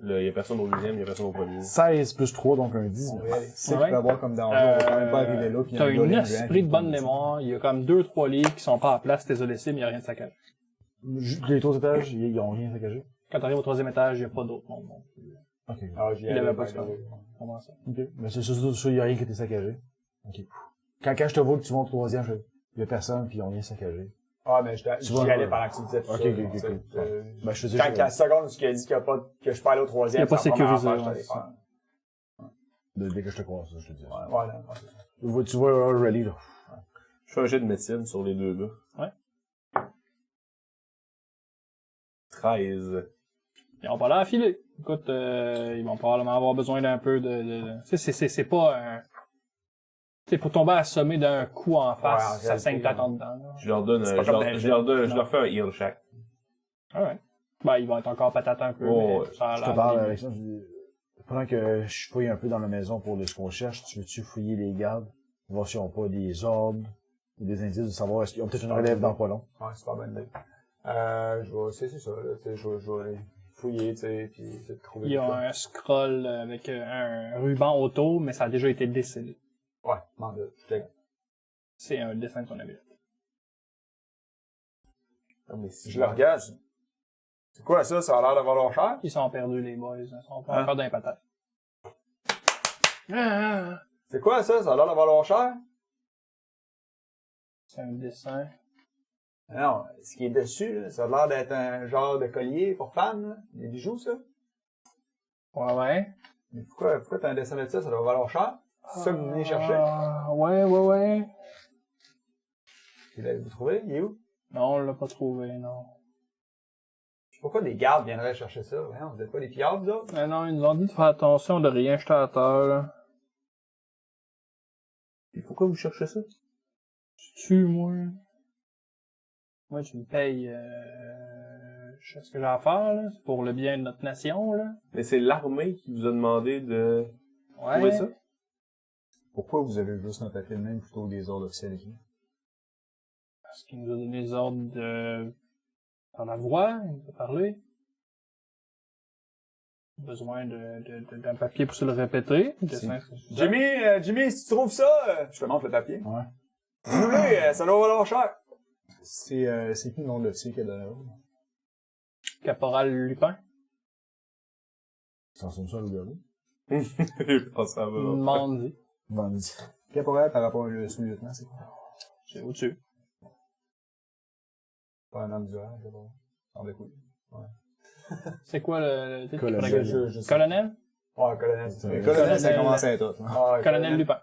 Speaker 2: Là, y a personne au deuxième, y a personne au premier.
Speaker 3: 16 plus 3, donc un 19.
Speaker 5: C'est
Speaker 1: Ouais.
Speaker 5: qu'il peut avoir comme danger, on va quand même pas arriver là. Puis il y a
Speaker 1: T'as
Speaker 5: un
Speaker 1: une
Speaker 5: gars
Speaker 1: esprit de bonne mémoire. Il y a comme 2-3 livres qui sont pas à place, t'es laissés, mais il y a rien de saccagé.
Speaker 3: Les autres étages, ils ont rien saccagé.
Speaker 1: Quand t'arrives au troisième étage, il y a pas d'autre monde non plus.
Speaker 3: Ok.
Speaker 4: Ah, j'y
Speaker 1: Il
Speaker 4: allais,
Speaker 1: avait pas
Speaker 4: by
Speaker 1: de
Speaker 4: the way.
Speaker 1: Comment ça?
Speaker 3: Ok. Mais c'est surtout ça, il y a rien qui a été saccagé. Ok. Quand je te vois que tu montes au troisième, il y a personne, puis ils ont rien saccagé.
Speaker 4: Ah, mais
Speaker 3: Tu vois,
Speaker 4: j'y allais pendant que tu disais tout
Speaker 3: Ok,
Speaker 4: ça.
Speaker 3: ok,
Speaker 4: là,
Speaker 3: ok,
Speaker 4: tu sais,
Speaker 3: cool. Ben, je faisais
Speaker 4: Quand il y a la seconde où tu as dit qu'il y a pas, que je peux aller au troisième,
Speaker 1: Il y a pas
Speaker 4: c'est la première
Speaker 1: sécurisé,
Speaker 4: affaire que
Speaker 1: ouais,
Speaker 4: j'allais
Speaker 1: c'est
Speaker 4: faire.
Speaker 3: Dès que je te crois, ça, je te dis.
Speaker 4: Voilà.
Speaker 3: Tu vois, Rally, là.
Speaker 2: Je fais un jet de médecine sur les deux gars.
Speaker 1: Ouais.
Speaker 2: 13.
Speaker 1: Ils ont pas l'air affilés. Écoute, ils vont probablement avoir besoin d'un peu de... Tu sais, c'est pas un... Tu sais, pour tomber assommé d'un coup en face,
Speaker 4: Ouais, en
Speaker 1: ça
Speaker 4: réalité,
Speaker 1: saigne ta tente dedans, là.
Speaker 2: Je leur donne,
Speaker 4: C'est pas comme dans les
Speaker 2: je leur fais un heal chaque.
Speaker 1: Alright. Ben, ils vont être encore patates un peu,
Speaker 2: Oh,
Speaker 1: mais ça a
Speaker 3: Je te
Speaker 1: l'air
Speaker 3: parle,
Speaker 1: bien.
Speaker 3: Alexandre, je dis, pendant que je fouille un peu dans la maison pour ce qu'on cherche, tu veux-tu fouiller les gardes, voir s'ils n'ont pas des ordres, ou des indices de savoir est-ce qu'ils ont peut-être une relève dans pas long.
Speaker 4: Ouais, c'est pas bonne idée. C'est ça, là. Tu sais, je vais aller fouiller, tu sais, puis essayer de trouver
Speaker 1: Il y a
Speaker 4: des
Speaker 1: un scroll avec un ruban autour, mais ça a déjà été décédé.
Speaker 4: Ouais, m'en doute.
Speaker 1: C'est un dessin de son amulette.
Speaker 2: Ah, mais si
Speaker 4: Je le regarde. C'est quoi ça? Ça a l'air de valoir cher?
Speaker 1: Ils sont perdus, les boys. Ils sont pas
Speaker 4: Hein?
Speaker 1: encore dans les patates. Ah,
Speaker 4: C'est quoi ça? Ça a l'air de valoir cher?
Speaker 1: c'est un dessin.
Speaker 4: Non, ce qui est dessus, là, ça a l'air d'être un genre de collier pour femmes, là. Des bijoux, ça.
Speaker 1: Ouais.
Speaker 4: Mais pourquoi t'as un dessin de ça? Ça doit valoir cher? C'est ça que vous venez chercher?
Speaker 1: Ouais.
Speaker 4: Et l'avez-vous trouvé? Il est où?
Speaker 1: Non, on l'a pas trouvé, non.
Speaker 4: Pourquoi des gardes viendraient chercher ça? Voyons, vous êtes pas des pillards, vous autres?
Speaker 1: Non, ils nous ont dit de faire attention de rien jeter à terre, là.
Speaker 2: Et pourquoi vous cherchez ça?
Speaker 1: Tu, moi. Moi, tu me payes, je sais ce que j'ai à faire, là. C'est pour le bien de notre nation, là.
Speaker 2: Mais c'est l'armée qui vous a demandé de trouver
Speaker 1: Ouais.
Speaker 2: ça?
Speaker 5: Pourquoi vous avez juste un papier de même plutôt que des ordres officiels écrits?
Speaker 1: Parce qu'il nous a donné les ordres de par la voix, il nous a parlé. Besoin d'un papier pour se le répéter. Dessin, c'est suffisant.
Speaker 4: Jimmy, si tu trouves ça, je te montre le papier.
Speaker 3: Ouais.
Speaker 4: Dis-nous-le, ça doit valoir cher.
Speaker 5: C'est qui le nom de l'officier qui a donné l'ordre?
Speaker 1: Caporal Lupin.
Speaker 3: Ça ressemble ça à loup-garou.
Speaker 2: Je pense que ça va.
Speaker 1: Mandi.
Speaker 3: Bandit.
Speaker 5: Caporal par rapport au sous-lieutenant, c'est quoi?
Speaker 1: C'est au-dessus.
Speaker 5: Pas un homme du rang, je sais pas. Semble cool.
Speaker 1: C'est quoi le titre?
Speaker 3: Colonel.
Speaker 1: Faudrait que
Speaker 5: Je sais.
Speaker 1: Colonel?
Speaker 4: Ah, colonel.
Speaker 3: C'est-
Speaker 5: Colonel, ça commence à être autre. Hein.
Speaker 4: Ah,
Speaker 1: Colonel Lupin.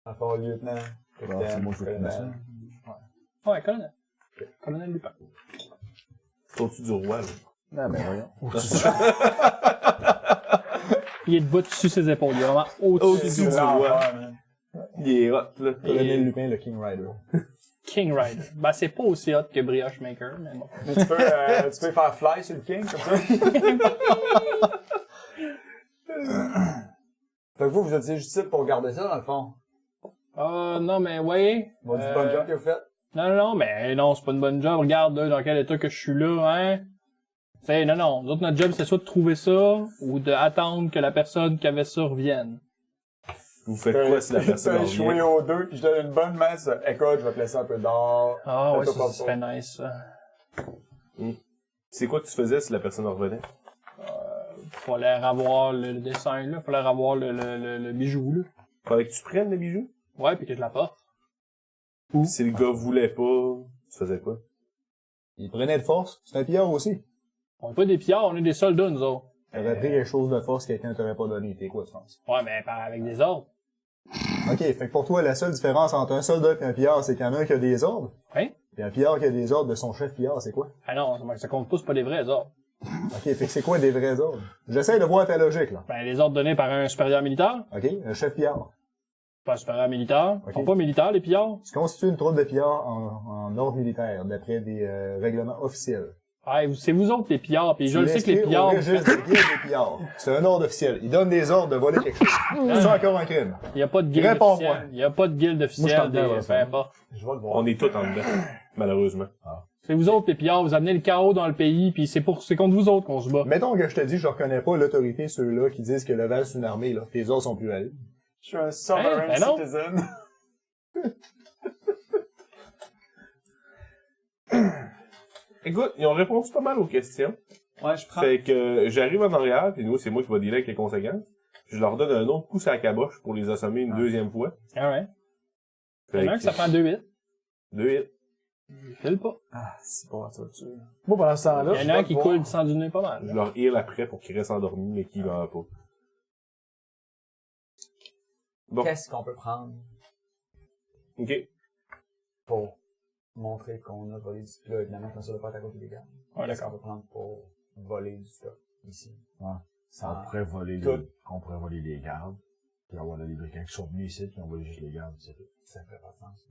Speaker 4: Enfin, lieutenant.
Speaker 3: Ah, c'est
Speaker 4: Capitaine.
Speaker 3: moi qui fais ça.
Speaker 1: Ouais, colonel. Colonel Lupin.
Speaker 2: C'est au-dessus du roi, là.
Speaker 3: Ah, ben voyons.
Speaker 1: Il est debout dessus ses épaules. Il est vraiment au-dessus
Speaker 2: Au-dessus
Speaker 1: du
Speaker 2: du
Speaker 1: roi.
Speaker 2: roi. Il est hot, là.
Speaker 5: Colonel Lupin, le King Rider.
Speaker 1: King Rider. Ben, c'est pas aussi hot que Brioche Maker, mais bon.
Speaker 4: Mais tu peux faire fly sur le king, comme ça. Fait que vous étiez juste ici pour garder ça, dans le fond.
Speaker 1: Non, mais ouais.
Speaker 4: Bon, du bon job que vous faites.
Speaker 1: Non, mais non, c'est pas une bonne job. Regarde, là, dans quel état que je suis là, hein. T'sais, non. Nous autres, notre job, c'est soit de trouver ça, ou d'attendre que la personne qui avait ça revienne.
Speaker 2: Vous faites quoi si la personne
Speaker 4: T'as
Speaker 2: revient?
Speaker 4: échoué aux deux, puis je donne une bonne main, ça. Écoute, je vais te laisser un peu d'or.
Speaker 1: Ah ouais,
Speaker 4: Fais-toi
Speaker 1: ça
Speaker 4: pas
Speaker 1: serait nice, ça.
Speaker 2: C'est quoi que tu faisais si la personne revenait?
Speaker 1: Fallait avoir le dessin, là. Fallait avoir le bijou, là.
Speaker 2: Fallait que tu prennes le bijou?
Speaker 1: Ouais, puis que je la porte.
Speaker 2: Si le gars voulait pas, tu faisais quoi?
Speaker 5: Il prenait de force. C'est un pillard aussi.
Speaker 1: On est pas des pillards, on est des soldats, nous autres.
Speaker 5: T'aurais pris quelque chose de force que quelqu'un t'aurait pas donné. T'es quoi, tu penses?
Speaker 1: Ouais, mais avec des ordres.
Speaker 5: Ok, fait que pour toi, la seule différence entre un soldat et un pillard, c'est qu'il y en a un qui a des ordres.
Speaker 1: Hein?
Speaker 5: Et un pillard qui a des ordres de son chef pillard, c'est quoi?
Speaker 1: Ah non, ça compte pas, c'est pas des vrais ordres.
Speaker 5: Ok, fait que c'est quoi des vrais ordres? J'essaie de voir ta logique, là.
Speaker 1: Ben, les ordres donnés par un supérieur militaire.
Speaker 5: Ok? Un chef pillard.
Speaker 1: Pas un supérieur militaire. Ils
Speaker 5: Ok.
Speaker 1: sont pas militaires, les pillards.
Speaker 5: Tu constitues une troupe de pillards en ordre militaire, d'après des règlements officiels.
Speaker 1: Ah, c'est vous autres, les pillards, pis je le sais que les
Speaker 5: Tu
Speaker 1: pillards,
Speaker 5: l'inscris au registre des guildes des pillards. C'est un ordre officiel. Ils donnent des ordres de voler quelque chose. C'est encore un crime.
Speaker 1: il y a pas de guilde
Speaker 5: Réponds-moi.
Speaker 1: officielle. Il y a pas de guilde
Speaker 3: Moi, je
Speaker 1: officielle,
Speaker 3: t'en donne,
Speaker 1: peu importe.
Speaker 4: Je vais le voir.
Speaker 2: On est tous en dedans, malheureusement.
Speaker 1: C'est vous autres, les pillards, vous amenez le chaos dans le pays, pis c'est contre vous autres qu'on se bat.
Speaker 5: Mettons que je te dis, je reconnais pas l'autorité ceux-là qui disent que le Val c'est une armée, là. Tes ordres sont plus valides.
Speaker 4: Je suis un sovereign
Speaker 1: ben non.
Speaker 4: citizen.
Speaker 2: Écoute, ils ont répondu pas mal aux questions.
Speaker 4: Ouais, je prends.
Speaker 2: Fait que j'arrive en arrière, puis nous, c'est moi qui vais dealer avec les conséquences. Je leur donne un autre coup sur la caboche pour les assommer une deuxième fois.
Speaker 1: Ah ouais. Il y
Speaker 2: Fait
Speaker 1: en a un qui ça prend 2 hits.
Speaker 2: 2 hits.
Speaker 1: Il file pas.
Speaker 4: Ah, c'est bon, ça va tuer.
Speaker 3: Moi, pendant ce temps-là,
Speaker 1: Il y en a un qui coule du sang du nez pas mal.
Speaker 2: Je leur heal après pour qu'ils restent endormis, mais qu'ils meurent pas. Bon,
Speaker 4: Qu'est-ce qu'on peut prendre
Speaker 2: ok.
Speaker 4: pour montrer qu'on a volé du stock? Là, évidemment, qu'on ne pas être à côté des gars.
Speaker 1: Ouais,
Speaker 4: Qu'est-ce qu'on
Speaker 1: d'accord.
Speaker 4: peut prendre pour voler du stock ici?
Speaker 3: on pourrait voler
Speaker 4: Tout.
Speaker 3: on pourrait voler les gardes. Puis avoir des brigands qui sont venus ici, puis on volait juste les gardes, c'est tout.
Speaker 4: Ça ferait pas de sens.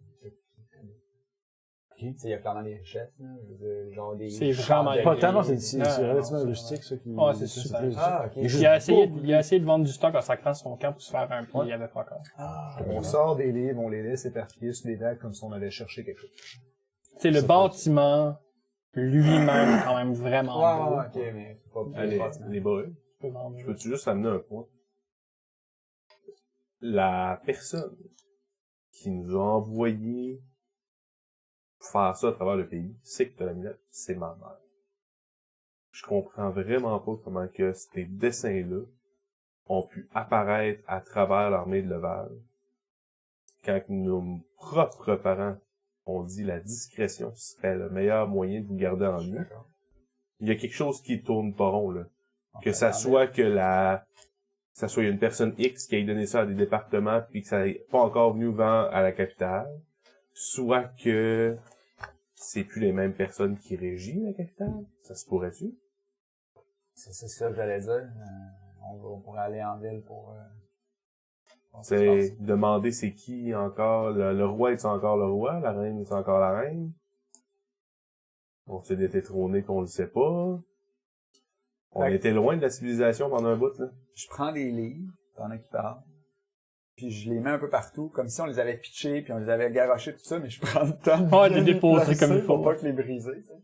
Speaker 4: Tu sais, il y a clairement des richesses, là. Je veux dire, genre des...
Speaker 1: C'est vraiment
Speaker 4: chandeliers.
Speaker 3: Pas tant, non, c'est
Speaker 1: Non,
Speaker 3: relativement
Speaker 1: non,
Speaker 3: logistique, ça, qui...
Speaker 1: Ouais, c'est super.
Speaker 4: Ah, ok.
Speaker 1: Il a essayé de vendre du stock en sacrant son camp pour se faire un, puis il y avait pas encore.
Speaker 4: Ah,
Speaker 5: On sort des livres, on les laisse éparpillés sur des tables comme si on allait chercher quelque chose.
Speaker 1: C'est le bâtiment lui-même est quand même vraiment beau.
Speaker 4: ouais, ok, mais faut pas
Speaker 2: Allez,
Speaker 4: bâtiment.
Speaker 2: les boys.
Speaker 1: Tu peux vendre.
Speaker 2: Je peux-tu juste amener un point? La personne qui nous a envoyé faire ça à travers le pays, c'est que t'as la minette, c'est ma mère. je comprends vraiment pas comment que ces dessins-là ont pu apparaître à travers l'armée de Leval. Quand nos propres parents ont dit la discrétion serait le meilleur moyen de vous garder en vie. Il y a quelque chose qui tourne pas rond, là. Que ça soit ça soit une personne X qui ait donné ça à des départements puis que ça n'est pas encore venu à la capitale. Soit que c'est plus les mêmes personnes qui régissent la capitale. Ça se pourrait-tu?
Speaker 4: C'est ça que j'allais dire. On pourrait aller en ville pour...
Speaker 2: C'est demander c'est qui encore, le roi est encore le roi, la reine est encore la reine. On s'est détrôné qu'on le sait pas. On était loin de la civilisation pendant un bout, là.
Speaker 4: Je prends des livres, t'en as qui parlent, puis je les mets un peu partout, comme si on les avait pitchés, puis on les avait garochés, tout ça, mais je prends le temps
Speaker 1: de les déposer comme il faut.
Speaker 4: Pour pas que les briser, tu sais.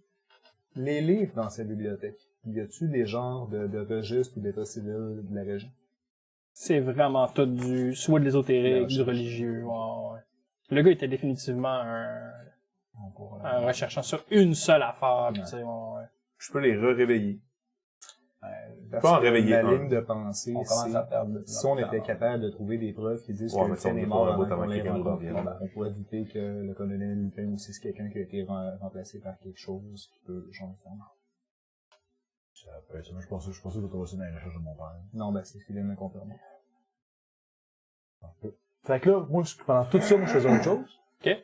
Speaker 5: Les livres dans cette bibliothèque, y a-tu des genres de registres ou d'état civil de la région?
Speaker 1: C'est vraiment tout soit de l'ésotérique, du religieux. Ouais. Le gars était définitivement un recherchant sur une seule affaire. Pis,
Speaker 2: Je peux les réveiller.
Speaker 5: Parce
Speaker 2: Pas en
Speaker 5: que
Speaker 2: réveiller
Speaker 5: ma
Speaker 2: un.
Speaker 5: ligne de pensée,
Speaker 4: On commence à perdre.
Speaker 5: si on était capable de trouver des preuves qui disent
Speaker 2: Ouais,
Speaker 5: que
Speaker 2: mais
Speaker 5: Lupin
Speaker 2: on
Speaker 5: est
Speaker 2: est
Speaker 5: mort
Speaker 2: pas un bout
Speaker 5: avant
Speaker 2: avant
Speaker 5: qu'on
Speaker 2: que
Speaker 5: l'ait
Speaker 2: quelqu'un
Speaker 5: rencontré,
Speaker 2: revienne.
Speaker 5: on pourrait douter que le colonel Lupin aussi c'est quelqu'un qui a été remplacé par quelque chose qui peut changer de forme.
Speaker 3: Ça peut être ça. Moi, je pensais que je trouver ça dans les recherches de mon père.
Speaker 5: Non, ben c'est ce qu'il vient de me confirmer.
Speaker 3: Fait que là, moi, pendant tout ça, moi, je faisais autre chose.
Speaker 1: OK.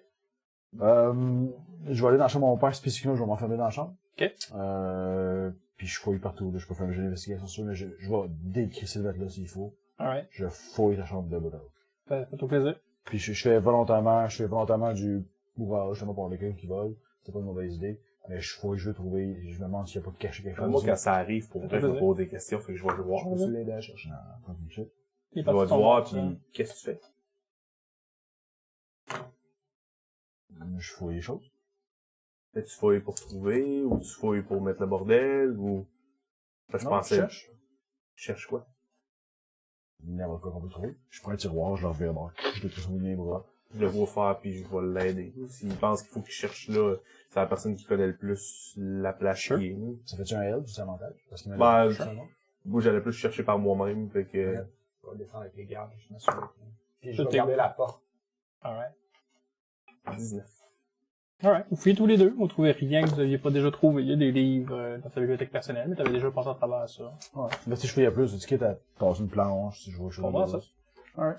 Speaker 3: Je vais aller dans la chambre de mon père spécifiquement, je vais m'enfermer dans la chambre.
Speaker 1: OK.
Speaker 3: Puis je fouille partout, là. Je peux faire un jeu d'investigation sur ça, mais je vais décrire Sylvette là s'il faut.
Speaker 1: Alright.
Speaker 3: Je fouille la chambre de bout à bout.
Speaker 1: Fais-toi plaisir.
Speaker 3: Puis je fais volontairement du ouvrage, justement pour quelqu'un qui vole. C'est pas une mauvaise idée. Mais je fouille, je veux trouver, je me demande s'il n'y a pas de caché quelque chose.
Speaker 2: Moi, quand ça arrive, pour vrai, je me pose des questions, fait que je vais le voir.
Speaker 5: Je peux l'aider à chercher.
Speaker 3: Non, pas une shit.
Speaker 1: Il est
Speaker 2: Je vais
Speaker 1: parti
Speaker 2: le voir,
Speaker 1: tomber,
Speaker 2: puis qu'est-ce que tu fais?
Speaker 3: Je fouille les choses.
Speaker 2: Tu fouilles pour trouver, ou tu fouilles pour mettre le bordel, ou... Enfin, je
Speaker 3: Non,
Speaker 2: pensais...
Speaker 3: je cherche.
Speaker 2: Je cherche quoi?
Speaker 3: N'importe quoi qu'on peut trouver. Je prends un tiroir, je le revire dans. Je le trouve les bras.
Speaker 2: Je le vois faire, puis je vais l'aider. S'il pense qu'il faut qu'il cherche là, c'est la personne qui connaît le plus la place qui est.
Speaker 3: Ça fait-tu un L, du avantage? Parce qu'il
Speaker 2: Ben, moi, j'allais plus chercher par moi-même, fait que...
Speaker 4: Ouais. Je vais descendre avec les gardes, je m'assure. Puis je
Speaker 1: Tout
Speaker 4: vais
Speaker 1: est
Speaker 4: garder la porte.
Speaker 1: Alright.
Speaker 2: 19.
Speaker 1: Alright. Vous fouillez tous les deux. Vous trouvez rien que vous aviez pas déjà trouvé. Il y a des livres dans sa bibliothèque personnelle, mais t'avais déjà passé à travers ça.
Speaker 3: Ouais. Là, si je fouille plus, tu quittes à tasser une planche, si je vois quelque chose.
Speaker 1: Comprends ça?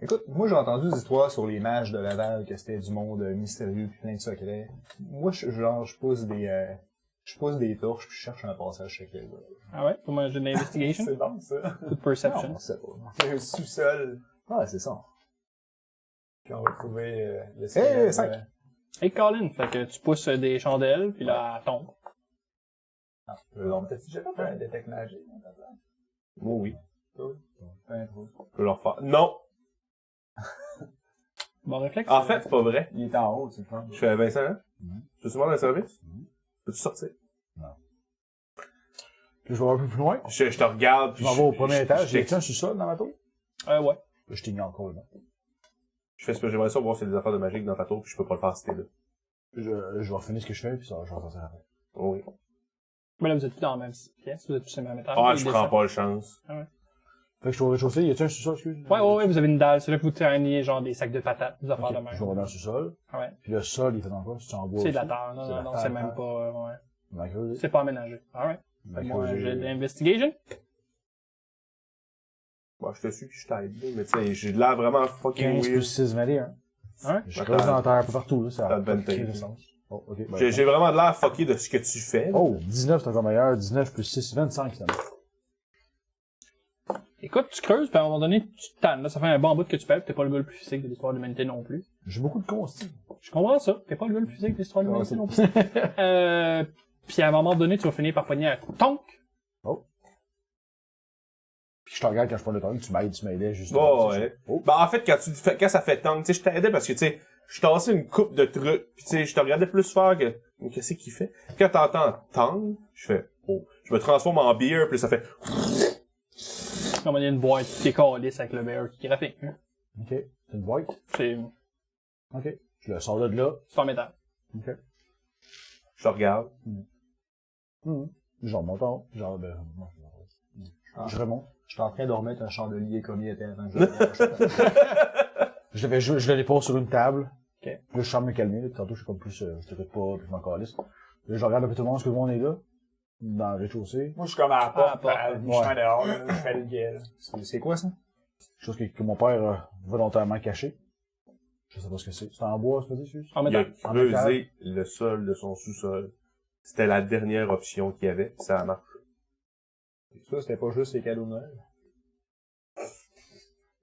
Speaker 5: Écoute, moi j'ai entendu des histoires sur les mages de Laval, que c'était du monde mystérieux puis plein de secrets. Moi, je pose des torches puis je cherche un passage secret.
Speaker 1: Ah ouais? Pour moi, j'ai de l'investigation.
Speaker 4: C'est bon, ça.
Speaker 1: Coup de perception.
Speaker 5: Non, on sait pas.
Speaker 4: Il y a un sous-sol,
Speaker 5: Ah, c'est ça.
Speaker 4: puis on va trouver le
Speaker 5: Hey,
Speaker 4: célèbre,
Speaker 5: 5.
Speaker 1: Hey Colin, fait que tu pousses des chandelles, puis là, elle tombe.
Speaker 4: T'as-tu déjà fait un détect magique dans ta place?
Speaker 2: Moi, oui.
Speaker 4: Fais un trou.
Speaker 2: Je peux leur faire... Non!
Speaker 1: Bon réflexe.
Speaker 2: En fait, c'est pas vrai.
Speaker 4: Il est en haut, tu le prends.
Speaker 2: Je fais à Vincent, hein? Peux-tu demander un service? Peux-tu sortir?
Speaker 3: Puis je vais un peu plus loin.
Speaker 2: Je te regarde, puis
Speaker 3: Je m'en vais au premier étage.
Speaker 2: je
Speaker 3: J'ai un sous-sol dans ma tour.
Speaker 1: Ouais.
Speaker 3: Là, je t'ignore encore, là.
Speaker 2: Je fais ce que j'aimerais ça, voir s'il y a des affaires de magique dans ta tour, puis je peux pas le faire si t'es là.
Speaker 3: Je vais finir ce que je fais, puis ça, je vais sortir après.
Speaker 2: Oui.
Speaker 1: Mais là, vous êtes plus dans la même pièce, vous êtes plus sur le même étage.
Speaker 2: Ah,
Speaker 1: Il
Speaker 2: je
Speaker 1: descend.
Speaker 2: prends pas le chance.
Speaker 3: Fait que je suis au rez-de-chaussée. Y a-tu un sous-sol, excuse?
Speaker 1: Ouais, vous avez une dalle. C'est là que vous traînez, genre, des sacs de patates, des affaires
Speaker 3: Ok,
Speaker 1: de même.
Speaker 3: je vais dans le sous-sol.
Speaker 1: Ouais.
Speaker 3: Puis le sol, il fait dans quoi? C'est en bois.
Speaker 1: C'est de la
Speaker 3: aussi?
Speaker 1: terre. Non,
Speaker 3: C'est de la
Speaker 1: non,
Speaker 3: terre,
Speaker 1: c'est
Speaker 3: terre.
Speaker 1: même pas, ouais.
Speaker 3: Ma creuse.
Speaker 1: C'est pas aménagé. Alright.
Speaker 3: Ma
Speaker 1: Moi,
Speaker 3: creuse,
Speaker 1: j'ai de l'investigation.
Speaker 2: Bon, je te suis, puis je t'aide, là, mais tu sais, j'ai de l'air vraiment fucking
Speaker 3: 15 plus
Speaker 2: weird.
Speaker 3: 6, 21.
Speaker 1: Ouais.
Speaker 3: Je creuse dans la terre un peu partout, là. Ça
Speaker 2: T'as
Speaker 3: a pas de
Speaker 2: advantage.
Speaker 3: crise de sens. Oh, ok. Ben,
Speaker 2: J'ai vraiment de l'air fucké de ce que tu fais. là.
Speaker 3: Oh, 19, c'est encore meilleur. 19 plus 6, 25, ça.
Speaker 1: Écoute, tu creuses, puis à un moment donné, tu te tannes. Là, ça fait un bon bout que tu pèles, t'es pas le gars le plus physique de l'histoire de l'humanité non plus.
Speaker 3: J'ai beaucoup de consti.
Speaker 1: Je comprends ça. T'es pas le gars le plus physique de l'histoire de l'humanité non plus. Puis à un moment donné, tu vas finir par pogner un tonk.
Speaker 3: Oh. Puis je te regarde quand je prends le temps, tu m'aidais justement.
Speaker 2: Oh, ouais.
Speaker 3: Oh.
Speaker 2: Ben, en fait, quand ça fait tant, tu sais, je t'aidais parce que, tu sais, je tassais une coupe de trucs, pis tu sais, je te regardais plus faire que, mais qu'est-ce qu'il fait? Quand t'entends tang, je fais, oh. Je me transforme en beer, puis ça fait,
Speaker 1: Comme il y a une boîte qui est calisse avec le bear qui graphique.
Speaker 3: Ok. C'est une boîte.
Speaker 1: C'est
Speaker 3: Ok. Je le sors de là.
Speaker 1: en métal.
Speaker 3: Ok.
Speaker 2: je te regarde.
Speaker 3: Je remonte en haut. Genre, je remonte.
Speaker 5: Je suis en train de remettre un chandelier comme il était avant que je
Speaker 3: Je le dépose sur une table.
Speaker 1: Ok.
Speaker 3: Là, je sens me calmer. Là. Tantôt, je suis comme plus, je te pas, puis je m'en calisse. Là, je regarde un peu tout le monde, est-ce que tout le monde est là? Dans le rez-de-chaussée.
Speaker 4: Moi, je suis comme à la porte,
Speaker 1: porte,
Speaker 4: je suis dehors, là, je fais le guet, là.
Speaker 5: C'est quoi ça?
Speaker 3: Quelque chose que mon père a volontairement caché. Je sais pas ce que c'est. C'est en bois, c'est pas dit,
Speaker 1: En
Speaker 2: Il a
Speaker 1: métal.
Speaker 2: creusé le sol de son sous-sol. C'était la dernière option qu'il y avait, ça a marché.
Speaker 5: Ça, c'était pas juste les cadeaux de Noël.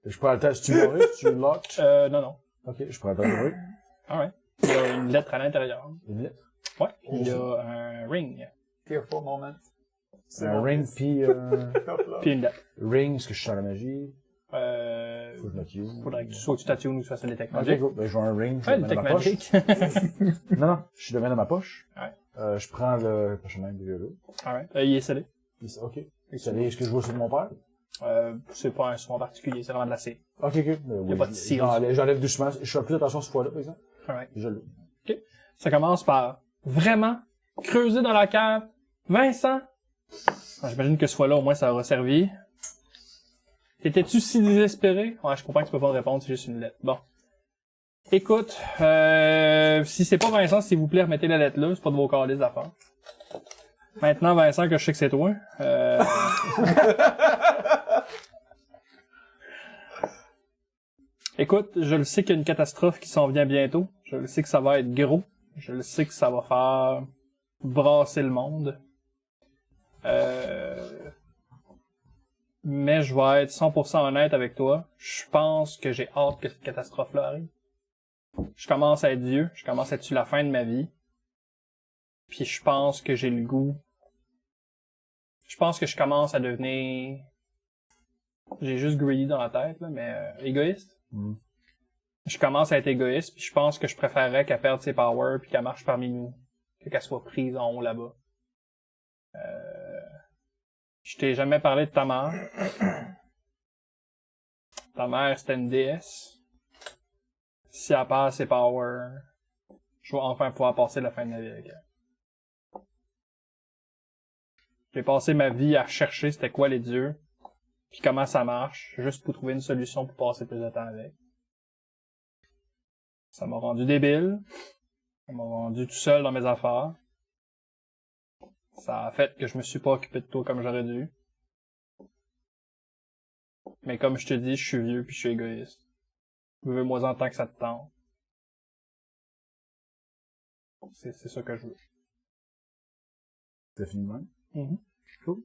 Speaker 3: Je prends le temps, si tu l'aurais, si tu lock.
Speaker 1: Non.
Speaker 3: Ok, je prends le temps d'ouvrir.
Speaker 1: Alright. Il y a une lettre à l'intérieur.
Speaker 3: Une lettre.
Speaker 1: Ouais. Puis il y a un ring.
Speaker 4: Tearful moment. C'est
Speaker 3: Un
Speaker 4: mon
Speaker 3: ring,
Speaker 4: fils.
Speaker 3: puis
Speaker 4: Top, là.
Speaker 1: Puis une lettre.
Speaker 3: ring, est-ce que je sens la magie? Faut que je me tue.
Speaker 1: Faudrait que tu sois tu tatoues ou que tu fasses une détecte
Speaker 3: Ok,
Speaker 1: magique.
Speaker 3: cool. Ben, je vois un ring, je
Speaker 1: Ouais,
Speaker 3: le
Speaker 1: une
Speaker 3: mets dans
Speaker 1: détecte
Speaker 3: ma poche.
Speaker 1: magique.
Speaker 3: Non, je le mets dans ma poche.
Speaker 1: Ouais.
Speaker 3: Je prends le parchemin de là.
Speaker 1: Alright. Il est scellé.
Speaker 3: Ok. Est-ce que je vois sur mon père?
Speaker 1: C'est pas un son particulier, c'est vraiment de la cire.
Speaker 3: Ok.
Speaker 1: Y a pas de cire.
Speaker 3: J'enlève doucement. Je fais plus attention cette fois-là, par exemple.
Speaker 1: Alright.
Speaker 3: Je le.
Speaker 1: Ça commence par vraiment creuser dans la cave. Vincent! J'imagine que ce fois-là, au moins, ça aura servi. T'étais-tu si désespéré? Ouais, je comprends que tu peux pas me répondre, c'est juste une lettre. Bon. Écoute, si c'est pas Vincent, s'il vous plaît, remettez la lettre là, c'est pas de vos calices d'affaires. Maintenant, Vincent, que je sais que c'est toi, Écoute, je le sais qu'il y a une catastrophe qui s'en vient bientôt. Je le sais que ça va être gros. Je le sais que ça va faire brasser le monde. Mais je vais être 100% honnête avec toi. Je pense que j'ai hâte que cette catastrophe-là arrive. Je commence à être vieux. Je commence à être sur la fin de ma vie. Puis je pense que j'ai le goût. Je pense que je commence à devenir... J'ai juste greedy dans la tête, là, mais égoïste. Je commence à être égoïste, puis je pense que je préférerais qu'elle perde ses powers puis qu'elle marche parmi nous, que qu'elle soit prise en haut là-bas. Je t'ai jamais parlé de ta mère. Ta mère, c'était une déesse. Si elle perd ses powers, je vais enfin pouvoir passer la fin de ma vie avec elle. J'ai passé ma vie à chercher c'était quoi les dieux, puis comment ça marche, juste pour trouver une solution pour passer plus de temps avec. Ça m'a rendu débile. Ça m'a rendu tout seul dans mes affaires. Ça a fait que je me suis pas occupé de toi comme j'aurais dû. Mais comme je te dis, je suis vieux puis je suis égoïste. Veux-moi en tant que ça te tente. C'est ça que je veux.
Speaker 3: C'est fini de même.
Speaker 1: Mhm.
Speaker 3: Cool.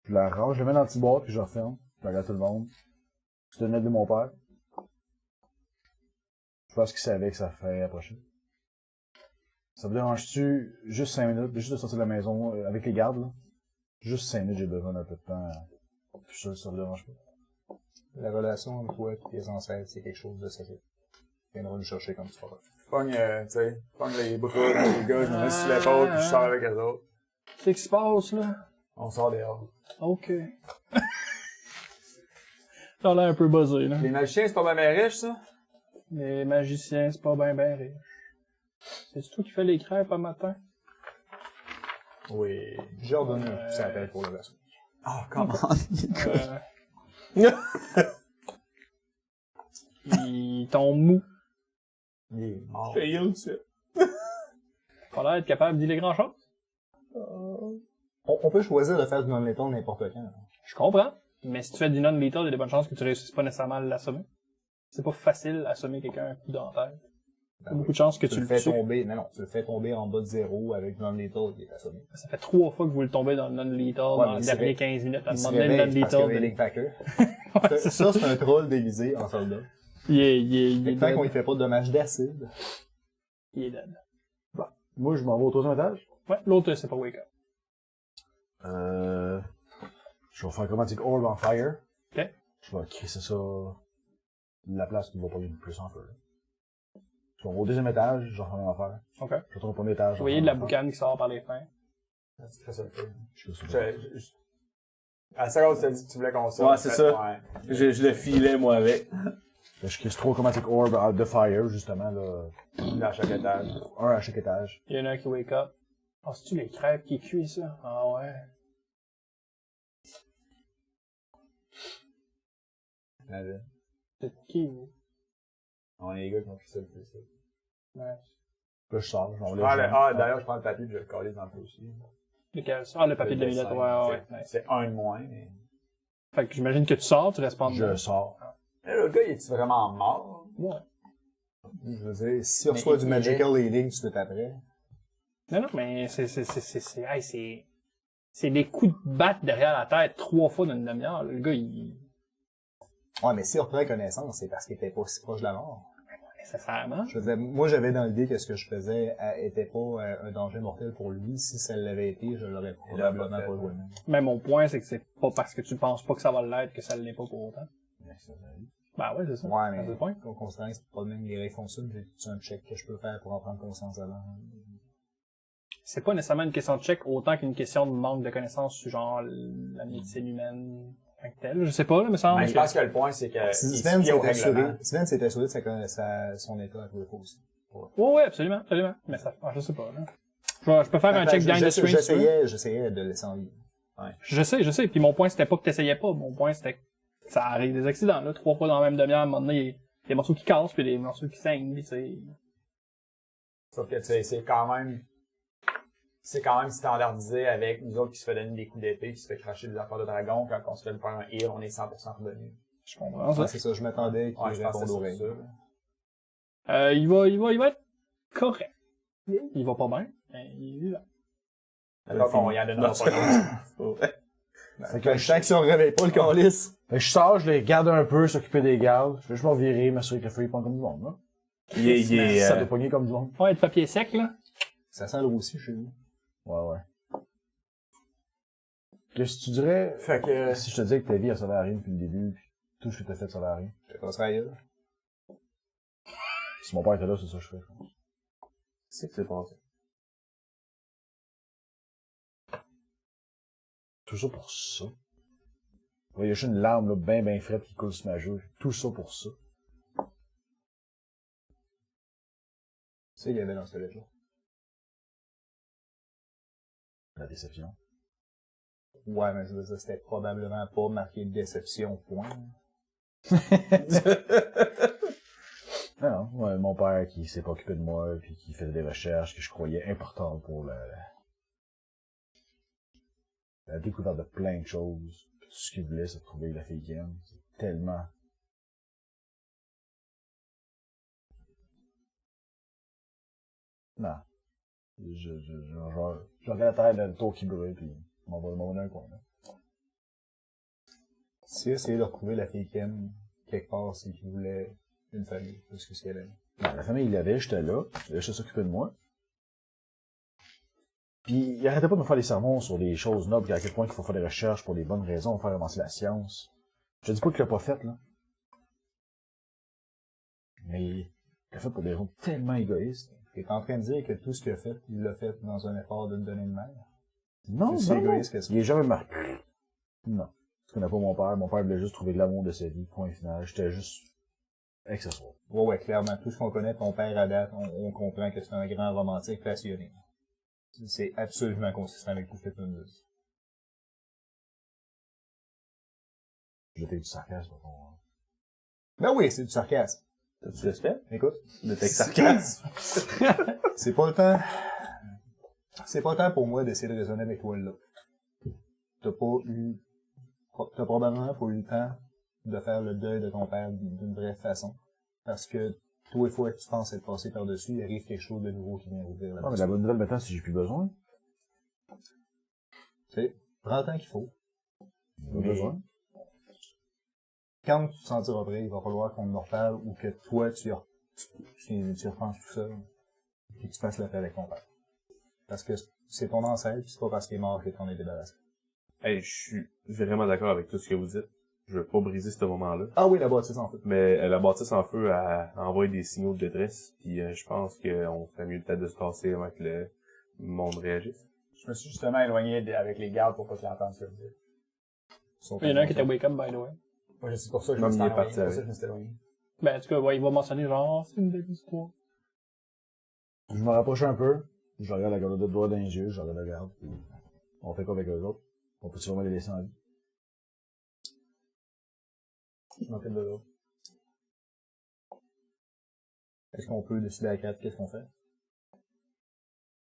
Speaker 3: Je la range, je la mets dans le petit boîte, puis je referme. Je regarde tout le monde. C'est une lettre de mon père. Je pense qu'il savait que ça fait la prochaine. Ça me dérange-tu juste 5 minutes, juste de sortir de la maison avec les gardes, là? Juste 5 minutes, j'ai besoin d'un peu de temps. Puis ça me dérange pas.
Speaker 5: La relation entre toi et tes ancêtres, c'est quelque chose de sacré. Tu viendras nous chercher comme tu feras.
Speaker 4: Pogne, tu sais, pogne les bras des gars, je me mets sur l'épaule, puis je sors avec eux autres.
Speaker 1: Qu'est-ce qui se passe, là?
Speaker 4: On sort dehors.
Speaker 1: Ok. T'as l'air un peu buzzé, là.
Speaker 4: Les magiciens, c'est pas bien riche, ça?
Speaker 1: Les magiciens, c'est pas ben riche. C'est toi qui fais les crêpes un matin?
Speaker 5: Oui. J'ai ordonné un petit appel pour le vaisseau.
Speaker 4: Oh, comment?
Speaker 1: Ils tombent mou.
Speaker 5: Il est mort.
Speaker 2: Payé au-dessus.
Speaker 1: Pas l'air d'être capable de dire les grands choses.
Speaker 5: On peut choisir de faire du non-léton n'importe quand.
Speaker 1: Je comprends. Mais si tu fais du non-lethal, il y a des bonnes chances que tu réussisses pas nécessairement à l'assommer. C'est pas facile d'assommer quelqu'un un coup dans la tête. Il y a beaucoup de chances que tu
Speaker 5: le
Speaker 1: le
Speaker 5: fais
Speaker 1: tues.
Speaker 5: tomber. Non, tu le fais tomber en bas de 0 avec du non-léton, il est assommé.
Speaker 1: Ça fait 3 fois que vous le tombez dans le non-lethal
Speaker 5: Ouais,
Speaker 1: dans
Speaker 5: mais
Speaker 1: les
Speaker 5: il
Speaker 1: derniers
Speaker 5: se
Speaker 1: 15 minutes. À
Speaker 5: Il se
Speaker 1: demander le
Speaker 5: réveille parce qu'il y a
Speaker 1: non-lethal.
Speaker 5: Link Factor.
Speaker 1: Ouais, c'est ça.
Speaker 5: Ça, c'est un troll déguisé en soldat.
Speaker 1: Il est
Speaker 5: Tant qu'on
Speaker 1: dead.
Speaker 5: lui fait pas de dommages d'acide.
Speaker 1: Il est dead.
Speaker 3: Moi, je m'en vais au troisième étage.
Speaker 1: Ouais, l'autre, c'est pas wake up.
Speaker 3: Je vais faire Chromatic Orb en fire.
Speaker 1: Ok.
Speaker 3: Je vais crisser ça. La place qui va pas le plus en feu. là. Je vais au deuxième étage, je vais faire la même affaire.
Speaker 1: Ok.
Speaker 3: Je retourne au premier étage.
Speaker 1: Vous voyez de la boucane qui sort par les fins.
Speaker 4: C'est très ça le feu.
Speaker 2: À
Speaker 4: la seconde, tu t'as dit que tu voulais qu'on sorte.
Speaker 2: Ouais, c'est ça.
Speaker 4: Ouais.
Speaker 2: Je le filais, moi, avec.
Speaker 3: Je crisse 3 Chromatic Orb de fire, justement, là.
Speaker 4: À chaque étage.
Speaker 3: Un à chaque étage.
Speaker 1: Il y en a un qui wake up. Ah, c'est-tu les crêpes qui cuisent, ça? Ah ouais.
Speaker 4: Imagine.
Speaker 1: C'est qui, vous?
Speaker 4: On est les gars qui ont fait ça le plus.
Speaker 1: Ouais.
Speaker 3: Là, je sors, j'en
Speaker 4: D'ailleurs, je prends le papier et je le colle dans le feu aussi.
Speaker 1: Lequel? Ah, le papier de la Villette, ouais.
Speaker 4: C'est un de moins, mais...
Speaker 1: Fait que j'imagine que tu sors, tu restes pas
Speaker 3: Je sors.
Speaker 4: Mais le gars, il est-tu vraiment mort?
Speaker 1: Ouais.
Speaker 5: Je veux dire, si on reçoit du magical healing tout de suite après.
Speaker 1: Non, mais c'est des coups de batte derrière la tête 3 fois dans une demi-heure. Le gars, il...
Speaker 5: Ouais, mais si on reprend connaissance, c'est parce qu'il était pas si proche de la mort.
Speaker 1: Nécessairement.
Speaker 5: Je veux dire, moi, j'avais dans l'idée que ce que je faisais était pas un danger mortel pour lui. Si ça l'avait été, je l'aurais probablement pas joué.
Speaker 1: Mais mon point, c'est que c'est pas parce que tu penses pas que ça va l'être que ça l'est pas pour autant. Ben ouais, c'est ça.
Speaker 5: Ouais,
Speaker 1: C'est
Speaker 5: mais
Speaker 1: le point.
Speaker 5: considérant que c'est pas même les règles fonctionnent, j'ai un check que je peux faire pour en prendre conscience avant.
Speaker 1: C'est pas nécessairement une question de check autant qu'une question de manque de connaissances sur genre la médecine humaine en tant que telle. Je sais pas, là, me semble.
Speaker 4: Mais je pense que le point, c'est que
Speaker 5: Si
Speaker 4: il
Speaker 5: Sven
Speaker 4: se fie au
Speaker 5: s'est
Speaker 4: règlement.
Speaker 5: assuré, Sven s'est assuré de son état à tous les fois aussi.
Speaker 1: Ouais, absolument, absolument. Mais ça, je sais pas, là. Je peux faire un check behind the screen.
Speaker 5: J'essayais de le laisser en vie.
Speaker 1: Je sais. Puis mon point, c'était pas que t'essayais pas. Mon point, c'était que ça arrive des accidents, là. 3 fois dans la même demi-heure, à un moment donné, il y a des morceaux qui cassent, puis des morceaux qui saignent, puis c'est...
Speaker 4: Sauf que, tu sais, c'est quand même standardisé avec nous autres qui se fait donner des coups d'épée, qui se fait cracher des affaires de dragon. Quand on se fait faire un heal, on est 100% revenu.
Speaker 1: Je comprends ça.
Speaker 5: C'est ça, je m'attendais qu'il
Speaker 4: Ouais, je pense que
Speaker 5: réponde
Speaker 4: c'est
Speaker 5: aux
Speaker 4: ça.
Speaker 5: règles.
Speaker 1: Il va être correct. Il va pas bien, mais il va.
Speaker 4: D'accord qu'on y en donnera pas d'autres.
Speaker 5: Fait que je sens que si on réveille pas le calice.
Speaker 3: Fait que je sors, je les regarde un peu, s'occuper des gardes. Je vais juste m'en virer, m'assurer que le feu il prend comme du monde, là. Ça doit pogner comme du monde.
Speaker 1: Ouais, de papier sec, là.
Speaker 5: Ça sent le roussi chez nous.
Speaker 3: Ouais. Qu'est-ce que tu dirais,
Speaker 4: Fait que,
Speaker 3: si je te disais que ta vie, elle servait à rien depuis le début, pis tout ce que t'as fait, ça servait à rien?
Speaker 5: Je passerai ailleurs.
Speaker 3: Si mon père était là, c'est ça que je ferais, je pense.
Speaker 2: C'est que c'est passé.
Speaker 3: Tout ça pour ça. Il y a juste une larme, là, ben frette qui coule sur ma joue. Tout ça pour ça.
Speaker 5: Tu sais, il y avait dans ce lettre-là.
Speaker 3: La déception.
Speaker 5: Ouais, mais je veux dire, c'était probablement pas marqué déception, point.
Speaker 3: Non, ouais, mon père qui s'est pas occupé de moi, puis qui faisait des recherches que je croyais importantes pour la découverte de plein de choses. Puis tout ce qu'il voulait, c'est trouver la fille qu'il aime. C'est tellement... Non. Je regarde la terre, le tour qui brûle, puis m'en va dans un coin, là.
Speaker 5: Si essayer de retrouver la fille qu'il aime, quelque part, c'est qu'il voulait une famille, plus que ce qu'elle aime.
Speaker 3: Non, la famille, il l'avait, j'étais là, il allait s'occuper de moi. Puis, il arrêtait pas de me faire des sermons sur les choses nobles, à quel point il faut faire des recherches pour les bonnes raisons, faire avancer la science. Je dis pas qu'il l'a pas fait, là. Mais, il l'a fait pour des raisons tellement égoïstes.
Speaker 5: T'es en train de dire que tout ce qu'il a fait, il l'a fait dans un effort de te donner une mère?
Speaker 3: Non,
Speaker 5: C'est
Speaker 3: non,
Speaker 5: égoïste que ça.
Speaker 3: il est jamais marqué. Non. Tu connais pas mon père. Mon père voulait juste trouver l'amour de sa vie, point final. J'étais juste accessoire.
Speaker 5: Ouais, clairement. Tout ce qu'on connaît, ton père à date, on comprend que c'est un grand romantique passionné. C'est absolument consistant avec tout ce que tu nous dis.
Speaker 3: J'étais du sarcasme, pour moi.
Speaker 5: Ben oui, c'est du sarcasme.
Speaker 2: T'as-tu respect?
Speaker 5: Écoute.
Speaker 2: De tes sarcasme?
Speaker 5: C'est pas le temps. C'est pas le temps pour moi d'essayer de raisonner avec toi là. T'as probablement pas eu le temps de faire le deuil de ton père d'une vraie façon. Parce que tous les fois que tu penses être passé par-dessus, il arrive quelque chose de nouveau qui vient ouvrir la
Speaker 3: Non, mais la bonne nouvelle maintenant, c'est que j'ai plus besoin.
Speaker 5: Tu sais, prends le temps qu'il faut.
Speaker 3: J'ai pas
Speaker 5: Mais-
Speaker 3: besoin.
Speaker 5: Quand tu te sentiras prêt, il va falloir qu'on en reparle ou que toi, tu y repenses tout seul. Puis que tu fasses la paix avec ton père. Parce que c'est ton ancêtre, puis c'est pas parce qu'il est mort que t'en es débarrassé.
Speaker 2: Hey, je suis vraiment d'accord avec tout ce que vous dites. Je veux pas briser ce moment-là.
Speaker 5: Ah oui, la bâtisse en fait.
Speaker 2: Mais la bâtisse en feu a envoyé des signaux de détresse, puis je pense qu'on ferait mieux peut-être de se passer avant que le monde réagisse.
Speaker 4: Je me suis justement éloigné avec les gardes pour pas qu'ils entendent ce que je dis.
Speaker 1: Il y en a un qui était wake up, by the way.
Speaker 4: Moi, c'est pour ça que je
Speaker 2: Non,
Speaker 4: me suis
Speaker 2: mais il est
Speaker 4: éloigné.
Speaker 2: parti
Speaker 4: C'est pour
Speaker 2: avec.
Speaker 4: ça que je me suis éloigné.
Speaker 1: Ben, en tout cas, ouais, il va mentionner genre, c'est une belle histoire.
Speaker 3: Je me rapproche un peu. Je regarde la garde de doigts dans les yeux, je regarde la garde, puis on fait quoi avec eux autres? On peut sûrement les laisser en vie.
Speaker 5: Je m'occupe de l'autre. Est-ce qu'on peut décider à 4 qu'est-ce qu'on fait?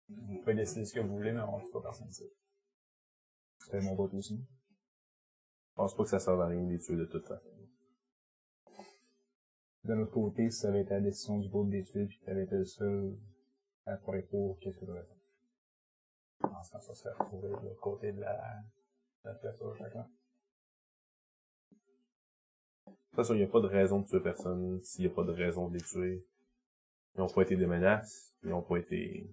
Speaker 4: Vous pouvez décider ce que vous voulez, mais on ne tue pas personne ici.
Speaker 5: C'était mon vote aussi.
Speaker 2: Je pense pas que ça serve à rien de les tuer de toute façon.
Speaker 5: De notre côté, si ça avait été la décision du groupe des tuiles, puis que t'avais été le seul à faire pour, qu'est-ce que tu aurais fait?
Speaker 4: Je pense qu'on se serait retrouvé de l'autre côté de la clôture chacun.
Speaker 2: De toute façon, il n'y a pas de raison de tuer personne s'il n'y a pas de raison de les tuer. Ils n'ont pas été des menaces. Ils n'ont pas été...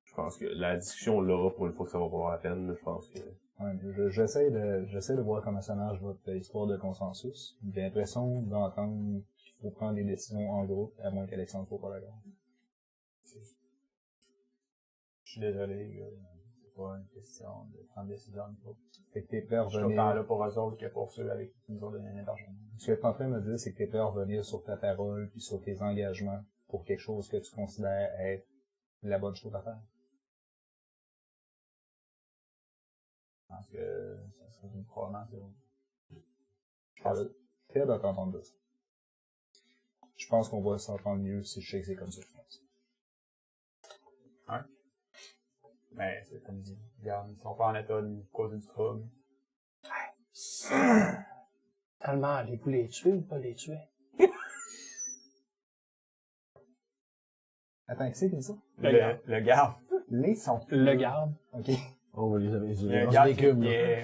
Speaker 2: Je pense que la discussion là, pour une fois que ça va valoir la peine, je pense que...
Speaker 5: Ouais, j'essaie de voir comment ça marche votre histoire de consensus. J'ai l'impression d'entendre qu'il faut prendre des décisions en groupe, à moins qu'Alexandre soit pas d'accord.
Speaker 4: Je suis désolé, c'est pas une question de prendre des décisions en groupe.
Speaker 5: Fait que t'es prêt à
Speaker 4: Je suis
Speaker 5: revenir.
Speaker 4: autant là pour eux autres que pour ceux avec qui nous ont donné l'hébergement.
Speaker 5: Ce que t'es en train de me dire, c'est que t'es prêt à revenir sur ta parole puis sur tes engagements pour quelque chose que tu considères être la bonne chose à faire.
Speaker 4: Je pense que ça serait probablement ça.
Speaker 5: Je pense très hâte d'entendre de ça. Je pense qu'on va s'entendre mieux si je sais que c'est comme ça, je pense.
Speaker 4: Mais c'est comme dit, regarde, ils sont pas en état de nous causer du trouble.
Speaker 1: Tellement, allez-vous les tuer ou pas les tuer?
Speaker 5: Attends, qui c'est qui dit ça?
Speaker 4: Le garde.
Speaker 5: Les sont.
Speaker 1: Le garde.
Speaker 5: Ok.
Speaker 3: Oh, les amis,
Speaker 4: Il y a un garde qui est...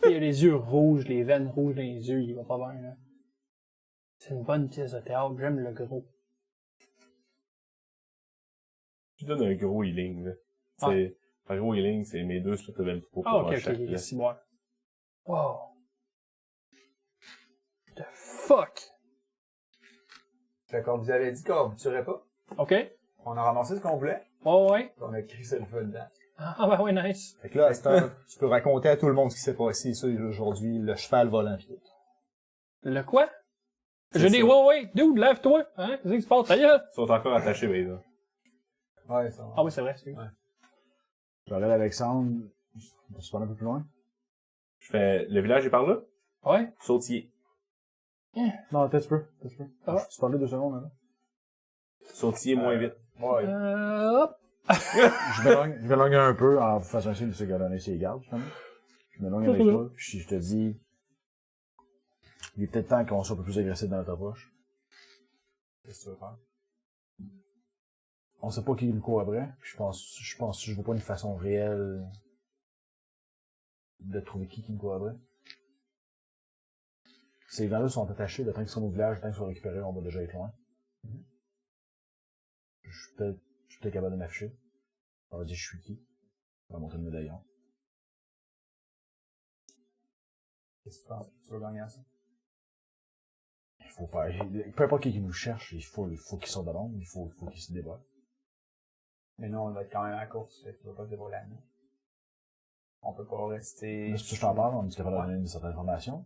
Speaker 1: Il a les yeux rouges, les veines rouges dans les yeux, il va pas bien, là. C'est une bonne pièce de théâtre, j'aime le gros.
Speaker 2: Je donne un gros healing, là. C'est... Un gros healing, c'est mes 2 sur level 3 pour
Speaker 1: Ah, ok,
Speaker 2: chaque, là.
Speaker 1: c'est bon. Wow. The fuck?
Speaker 4: Fait qu'on vous avait dit qu'on vous tuerait pas.
Speaker 1: Ok?
Speaker 4: On a ramassé ce qu'on voulait.
Speaker 1: Oh, ouais.
Speaker 4: On a crissé le feu dedans.
Speaker 1: Ah, bah ouais, nice.
Speaker 5: Fait que là, à cette heure, tu peux raconter à tout le monde ce qui s'est passé ici aujourd'hui, le cheval volant pis tout.
Speaker 1: Le quoi?
Speaker 2: C'est
Speaker 1: Je dis,
Speaker 2: ça.
Speaker 1: ouais, dude, lève-toi. Hein? Qu'est-ce qui se passe? Ta gueule?
Speaker 2: Ils sont encore attachés, mais là.
Speaker 4: Ouais, ça va.
Speaker 1: Ah oui, c'est vrai, c'est vrai.
Speaker 3: Je regarde Alexandre, on peut se parler un peu plus loin?
Speaker 2: Je fais... Le village est par là?
Speaker 1: Ouais.
Speaker 2: Sautier.
Speaker 3: Non, peut-être tu peux.
Speaker 1: Ah.
Speaker 3: Tu parlais 2 secondes, là.
Speaker 2: Sautier moins vite.
Speaker 4: Ouais.
Speaker 1: Hop.
Speaker 3: Je m'éloigne un peu en faisant un signe de ce gars-là, ses gardes, justement. Je m'éloigne avec toi, puis je te dis, il est peut-être temps qu'on soit un peu plus agressif dans notre approche.
Speaker 4: Qu'est-ce que tu veux faire?
Speaker 3: On sait pas qui nous court après, puis je vois pas une façon réelle de trouver qui nous court après. Ces gens-là sont attachés, le temps qu'ils sont au village, le temps qu'ils sont récupérés, on va déjà être loin. Je suis peut-être capable de m'afficher. On va dire je suis qui. On va monter le médaillon.
Speaker 4: Qu'est-ce que tu penses? Tu veux gagner à ça?
Speaker 3: Il faut pas, peu importe qui nous cherche, il faut qu'ils sortent de l'ombre, il faut qu'ils se débattent.
Speaker 4: Mais nous, on va être quand même à la course, fait que tu vas pas se dévoiler à nous. On peut pas rester...
Speaker 3: Là, si je t'en parle, on est capable de donner une certaine information.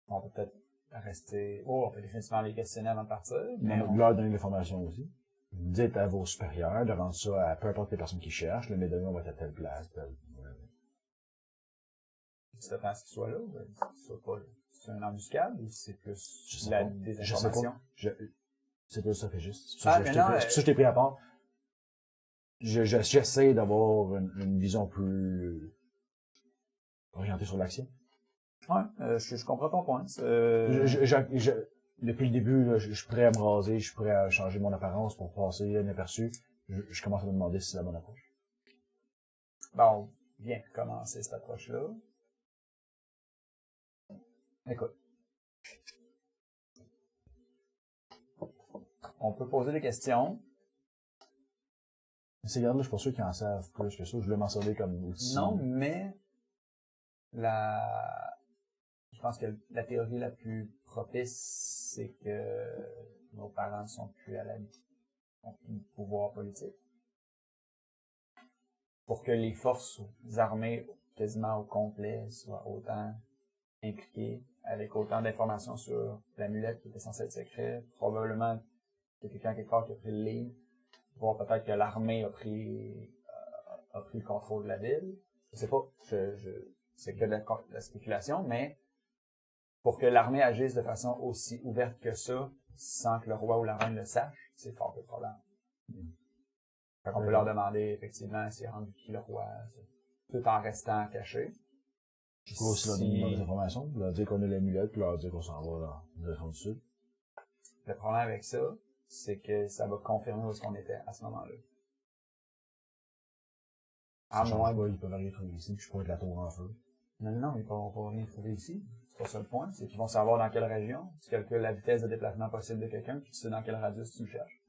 Speaker 4: On peut peut-être rester... Oh, on peut définitivement les questionner avant de partir, mais
Speaker 3: Mais on leur donner l'information aussi. Dites à vos supérieurs de rendre ça à peu importe les personnes qui cherchent, le médaillon va être à telle place,
Speaker 4: tu t'attends à ce qu'il soit là, ou qu'il soit pas là? C'est une embuscade ou c'est plus
Speaker 3: Je sais
Speaker 4: la
Speaker 3: pas.
Speaker 4: désinformation?
Speaker 3: C'est pas ça fait juste. C'est pour
Speaker 4: Ah,
Speaker 3: ça que
Speaker 4: mais
Speaker 3: c'est pour
Speaker 4: non,
Speaker 3: ça que je t'ai pris à part. J'essaie d'avoir une vision plus orientée sur l'action.
Speaker 4: Ouais, je comprends ton point.
Speaker 3: Depuis le début, là, je suis prêt à me raser, je suis prêt à changer mon apparence pour passer inaperçu. Je commence à me demander si c'est la bonne approche.
Speaker 4: Bon, bien commencer cette approche-là. Écoute. On peut poser des questions.
Speaker 3: Ces gars-là, je suis pas sûr qu'ils en savent plus que ça. Je voulais m'en servir comme outil.
Speaker 4: Non, mais je pense que la théorie la plus propice, c'est que nos parents sont plus à la ont plus de pouvoir politique. Pour que les forces armées quasiment au complet soient autant impliquées, avec autant d'informations sur l'amulette qui était censée être secret, probablement qu'il y a quelqu'un quelque part qui a pris le livre. voir peut-être que l'armée a pris le contrôle de la ville. Je sais pas, c'est que de la spéculation, mais pour que l'armée agisse de façon aussi ouverte que ça, sans que le roi ou la reine le sache, c'est fort peu probable. Fait qu'on peut leur demander, effectivement, s'il est rendu qui le roi, tout en restant caché.
Speaker 3: Du coup, aussi leur donner des informations, leur dire qu'on a l'amulette, puis leur dire qu'on s'en va dans la direction du sud.
Speaker 4: Le problème avec ça, c'est que ça va confirmer où est-ce qu'on était à ce moment-là.
Speaker 3: Ça change pas, ils peuvent arriver trouver ici, puis je pointe la tour en feu.
Speaker 4: Non, ils vont pas venir trouver ici. C'est pas ça le point. C'est qu'ils vont savoir dans quelle région. Tu calcules la vitesse de déplacement possible de quelqu'un, puis tu sais dans quel radius tu le cherches.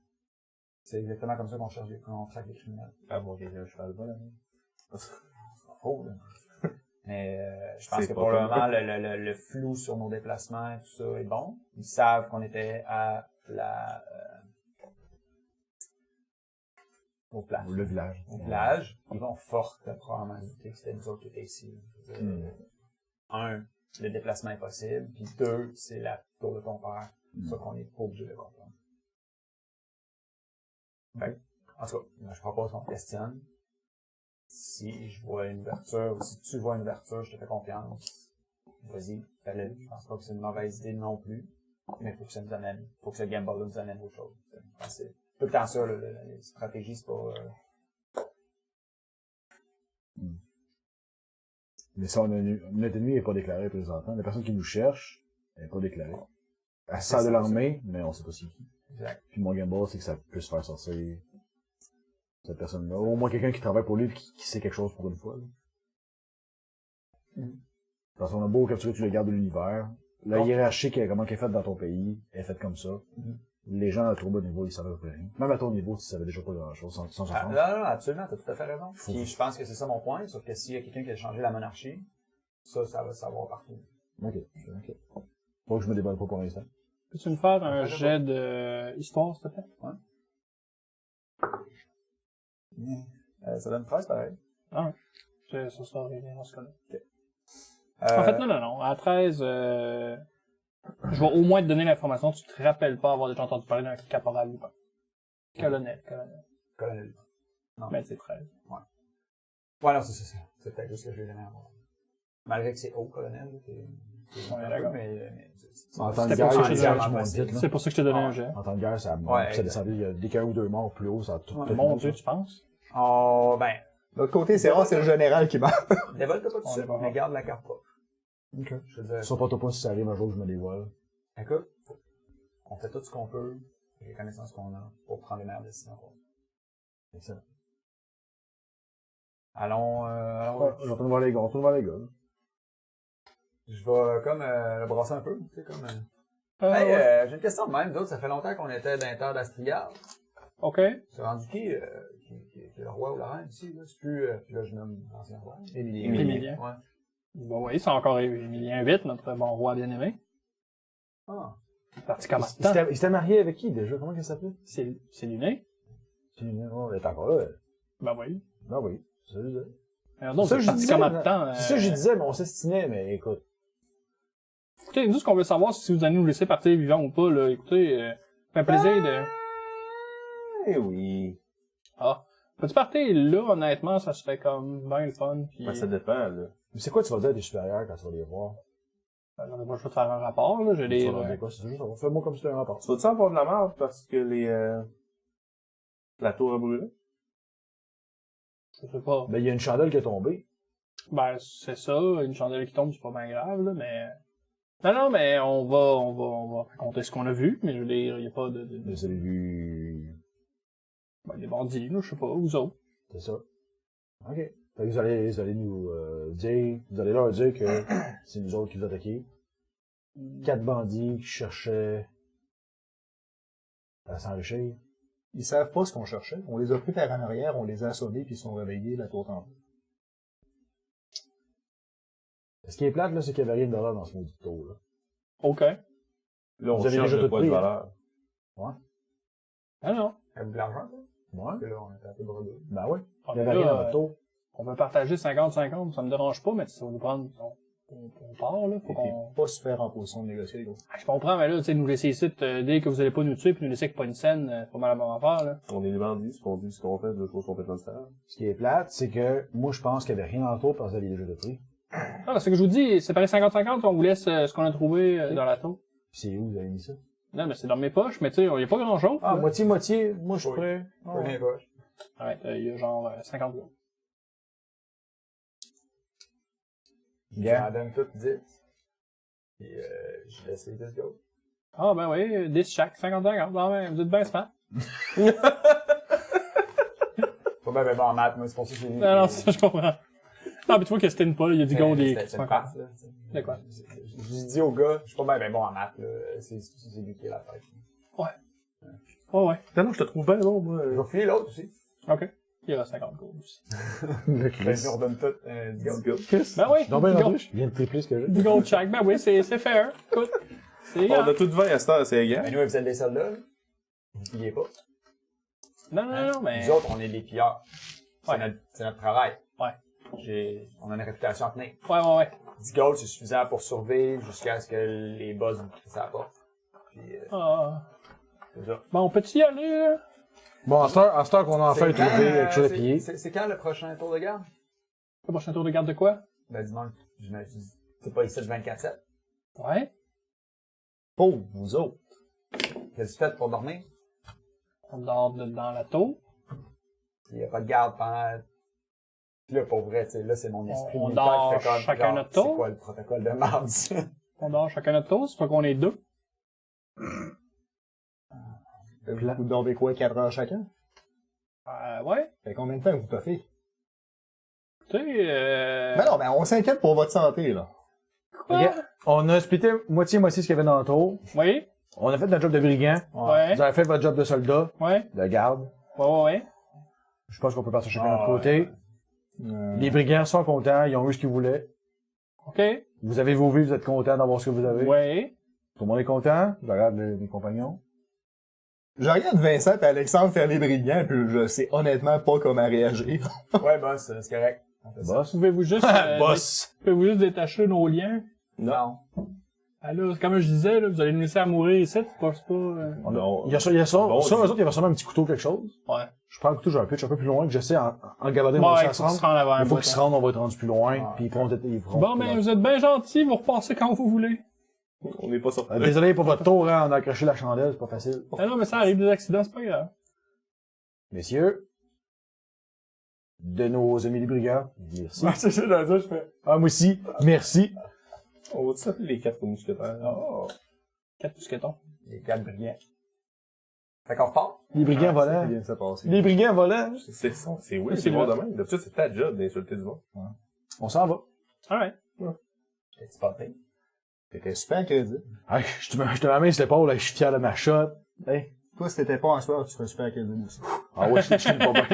Speaker 4: C'est exactement comme ça qu'on traque les criminels.
Speaker 2: Ah bon, quelqu'un je fais le bon, là.
Speaker 4: C'est faux, là. Mais je pense
Speaker 2: C'est
Speaker 4: que
Speaker 2: pas
Speaker 4: pour le
Speaker 2: comme-
Speaker 4: moment, le flou sur nos déplacements et tout ça est bon. Ils savent qu'on était à la au plage.
Speaker 3: Le village.
Speaker 4: Au village. Ils vont fort probablement douter que c'était nous autres qui étaient ici. Un, le déplacement est possible. Puis deux, c'est la tour de ton père. C'est ça qu'on est pas obligé de comprendre. En tout cas, je propose qu'on questionne. Si je vois une ouverture, ou si tu vois une ouverture, je te fais confiance. Vas-y, fais-le. Je pense pas que c'est une mauvaise idée non plus. Mais il faut que ça nous amène, faut que ce gamble-là nous amène autre chose. C'est tout le temps ça, la stratégie, c'est pas...
Speaker 3: Mais ça, notre ennemi n'est pas déclaré présentement. La personne qui nous cherche n'est pas déclarée. Elle sert de l'armée, mais on sait pas c'est qui.
Speaker 4: Exact.
Speaker 3: Puis mon gamble, c'est que ça puisse faire sortir cette personne-là. Au moins quelqu'un qui travaille pour lui et qui sait quelque chose pour une fois. Parce qu'on a beau capturer tous les gardes de l'univers. La hiérarchie, comment elle est faite dans ton pays, est faite comme ça. Les gens à trop bas niveau, ils savent à peu près rien. Même à ton niveau, tu savais déjà pas grand-chose, sans
Speaker 4: Non, absolument, t'as tout à fait raison. Puis je pense que c'est ça mon point, sauf que s'il y a quelqu'un qui a changé la monarchie, ça va se savoir partout.
Speaker 3: Ok. Faut que je me déballe pas pour l'instant.
Speaker 1: Peux-tu me faire un jet de histoire, s'il te plaît?
Speaker 4: Ça donne 13, pareil.
Speaker 1: Ah, ça sera réglé dans ce cas-là.
Speaker 4: En
Speaker 1: En fait, non. À 13, je vais au moins te donner l'information. Tu te rappelles pas avoir déjà entendu parler d'un caporal Lupin. Colonel.
Speaker 4: Colonel. Non.
Speaker 1: Mais c'est 13.
Speaker 4: Ouais, non, c'est ça. C'est peut-être juste que je vais donner à voir. Malgré que c'est haut, colonel,
Speaker 1: d'accord.
Speaker 4: mais
Speaker 3: En temps de
Speaker 1: C'était
Speaker 3: guerre,
Speaker 1: pour ça que
Speaker 3: il y
Speaker 1: je
Speaker 3: a
Speaker 4: entièrement
Speaker 3: des gens qui montent
Speaker 4: possible.
Speaker 3: vite, là.
Speaker 1: C'est pour ça que je t'ai donné un jet.
Speaker 3: En temps de guerre, ça
Speaker 4: Ouais,
Speaker 3: ça descendait. Il y a dès qu'un ou deux morts plus haut, ça a tout.
Speaker 4: Ouais.
Speaker 3: tout
Speaker 1: Mon
Speaker 3: monté.
Speaker 1: Dieu, tu penses?
Speaker 4: Oh, ben,
Speaker 5: De l'autre côté, c'est rare, c'est le général qui meurt.
Speaker 4: dévoile-toi pas tout
Speaker 1: On
Speaker 4: ça,
Speaker 1: est pas
Speaker 4: mais garde la carte propre.
Speaker 3: Ok.
Speaker 4: Je veux dire,
Speaker 3: Ça porte pas si ça arrive un jour que je me dévoile.
Speaker 4: écoute, on fait tout ce qu'on peut, avec les connaissances qu'on a, pour prendre les meilleures décisions.
Speaker 3: Excellent.
Speaker 4: Allons,
Speaker 3: Je retourne voir les gars, là.
Speaker 4: je vais comme le brasser un peu, tu sais, comme... Hey, j'ai une question de même, d'autres, ça fait longtemps qu'on était dans les terres d'Astrigal.
Speaker 1: OK.
Speaker 4: C'est rendu qui est le roi ou la reine ici, là? C'est plus, puis là, je nomme l'ancien roi.
Speaker 1: Émilien.
Speaker 4: Ouais.
Speaker 1: Bon, oui, c'est encore Émilien VIII, notre bon roi bien-aimé.
Speaker 4: Ah.
Speaker 1: Parti comme
Speaker 3: Il s'était marié avec qui, déjà? Comment il s'appelait?
Speaker 1: C'est Luné.
Speaker 3: Oh, il est encore là.
Speaker 1: Ben oui.
Speaker 3: Ben oui. C'est ça, je disais.
Speaker 1: Alors, donc,
Speaker 3: Ça,
Speaker 1: c'est
Speaker 3: je
Speaker 1: parti
Speaker 3: disais,
Speaker 1: comme
Speaker 3: là.
Speaker 1: temps.
Speaker 3: C'est ça que je disais, mais on s'estimait, mais écoute.
Speaker 1: Écoutez, nous, ce qu'on veut savoir, c'est si vous allez nous laisser partir vivants ou pas, là. Écoutez, ça fait plaisir de...
Speaker 2: Eh oui.
Speaker 1: Ah. Peux-tu partir là, honnêtement, ça serait comme bien le fun, pis...
Speaker 2: Ben, ça dépend, là.
Speaker 3: Mais c'est quoi tu vas dire à tes supérieurs quand tu vas les voir?
Speaker 1: J'en ai pas le choix de faire un rapport, là. J'ai
Speaker 3: Tu
Speaker 1: des...
Speaker 3: vas leur dire quoi? C'est juste, fais-moi comme si c'était un rapport.
Speaker 2: Tu vas-tu avoir de la merde parce que la tour a brûlé?
Speaker 1: Je sais pas.
Speaker 3: Ben, il y a une chandelle qui est tombée.
Speaker 1: Ben, c'est ça. Une chandelle qui tombe, c'est pas bien grave, là, mais... Non, mais on va raconter ce qu'on a vu, mais je veux dire, y a pas de...
Speaker 3: Vous avez vu...
Speaker 1: Ben, des bandits, là, je sais pas, vous autres.
Speaker 3: C'est ça. Ok. Fait que vous allez nous dire, vous allez leur dire que c'est nous autres qui vous attaquez. 4 bandits qui cherchaient à s'enrichir.
Speaker 5: Ils savent pas ce qu'on cherchait. On les a pris par en arrière, on les a assommés, puis ils sont réveillés, la tour en feu.
Speaker 3: Ce qui est plate, là, c'est qu'il y avait rien de valeur dans ce maudit taux, là.
Speaker 1: OK.
Speaker 2: Là, on
Speaker 3: Vous avez
Speaker 2: cherche
Speaker 3: déjà
Speaker 2: de
Speaker 3: tout
Speaker 2: quoi de
Speaker 3: pris, hein?
Speaker 2: valeur.
Speaker 1: Ah non.
Speaker 4: Avez-vous de l'argent, toi?
Speaker 3: Ouais.
Speaker 4: Parce que là, on était un peu bredouille.
Speaker 3: Ben ouais.
Speaker 1: On
Speaker 3: Il y avait rien dans
Speaker 1: là,
Speaker 3: votre taux.
Speaker 1: on peut partager 50-50, ça me dérange pas, mais ça va nous prendre on part, là. Faut qu'on...
Speaker 5: Pas super en position de négocier, gros.
Speaker 1: Ah, je comprends, mais là, tu sais, nous laisser ici, dès que vous allez pas nous tuer puis nous laisser avec pas une scène, c'est pas mal à bonne affaire, là.
Speaker 2: On est des bandits, ce qu'on dit, ce qu'on fait, deux choses complètement différentes.
Speaker 3: Ce qui est plate, c'est que moi, je pense qu'il y avait rien en tour parce que vous aviez déjà pris.
Speaker 1: Ah, c'est que je vous dis, c'est pareil 50-50, on vous laisse ce qu'on a trouvé dans la tour.
Speaker 3: Puis c'est où vous avez mis ça?
Speaker 1: Non, mais c'est dans mes poches, mais tu sais, il y a pas grand chose.
Speaker 3: Ah, moitié-moitié. Moi, je suis
Speaker 4: Oui.
Speaker 3: prêt.
Speaker 4: Pas bien poche.
Speaker 1: Ouais, il y a genre 50 gros.
Speaker 4: J'en donne toutes 10. Puis je laisse les 10 gars.
Speaker 1: Ah, ben oui, 10 chaque, 50-50. Ah, ben, vous êtes bien smart.
Speaker 4: Pas bien bon en maths, moi, c'est pour ça que j'ai mis.
Speaker 1: Non, non, ça, je comprends. Non, mais tu vois que c'était pas, là, il y a du gold et...
Speaker 4: C'est une farce, là.
Speaker 1: De quoi?
Speaker 4: J'ai dit au gars, je suis pas bien bon en maths, là. C'est lui qui est la tête.
Speaker 1: Ouais, ouais.
Speaker 2: Non, je te trouve bien bon, moi.
Speaker 4: Je vais filer l'autre aussi.
Speaker 1: OK. Il y a 50 gold aussi.
Speaker 3: Le
Speaker 4: Ben, je redonne tout 10 gars.
Speaker 1: Ben oui,
Speaker 3: Non, ben,
Speaker 1: du
Speaker 3: non,
Speaker 1: gold.
Speaker 3: je viens de tripler ce que j'ai.
Speaker 1: Du gold chaque. Ben oui, c'est fair. Écoute, c'est...
Speaker 2: On a tout 20 à cette heure, c'est égal.
Speaker 4: Ben, nous, vous êtes des soldats, là. Vous pillez pas.
Speaker 1: Non, mais...
Speaker 4: Nous autres, on est des pilleurs.
Speaker 1: Ouais.
Speaker 4: C'est notre travail.
Speaker 1: Ouais.
Speaker 4: On a une réputation à tenir.
Speaker 1: Ouais.
Speaker 4: 10 gold, c'est suffisant pour survivre jusqu'à ce que les boss vous crissent à la porte. Puis,
Speaker 1: Ah.
Speaker 4: c'est ça.
Speaker 1: Bon, on peut-y aller, là?
Speaker 3: Bon, à cette heure qu'on a enfin
Speaker 4: C'est quand,
Speaker 3: trouvé quelque chose à piller.
Speaker 4: C'est quand le prochain tour de garde?
Speaker 1: Le prochain tour de garde de quoi?
Speaker 4: Ben, dimanche. T'es pas ici le 24/7.
Speaker 1: Ouais.
Speaker 5: Pour vous autres.
Speaker 4: Qu'est-ce que tu fais pour dormir?
Speaker 1: On dort dans la tour.
Speaker 4: Il y a pas de garde pendant... Puis là, pour vrai, tu sais, là, c'est mon esprit
Speaker 1: On
Speaker 4: militaire
Speaker 1: dort
Speaker 4: qui fait comme,
Speaker 1: chacun
Speaker 4: genre,
Speaker 1: notre tour?
Speaker 4: C'est quoi le protocole de mardi?
Speaker 1: On dort chacun notre tour, c'est pas qu'on est deux.
Speaker 5: Vous dormez quoi, 4 heures chacun?
Speaker 1: Ouais.
Speaker 5: Fait combien de temps vous toffez?
Speaker 1: Tu sais,
Speaker 5: Ben non, ben on s'inquiète pour votre santé, là.
Speaker 1: quoi?
Speaker 3: Ok. On a splitté moitié-moitié ce qu'il y avait dans le tour.
Speaker 1: Oui.
Speaker 3: On a fait notre job de brigand.
Speaker 1: Ouais.
Speaker 3: Vous avez fait votre job de soldat,
Speaker 1: Ouais.
Speaker 3: de garde.
Speaker 1: Ouais.
Speaker 3: Je pense qu'on peut partir chacun de notre côté. Les brigands sont contents, ils ont eu ce qu'ils voulaient.
Speaker 1: OK.
Speaker 3: Vous avez vos vies, vous êtes contents d'avoir ce que vous avez.
Speaker 1: Ouais.
Speaker 3: Tout le monde est content. Je regarde mes compagnons.
Speaker 5: Je regarde Vincent et Alexandre faire les brigands, puis je sais honnêtement pas comment réagir.
Speaker 4: Ouais, boss, c'est correct. On fait ça.
Speaker 3: Boss.
Speaker 1: Pouvez-vous juste,
Speaker 3: Boss.
Speaker 1: pouvez-vous juste détacher nos liens?
Speaker 4: Non.
Speaker 1: Ah là, comme je disais, là, vous allez nous laisser à mourir ici, c'est pas,
Speaker 3: Il y a ça, eux autres, il y avait sûrement un petit couteau quelque chose.
Speaker 1: Ouais.
Speaker 3: Je prends le couteau, j'ai un pitch un peu plus loin, que j'essaie en gabardine, on
Speaker 1: Ouais,
Speaker 3: va
Speaker 1: il
Speaker 3: se
Speaker 1: faut qu'ils se
Speaker 3: rendre.
Speaker 1: rendent avant un
Speaker 3: Il faut
Speaker 1: bout,
Speaker 3: qu'ils se
Speaker 1: hein.
Speaker 3: rendent, on va être rendu plus loin,
Speaker 4: Ouais.
Speaker 3: puis ils pourront
Speaker 1: Bon, ben, vous êtes bien gentils, vous repassez quand vous voulez.
Speaker 2: On n'est pas sortis.
Speaker 3: Désolé pour votre tour, hein, on a accroché la chandelle, c'est pas facile.
Speaker 1: Ah non, mais ça arrive des accidents, c'est pas grave.
Speaker 3: Messieurs, de nos amis les brigands, merci.
Speaker 4: C'est ça, dans ça, je fais.
Speaker 3: Ah, moi aussi, merci.
Speaker 2: On va s'appeler les 4 mousquetaires.
Speaker 4: Oh.
Speaker 1: 4 mousquetons.
Speaker 4: Les 4 brillants. Fait qu'on repart.
Speaker 3: Les brigands
Speaker 5: Ça
Speaker 3: volants.
Speaker 5: vient de se passer.
Speaker 3: Les brigands volants.
Speaker 2: C'est ça, c'est oui,
Speaker 1: C'est
Speaker 2: c'est bon
Speaker 1: vrai.
Speaker 2: de même. D'habitude, c'est ta job d'insulter du monde.
Speaker 3: On s'en va.
Speaker 1: Alright.
Speaker 4: J'ai spoté.
Speaker 5: T'étais super crédible.
Speaker 3: Hey, je te mets la main sur l'épaule, là, je suis fier de ma shot. Hey.
Speaker 5: Toi, si t'étais pas en soir, tu serais super crédible aussi.
Speaker 3: Ah ouais, je suis pas bien.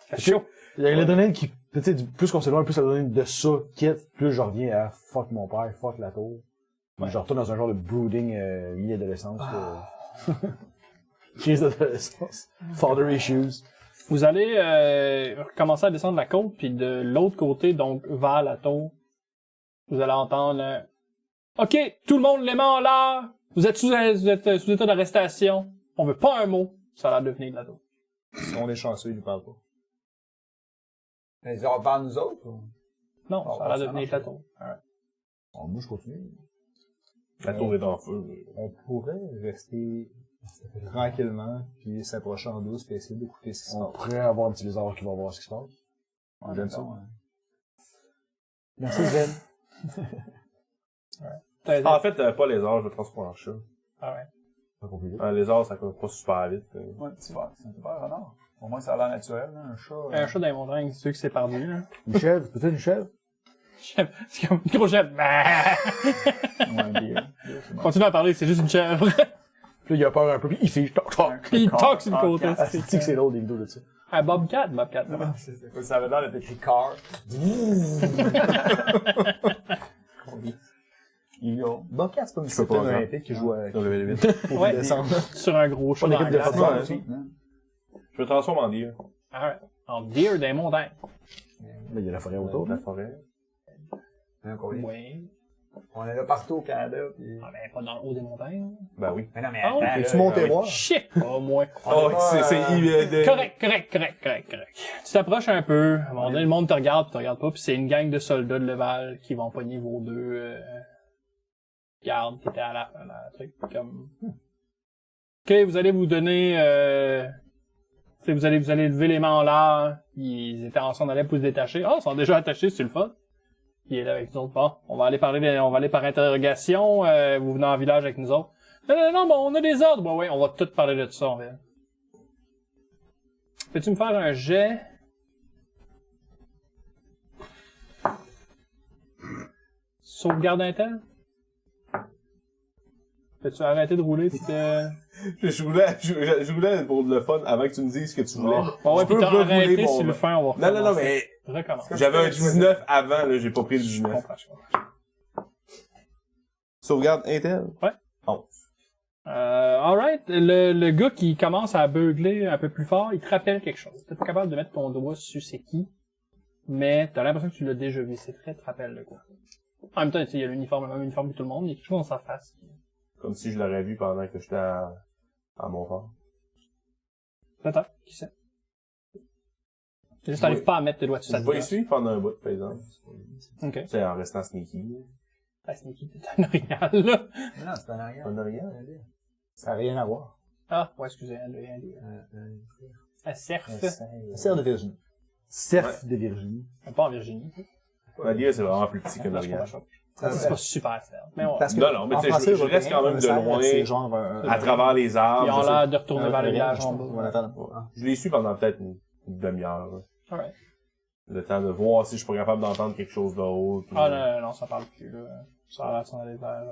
Speaker 1: C'est chaud.
Speaker 3: Il y a l'adrénaline qui, tu sais, plus qu'on s'éloigne, plus l'adrénaline de ça quitte, plus je reviens à fuck mon père, fuck la tour. Je retourne dans un genre de brooding, mi-adolescence. Crise d'adolescence. Father issues.
Speaker 1: Vous allez commencer à descendre la côte, puis de l'autre côté, donc vers la tour, vous allez entendre OK, tout le monde les mains en l'air. Vous êtes sous état d'arrestation. On veut pas un mot. Ça a l'air de venir de la tour.
Speaker 5: Si on est chanceux, il nous parle pas.
Speaker 4: Mais on parle nous autres, ou?
Speaker 1: Non,
Speaker 4: Bon,
Speaker 1: ça a l'air de
Speaker 4: ça
Speaker 1: venir de
Speaker 4: marche.
Speaker 1: la tour.
Speaker 3: Bon, moi, je continue.
Speaker 2: La tour est en feu.
Speaker 5: On pourrait rester tranquillement, puis s'approcher en douce, puis essayer d'écouter ce qui se
Speaker 3: On
Speaker 5: passe.
Speaker 3: pourrait avoir un petit lézard qui va voir ce qui se passe.
Speaker 5: J'aime ça.
Speaker 3: Merci, Zen.
Speaker 2: En fait, pas lézard, je le transforme en chat.
Speaker 1: Ah ouais.
Speaker 3: Pas compliqué.
Speaker 2: Un lézard, ça court pas super vite.
Speaker 4: Ouais, petit verre. C'est un petit verre, renard. Au moins, ça a l'air naturel, là. Un chat.
Speaker 1: Un chat dans les montagnes, c'est sûr que c'est perdu, là.
Speaker 3: Une chèvre, peut-être une chèvre?
Speaker 1: C'est comme une grosse chèvre.
Speaker 4: Ou un bière.
Speaker 1: Continue à parler, c'est juste une chèvre.
Speaker 3: Puis là, il a peur un peu, puis il fait toc toc.
Speaker 1: Puis il toque sur le côté.
Speaker 3: Ah, c'est que c'est l'autre des vidéos de ça.
Speaker 1: Ah, Bobcat.
Speaker 4: Ça avait l'air d'être écrit car.
Speaker 5: Bobcat, c'est pas une
Speaker 2: Je peux pas,
Speaker 5: discipline
Speaker 2: hein.
Speaker 5: olympique qui joue avec.
Speaker 2: Sur le vite.
Speaker 5: Faut
Speaker 1: Ouais.
Speaker 5: descendre.
Speaker 1: Sur un gros chat
Speaker 3: Pas
Speaker 1: dans la
Speaker 3: d'équipe de
Speaker 1: glace.
Speaker 3: football.
Speaker 2: Je me transforme en deer.
Speaker 1: Alright. En deer des montagnes.
Speaker 3: Là, il y a la forêt autour.
Speaker 2: La forêt.
Speaker 4: Un courrier.
Speaker 1: Ouais.
Speaker 4: On est là partout au Canada, puis...
Speaker 1: Ah, ben, pas dans le haut des montagnes.
Speaker 2: Ben oui.
Speaker 4: Mais non, mais
Speaker 1: Ah,
Speaker 4: attends,
Speaker 5: Peux-tu
Speaker 4: là,
Speaker 5: monter
Speaker 2: oui.
Speaker 5: voir?
Speaker 1: Shit! Au moins.
Speaker 2: Oh, c'est
Speaker 1: Correct. Tu t'approches un peu. À un moment donné, le monde te regarde, puis te regarde pas, puis c'est une gang de soldats de Leval qui vont pogner vos deux gardes qui étaient à la truc. Comme... Ok, vous allez vous donner... vous allez lever les mains en l'air. Ils étaient ensemble, on allait pour se détacher. Ah, ils sont déjà attachés, c'est le fun. Il est là avec nous autres. Bon, on va aller par interrogation. Vous venez en village avec nous autres. Non, bon, on a des ordres. Bon, ouais, on va tout parler de tout ça, en fait. Peux-tu me faire un jet? Sauvegarde intel? Peux-tu arrêter de rouler pis te...
Speaker 2: Je voulais pour le fun avant que tu me dises ce que tu voulais.
Speaker 1: Bon, ouais,
Speaker 2: Je
Speaker 1: pis
Speaker 2: peux
Speaker 1: t'as
Speaker 2: rebrouler
Speaker 1: arrêté
Speaker 2: mon-
Speaker 1: sur le fin, on va
Speaker 2: Non,
Speaker 1: recommencer.
Speaker 2: mais
Speaker 1: Recommence.
Speaker 2: j'avais un 19 avant, là, j'ai pas pris le
Speaker 1: Je
Speaker 2: 19.
Speaker 1: comprends.
Speaker 2: Sauvegarde Intel?
Speaker 1: Ouais.
Speaker 2: 11.
Speaker 1: Alright, le gars qui commence à beugler un peu plus fort, il te rappelle quelque chose. T'es pas capable de mettre ton doigt sur c'est qui, mais t'as l'impression que tu l'as déjà vu. C'est très te rappelle de quoi. En même temps, il y a l'uniforme, le même uniforme que tout le monde, il y a quelque chose dans sa face.
Speaker 2: Comme si je l'aurais vu pendant que j'étais à Montfort.
Speaker 1: Peut-être, qui sait. C'est juste t'arrives pas à mettre tes doigts sur
Speaker 2: Je
Speaker 1: sa
Speaker 2: vais y
Speaker 1: tête.
Speaker 2: suivre pendant un bout, par exemple.
Speaker 1: Ok.
Speaker 2: Tu sais, en restant sneaky.
Speaker 1: Ah, Sneaky, t'es un orignal, là.
Speaker 4: Non, c'est un arrière.
Speaker 2: En arrière.
Speaker 5: Ça n'a rien à voir.
Speaker 1: Ah, ouais, excusez, rien dit. À Cerf.
Speaker 5: Serre de Virginie. Cerf de Virginie.
Speaker 1: Pas en Virginie.
Speaker 2: L'allier, c'est vraiment plus petit que
Speaker 1: Non, je
Speaker 2: l'Orient.
Speaker 1: comprends pas. C'est pas super Cerf. Mais ouais.
Speaker 5: Parce que
Speaker 2: Non, mais
Speaker 5: en
Speaker 2: tu sais,
Speaker 5: français,
Speaker 2: je reste quand même de
Speaker 5: cerf,
Speaker 2: loin.
Speaker 5: C'est genre
Speaker 2: À travers les arbres.
Speaker 1: Ils ont
Speaker 2: je sais-
Speaker 1: l'air de retourner vers le village en
Speaker 5: Voilà,
Speaker 1: bas.
Speaker 5: attends.
Speaker 2: Je les suis pendant peut-être une demi-heure. là.
Speaker 1: Alright.
Speaker 2: Le temps de voir si je suis pas capable d'entendre quelque chose d'autre. puis,
Speaker 1: Ah non, ça parle plus, là. Ça a l'air de s'en aller vers...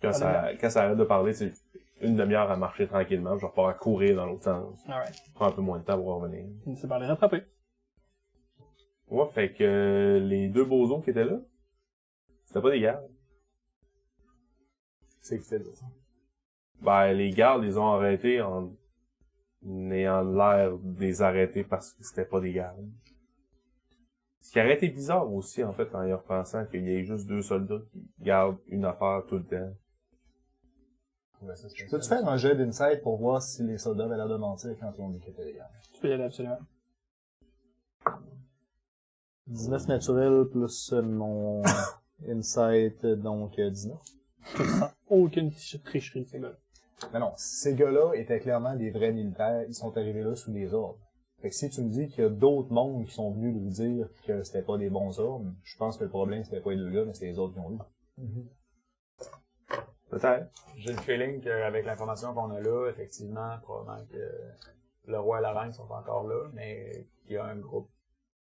Speaker 2: Quand ça arrête de parler, c'est une demi-heure à marcher tranquillement, je repars à courir dans l'autre sens.
Speaker 1: Alright.
Speaker 2: Ça prend un peu moins de temps pour revenir.
Speaker 1: C'est par les rattraper.
Speaker 2: Ouais, fait que les deux bozos qui étaient là, c'était pas des gardes.
Speaker 5: C'est que c'est ça.
Speaker 2: Ben, les gardes les ont arrêtés en ayant l'air de les arrêter parce que c'était pas des gardes. Ce qui aurait été bizarre aussi, en fait, en y repensant qu'il y ait juste deux soldats qui gardent une affaire tout le temps.
Speaker 5: Peux-tu faire un jet d'insight pour voir si les soldats avaient l'air de mentir quand ils ont dit qu'ils étaient des gardes?
Speaker 1: Tu peux y aller absolument.
Speaker 5: 19 naturel plus mon insight, donc 19.
Speaker 1: Tu sens aucune tricherie, ces gars-là.
Speaker 5: Mais non, ces gars-là étaient clairement des vrais militaires, ils sont arrivés là sous des ordres. Fait que si tu me dis qu'il y a d'autres mondes qui sont venus nous dire que c'était pas des bons ordres, je pense que le problème c'était pas les deux gars, mais c'était les autres qui ont eu.
Speaker 2: Peut-être.
Speaker 4: J'ai le feeling qu'avec l'information qu'on a là, effectivement, probablement que le roi et la reine sont encore là, mais qu'il y a un groupe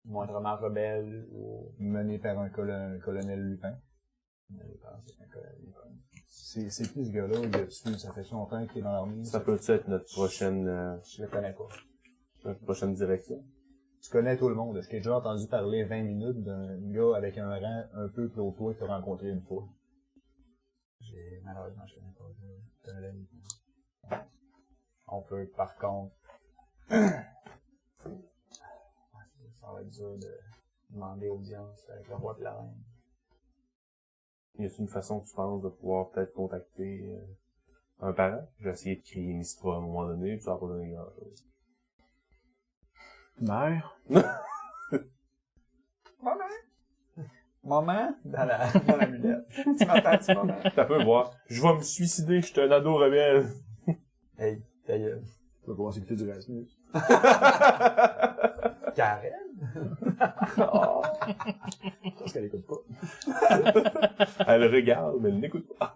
Speaker 4: moindrement rebelle ou...
Speaker 5: Mené par un colonel Lupin. C'est qui ce gars-là? Il a tué, ça fait longtemps qu'il est dans l'armée.
Speaker 2: Ça peut être notre prochaine,
Speaker 5: Je le connais pas.
Speaker 2: notre prochaine direction.
Speaker 5: Tu connais tout le monde. Je t'ai déjà entendu parler 20 minutes d'un gars avec un rang un peu plus haut que toi que tu as rencontré une fois.
Speaker 4: Malheureusement, je connais pas de l'ami. On peut, par contre... ça va être dur de demander audience avec le roi et la reine.
Speaker 2: Y a-t-il une façon que tu penses de pouvoir peut-être contacter un parent? J'ai essayé de crier Mistra à un moment donné, puis ça n'a pas donné grand-chose.
Speaker 3: Mère?
Speaker 4: Maman? Dans la mulette. Tu m'entends-tu, maman?
Speaker 2: T'as peu voir. Je vais me suicider, je suis un ado rebelle.
Speaker 4: Hey, ta gueule.
Speaker 3: Tu vas commencer à écouter du Rasmus.
Speaker 4: Karen?
Speaker 5: Parce qu'elle écoute pas.
Speaker 2: Elle regarde, mais elle n'écoute pas.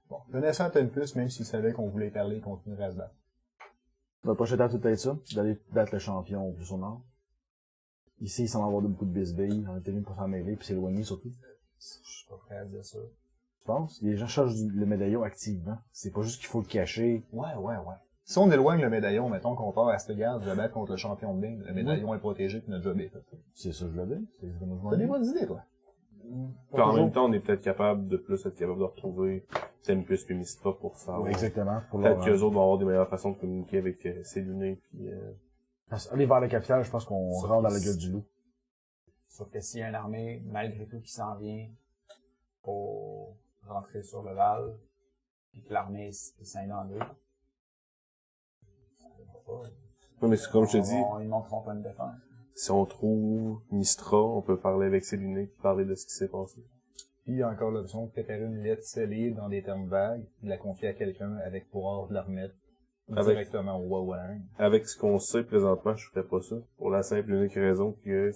Speaker 5: Bon, connaissant un plus, même s'il savait qu'on voulait parler, il continuerait à se battre.
Speaker 3: Notre prochaine étape, c'est peut-être ça, d'aller battre le champion au plus au nord. Ici, il semble avoir beaucoup de bisbilles. On était venu pour s'en mêler, puis s'éloigner surtout.
Speaker 5: Je suis pas prêt à dire ça.
Speaker 3: Tu penses? Les gens cherchent le médaillon activement. C'est pas juste qu'il faut le cacher.
Speaker 5: Ouais. Si on éloigne le médaillon, mettons qu'on part à cette garde de battre contre le champion de ligne, le médaillon est protégé puis notre job est fait.
Speaker 3: C'est ça, je le dis. C'est ce que moi, je
Speaker 5: T'as des
Speaker 3: m'en dis.
Speaker 5: bonnes idées, toi.
Speaker 2: Puis en même temps, on est peut-être capable de plus être capable de retrouver Tempus que Mistra pour savoir.
Speaker 3: Ouais, exactement. Pour
Speaker 2: Peut-être
Speaker 3: leur,
Speaker 2: qu'eux autres vont avoir des meilleures façons de communiquer avec Céline puis
Speaker 3: aller vers la capitale, je pense qu'on rentre dans la gueule du loup.
Speaker 4: Sauf que s'il y a une armée, malgré tout, qui s'en vient pour rentrer sur le Val, puis que l'armée est scindée en deux, ça arrivera pas.
Speaker 2: Non, mais c'est comme je te dis,
Speaker 4: Ils montreront pas une défense.
Speaker 2: si on trouve Mistra, on peut parler avec Céline et parler de ce qui s'est passé.
Speaker 5: Puis il y a encore l'option de préparer une lettre scellée dans des termes vagues, de la confier à quelqu'un avec pouvoir de la remettre directement au Wawalang.
Speaker 2: Avec ce qu'on sait présentement, je ferais pas ça. Pour la simple et unique raison que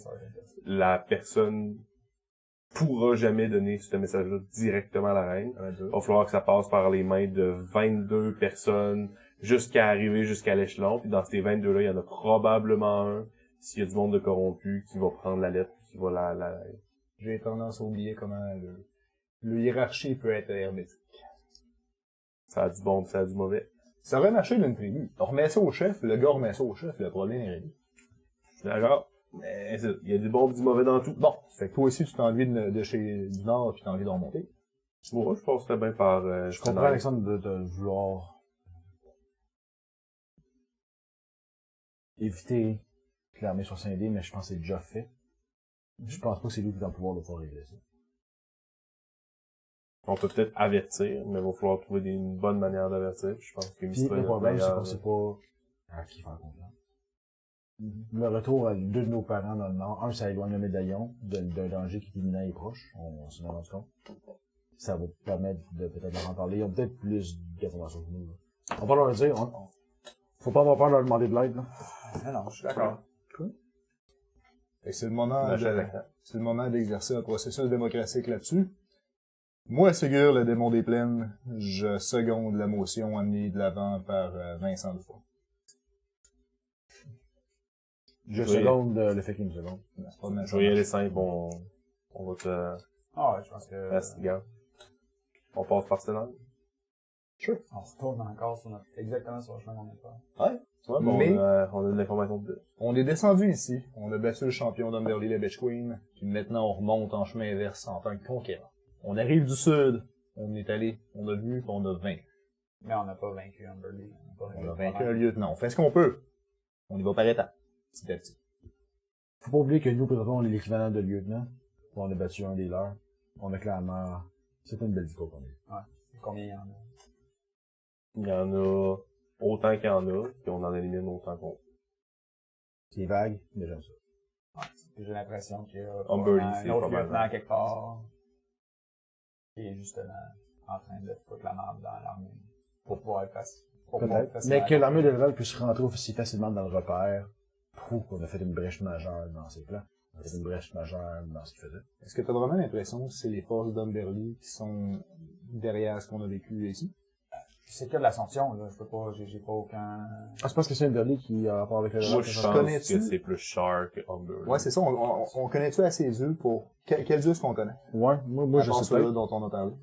Speaker 2: la personne pourra jamais donner ce message-là directement à la reine. Il va falloir que ça passe par les mains de 22 personnes jusqu'à arriver jusqu'à l'échelon. Puis dans ces 22-là, il y en a probablement un, s'il y a du monde de corrompu, qui va prendre la lettre, qui va la...
Speaker 5: J'ai tendance à oublier comment le hiérarchie peut être hermétique.
Speaker 2: Ça a du bon, ça a du mauvais.
Speaker 5: Ça aurait marché d'une tribu. On remet ça au chef, le gars remet ça au chef, le problème est réglé.
Speaker 2: Je suis d'accord. Mais il y a du bon et du mauvais dans tout.
Speaker 5: Bon, fait que toi aussi, tu t'as envie de chez du Nord, puis t'as envie de remonter.
Speaker 2: Moi, je pense très bien par...
Speaker 3: Je comprends, Alexandre, de vouloir éviter que l'armée soit scindée, mais je pense que c'est déjà fait. Je pense pas que c'est lui qui va pouvoir le pouvoir régler ça.
Speaker 2: On peut peut-être avertir, mais il va falloir trouver une bonne manière d'avertir. Je pense que
Speaker 3: Puis
Speaker 2: Mistra est
Speaker 3: le problème, c'est
Speaker 2: meilleur,
Speaker 3: qu'on sait pas à qui faire confiance. Le retour à deux de nos parents dans le Nord, un, ça éloigne le médaillon d'un danger qui est imminent et proche, on s'en est rendu compte. Ça va permettre de peut-être leur en parler. Ils ont peut-être plus d'informations que nous. Là. On va leur dire, faut pas avoir peur de leur demander de l'aide. Là.
Speaker 4: Ah non, je suis d'accord.
Speaker 5: Fait que c'est le moment
Speaker 2: La chaise à quatre.
Speaker 5: c'est le moment d'exercer un processus démocratique là-dessus. Moi, Ségur, le démon des plaines, je seconde la motion amenée de l'avant par Vincent Dufour.
Speaker 3: Je
Speaker 2: Oui.
Speaker 3: seconde le fait qu'il me seconde.
Speaker 5: C'est pas de même
Speaker 2: Je vais y aller simple, on va te...
Speaker 4: Ah ouais, je pense que...
Speaker 2: Reste, regarde. On passe par Sténal.
Speaker 4: On retourne encore sur exactement sur le chemin qu'on est pas.
Speaker 2: Ouais, bon,
Speaker 5: Mais-
Speaker 2: on a de l'information de plus.
Speaker 5: On est descendu ici, on a battu le champion d'Umberly, la Bitch Queen, puis maintenant on remonte en chemin inverse en tant que conquérant. On arrive du sud, on est allé, on a vu, puis on a vaincu.
Speaker 4: Mais on n'a pas vaincu Umberly.
Speaker 5: On a vaincu un lieutenant. On fait ce qu'on peut. On y va par étapes, petit à petit.
Speaker 3: Faut pas oublier que nous, présentement, on est l'équivalent de lieutenant. On a battu un des leurs. On a clairement... C'est une belle victoire qu'on a eue.
Speaker 4: Combien il y en a?
Speaker 2: Il y en a autant qu'il y en a, puis on en élimine autant qu'on...
Speaker 3: C'est vague, mais j'aime ça.
Speaker 4: J'ai l'impression qu'il y a
Speaker 2: Umberly,
Speaker 4: un
Speaker 2: c'est
Speaker 4: autre
Speaker 2: probablement.
Speaker 4: lieutenant quelque part qui est justement en train de foutre la merde dans l'armée pour pouvoir être facile.
Speaker 3: Peut-être. Mais que l'armée de Level puisse rentrer aussi facilement dans le repère prouve qu'on a fait une brèche majeure dans ses plans. On a fait une brèche majeure dans ce qu'il faisait.
Speaker 5: Est-ce que t'as vraiment l'impression que c'est les forces d'Umberly qui sont derrière ce qu'on a vécu ici?
Speaker 4: C'est que de l'ascension, là. Je peux pas, j'ai pas aucun...
Speaker 3: Ah, c'est parce que c'est Underly qui a rapport avec le
Speaker 2: Moi,
Speaker 3: Level.
Speaker 2: je pense
Speaker 5: connais-tu?
Speaker 2: que c'est plus Char que Umber.
Speaker 5: Ouais, c'est ça. On connaît-tu assez yeux pour... Quels us qu'on connaît?
Speaker 3: Ouais, moi,
Speaker 5: À
Speaker 3: je
Speaker 5: part
Speaker 3: sais
Speaker 5: ceux-là
Speaker 3: pas.
Speaker 5: dont on a parlé.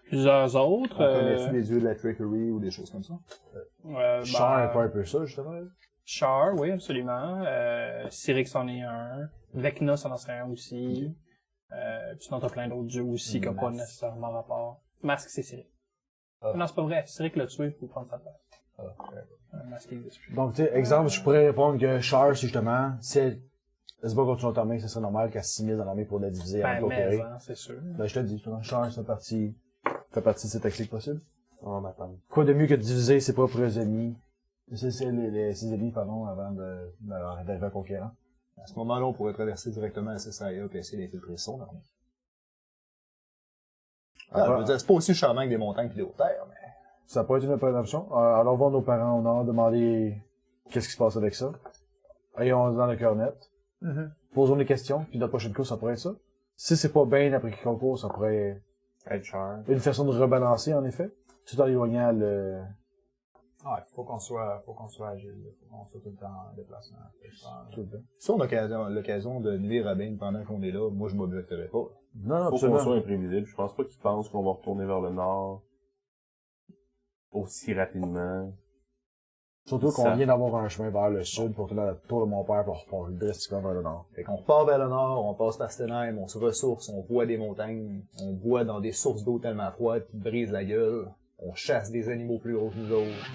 Speaker 1: Plusieurs autres.
Speaker 5: On connaît-tu les yeux de la trickery ou des choses comme ça?
Speaker 3: Char est pas un peu ça, justement.
Speaker 1: Char, oui, absolument. Cyrix en est un. Vecna, ça en serait un aussi. Puis sinon, t'as plein d'autres jeux aussi qui n'ont pas
Speaker 4: Masque.
Speaker 1: nécessairement rapport. Masque, c'est Cyrix.
Speaker 4: Ah.
Speaker 1: Non, c'est pas vrai. Cyrix l'a tué pour prendre sa place.
Speaker 4: Ah, ouais.
Speaker 1: Masque existe plus.
Speaker 3: Donc, tu sais, exemple, je pourrais répondre que Char, c'est justement, si elle se bat contre son armée, ce serait normal qu'elle s'immisce dans l'armée pour la diviser
Speaker 1: Ben,
Speaker 3: avant de
Speaker 1: mais,
Speaker 3: conquérir.
Speaker 1: hein, c'est sûr.
Speaker 3: Ben, je te dis, justement, Char, fait partie de cette tactique possible.
Speaker 2: On attend.
Speaker 3: Quoi de mieux que de diviser ses propres ennemis, ses ennemis, pardon, avant d'arriver à conquérant.
Speaker 5: À ce moment-là, on pourrait traverser directement à Cessaia et essayer d'infiltrer son armée. Ah, je veux dire, c'est pas aussi charmant que des montagnes et des hautes-terres, mais...
Speaker 3: Ça peut être une bonne option. Allons voir nos parents au nord, demander qu'est-ce qui se passe avec ça. Ayons dans le cœur net. Posons des questions, puis notre prochaine course, ça pourrait être ça. Si c'est pas bien après qu'il concourt, ça pourrait
Speaker 2: Être Char.
Speaker 3: être une façon de rebalancer, en effet. Tout en éloignant le...
Speaker 4: Ah, faut qu'on soit agile, faut qu'on soit tout le temps en déplacement.
Speaker 3: tout le temps.
Speaker 5: Si on a l'occasion de nuire à Bane pendant qu'on est là, moi je m'objecterais pas.
Speaker 3: Non, non,
Speaker 2: Faut qu'on
Speaker 3: absolument.
Speaker 2: soit imprévisible. Je pense pas qu'ils pensent qu'on va retourner vers le nord aussi rapidement.
Speaker 3: Surtout qu'on
Speaker 2: Ça-
Speaker 3: vient d'avoir un chemin vers le sud pour tourner la tour de mon père pour repart drastiquement vers le nord.
Speaker 5: Fait qu'on repart vers le nord, on passe par Stenheim, on se ressource, on voit des montagnes, on boit dans des sources d'eau tellement froides qui brisent la gueule, on chasse des animaux plus gros que nous autres.